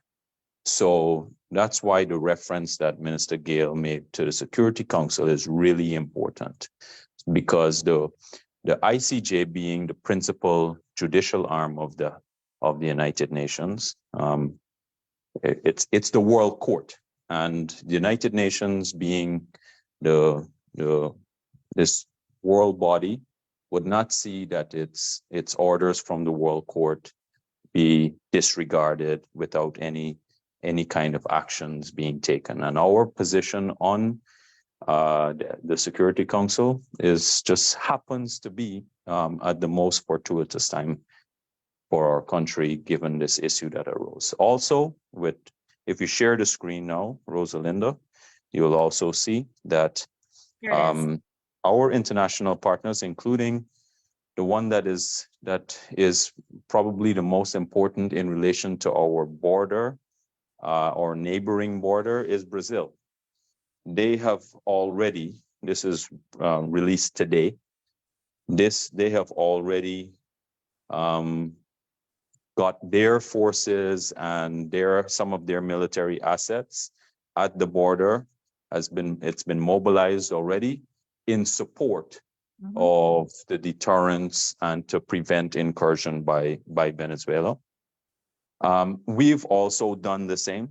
So that's why the reference that Minister Gale made to the Security Council is really important, because the ICJ, being the principal judicial arm of the United Nations, it's the world court, and the United Nations being this world body would not see that its orders from the world court be disregarded without any kind of actions being taken. And our position on the Security Council is just happens to be at the most fortuitous time for our country, given this issue that arose. Also, if you share the screen now, Rosalinda, you'll also see that our international partners, including the one that is probably the most important in relation to our border, our neighboring border, is Brazil. They have already, this is released today, they have already got their forces and some of their military assets at the border. It's been mobilized already in support of the deterrence and to prevent incursion by Venezuela. We've also done the same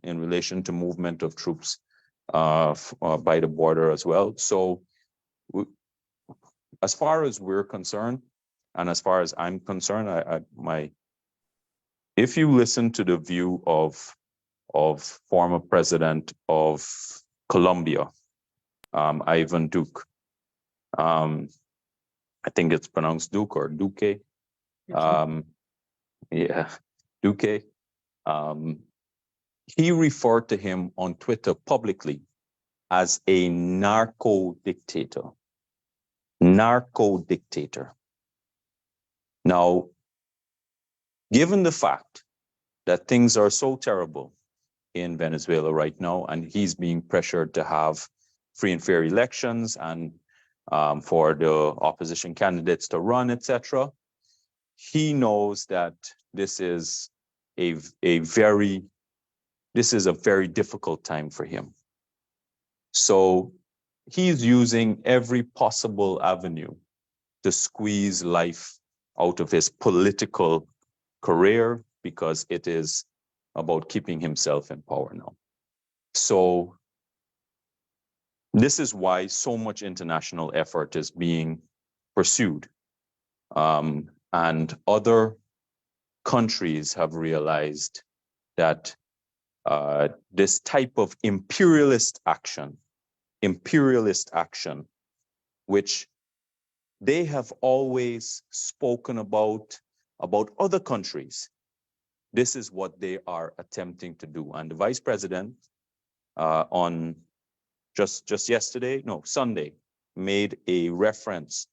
in relation to movement of troops by the border as well. So as far as we're concerned, and as far as I'm concerned, if you listen to the view of former president of Colombia, Ivan Duque, I think it's pronounced Duque or Duque. Duque. He referred to him on Twitter publicly as a narco dictator. Narco dictator. Now, given the fact that things are so terrible in Venezuela right now, and he's being pressured to have free and fair elections and for the opposition candidates to run, etc., he knows that this is a very difficult time for him. So he's using every possible avenue to squeeze life out of his political career, because it is about keeping himself in power now. So this is why so much international effort is being pursued. And other countries have realized that this type of imperialist action, which they have always spoken about other countries, this is what they are attempting to do. And the vice president on Sunday, made a reference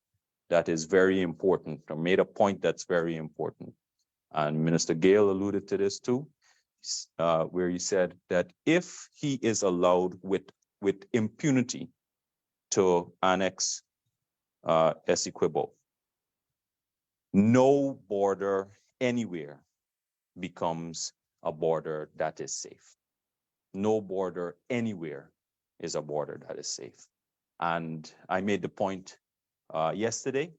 that is very important, or made a point that's very important. And Minister Gale alluded to this too, where he said that if he is allowed with impunity to annex Essequibo, no border anywhere becomes a border that is safe. No border anywhere is a border that is safe. And I made the point yesterday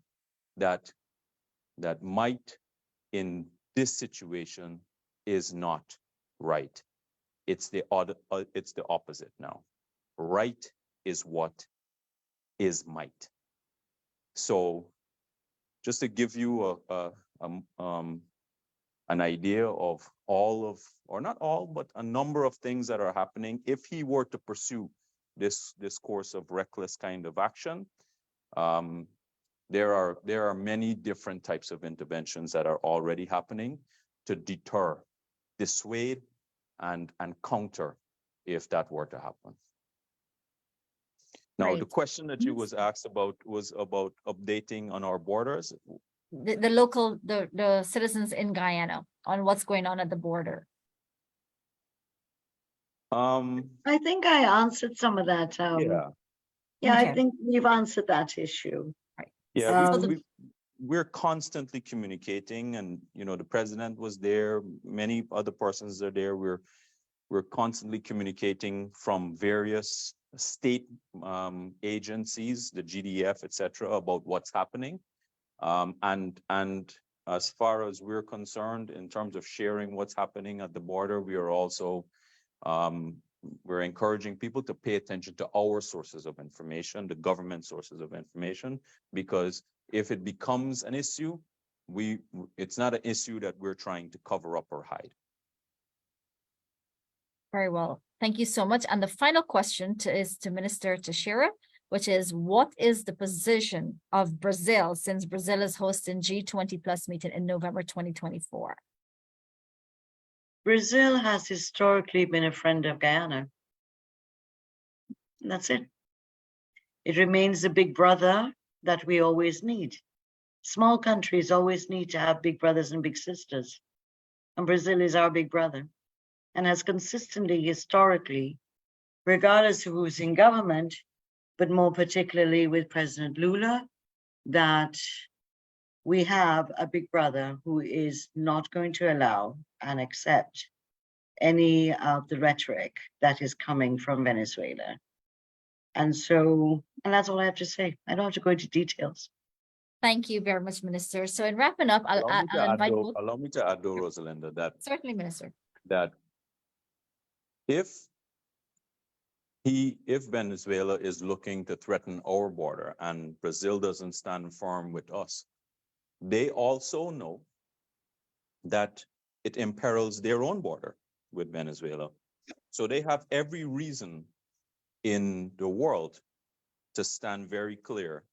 that might in this situation is not right. It's the opposite now. Right is what is might. So just to give you an idea of or not all, but a number of things that are happening, if he were to pursue this course of reckless kind of action, there are many different types of interventions that are already happening to deter, dissuade, and counter if that were to happen. Now, the Great. question that you was asked about was about updating on our borders. The local, the citizens in Guyana on what's going on at the border. I think I answered some of that. Yeah. Yeah, I Okay. think we've answered that issue. Yeah, Um, we're constantly communicating, and you know, the president was there, many other persons are there. We're constantly communicating from various state agencies, the GDF, etc., about what's happening. And as far as we're concerned, in terms of sharing what's happening at the border, we are also we're encouraging people to pay attention to our sources of information, the government sources of information, because if it becomes an issue, it's not an issue that we're trying to cover up or hide. Very well. Thank you so much. And the final question is to Minister Teixeira, which is, what is the position of Brazil since Brazil is hosting G20 plus meeting in November 2024? Brazil has historically been a friend of Guyana. And that's it. It remains the big brother that we always need. Small countries always need to have big brothers and big sisters. And Brazil is our big brother and has consistently, historically, regardless of who's in government, but more particularly with President Lula, that we have a big brother who is not going to allow and accept any of the rhetoric that is coming from Venezuela. And that's all I have to say. I don't have to go into details. Thank you very much, Minister. So in wrapping up, I'll invite both. Allow me to add, though, Rosalinda, that Certainly, Minister. that if Venezuela is looking to threaten our border and Brazil doesn't stand firm with us, they also know that it imperils their own border with Venezuela. So they have every reason in the world to stand very clear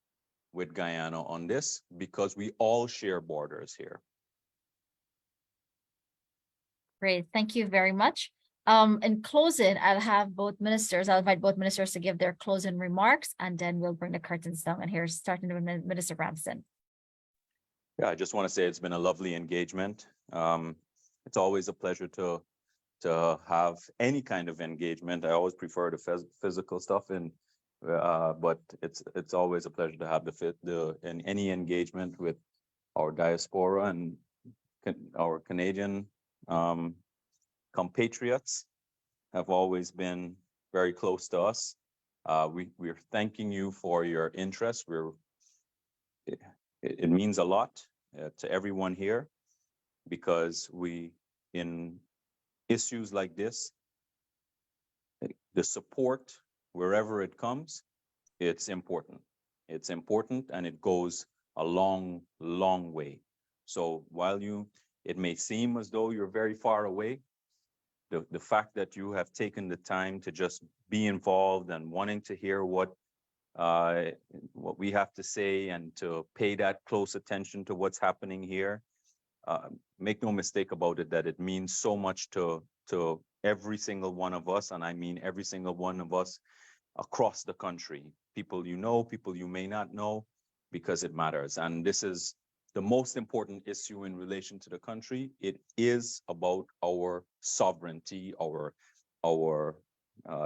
with Guyana on this, because we all share borders here. Great. Thank you very much. In closing, I'll invite both ministers to give their closing remarks, and then we'll bring the curtains down. And here's starting with Minister Ramsden. Yeah, I just want to say it's been a lovely engagement. It's always a pleasure to have any kind of engagement. I always prefer the physical stuff, but it's always a pleasure to have in any engagement with our diaspora and our Canadian compatriots have always been very close to us. We're thanking you for your interest. It means a lot to everyone here, because in issues like this, the support, wherever it comes, it's important. It's important, and it goes a long, long way. So while it may seem as though you're very far away, the fact that you have taken the time to just be involved and wanting to hear what we have to say and to pay that close attention to what's happening here, make no mistake about it, that it means so much to every single one of us, and I mean every single one of us across the country. People you know, people you may not know, because it matters. And this is the most important issue in relation to the country. It is about our sovereignty, our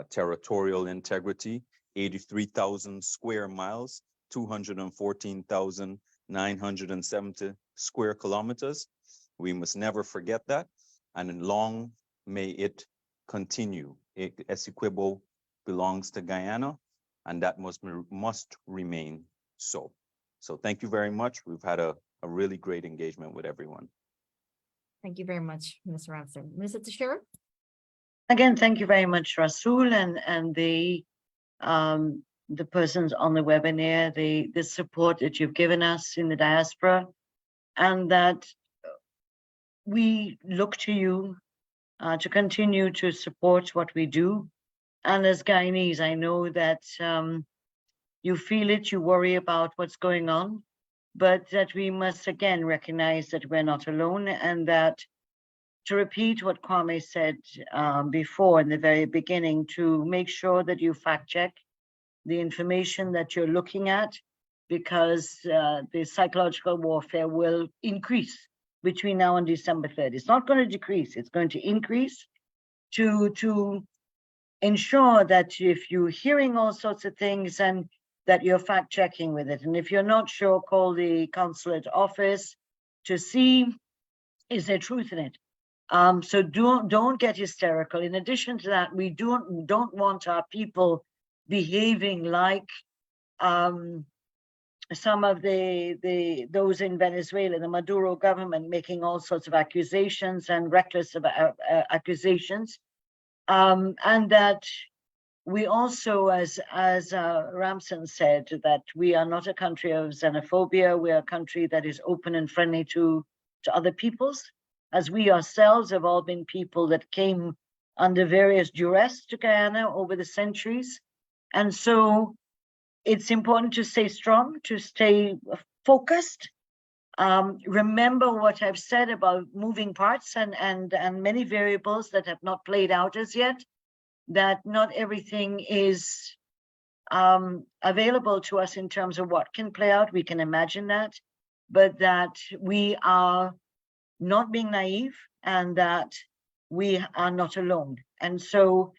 territorial integrity, 83,000 square miles, 214,970 square kilometers. We must never forget that, and long may it continue. Essequibo belongs to Guyana, and that must remain so. So thank you very much. We've had a really great engagement with everyone. Thank you very much, Mr. Ramsden. Minister Teixeira? Again, thank you very much, Rasul, and the persons on the webinar, the support that you've given us in the diaspora, and that we look to you to continue to support what we do. And as Guyanese, I know that you feel it, you worry about what's going on, but that we must again recognize that we're not alone, and that, to repeat what Kwame said before in the very beginning, to make sure that you fact check, the information that you're looking at, because the psychological warfare will increase between now and December 3rd. It's not going to decrease, it's going to increase to ensure that if you're hearing all sorts of things and that you're fact checking with it. And if you're not sure, call the consulate office to see, is there truth in it? So don't get hysterical. In addition to that, we don't want our people behaving like some of those in Venezuela, the Maduro government, making all sorts of accusations and reckless accusations, and that we also, as Ramson said, that we are not a country of xenophobia. We are a country that is open and friendly to other peoples, as we ourselves have all been people that came under various duress to Guyana over the centuries. And so it's important to stay strong, to stay focused. Remember what I've said about moving parts and many variables that have not played out as yet, that not everything is available to us in terms of what can play out. We can imagine that, but that we are not being naive and that we are not alone. And so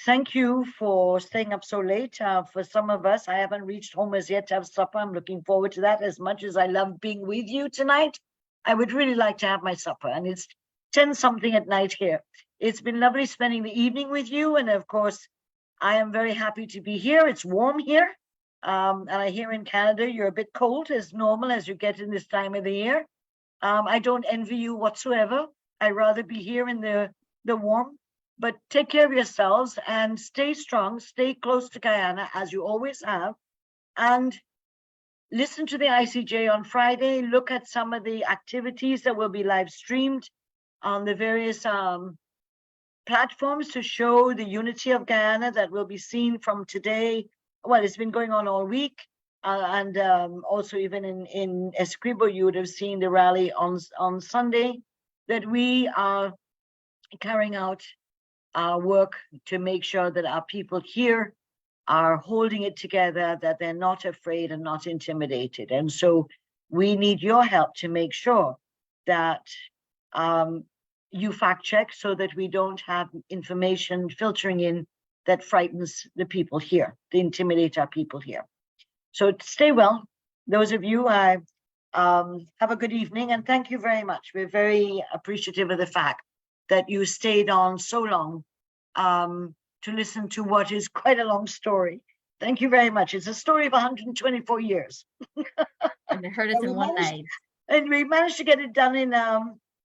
thank you for staying up so late. For some of us, I haven't reached home as yet to have supper. I'm looking forward to that. As much as I love being with you tonight, I would really like to have my supper. And it's 10-something at night here. It's been lovely spending the evening with you. And of course, I am very happy to be here. It's warm here. And I hear in Canada, you're a bit cold as normal as you get in this time of the year. I don't envy you whatsoever. I'd rather be here in the warm. But take care of yourselves and stay strong, stay close to Guyana as you always have, and listen to the ICJ on Friday. Look at some of the activities that will be live streamed on the various platforms to show the unity of Guyana that will be seen from today. Well, it's been going on all week. And also even in Escribo, you would have seen the rally on Sunday, that we are carrying out our work to make sure that our people here are holding it together, that they're not afraid and not intimidated. And so we need your help to make sure that you fact check so that we don't have information filtering in that frightens the people here, to intimidate our people here. So stay well. Those of you, have a good evening and thank you very much. We're very appreciative of the fact that you stayed on so long to listen to what is quite a long story. Thank you very much. It's a story of 124 years. And I heard it in one night. And we managed to get it done in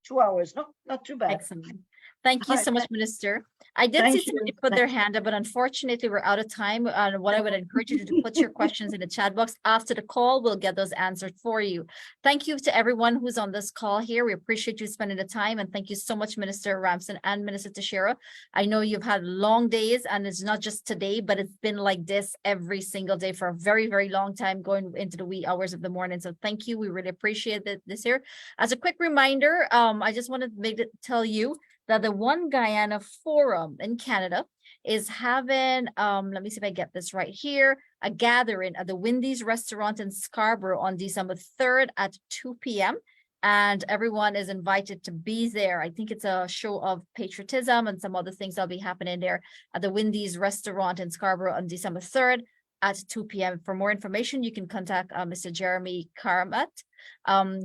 2 hours. No, not too bad. Excellent. Thank you All right, so much, Minister. I did thank see somebody you. put their hand up, but unfortunately we're out of time. And what I would encourage you to do, put your questions in the chat box after the call. We'll get those answered for you. Thank you to everyone who's on this call here. We appreciate you spending the time. And thank you so much, Minister Ramson and Minister Teixeira. I know you've had long days and it's not just today, but it's been like this every single day for a very, very long time, going into the wee hours of the morning. So thank you. We really appreciate this here. As a quick reminder, I just wanted to tell you that the One Guyana Forum in Canada is having, let me see if I get this right here, a gathering at the Wendy's restaurant in Scarborough on December 3rd at 2 p.m. And everyone is invited to be there. I think it's a show of patriotism and some other things that'll be happening there at the Wendy's restaurant in Scarborough on December 3rd at 2 p.m. For more information, you can contact Mr. Jeremy Karamat.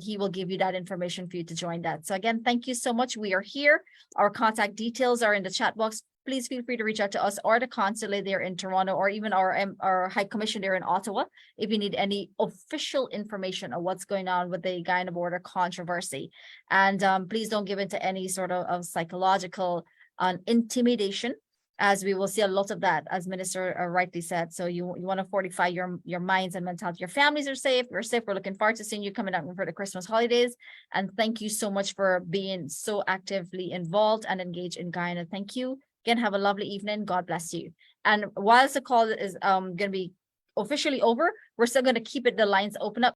He will give you that information for you to join that. So again, thank you so much. We are here. Our contact details are in the chat box. Please feel free to reach out to us or the consulate there in Toronto, or even our High Commission there in Ottawa if you need any official information on what's going on with the Guyana border controversy. And please don't give in to any sort of psychological intimidation, as we will see a lot of that, as Minister rightly said. So you want to fortify your minds and mentality. Your families are safe. We're safe. We're looking forward to seeing you coming out for the Christmas holidays. And thank you so much for being so actively involved and engaged in Guyana. Thank you. Again, have a lovely evening. God bless you. And whilst the call is going to be officially over, we're still going to keep the lines open up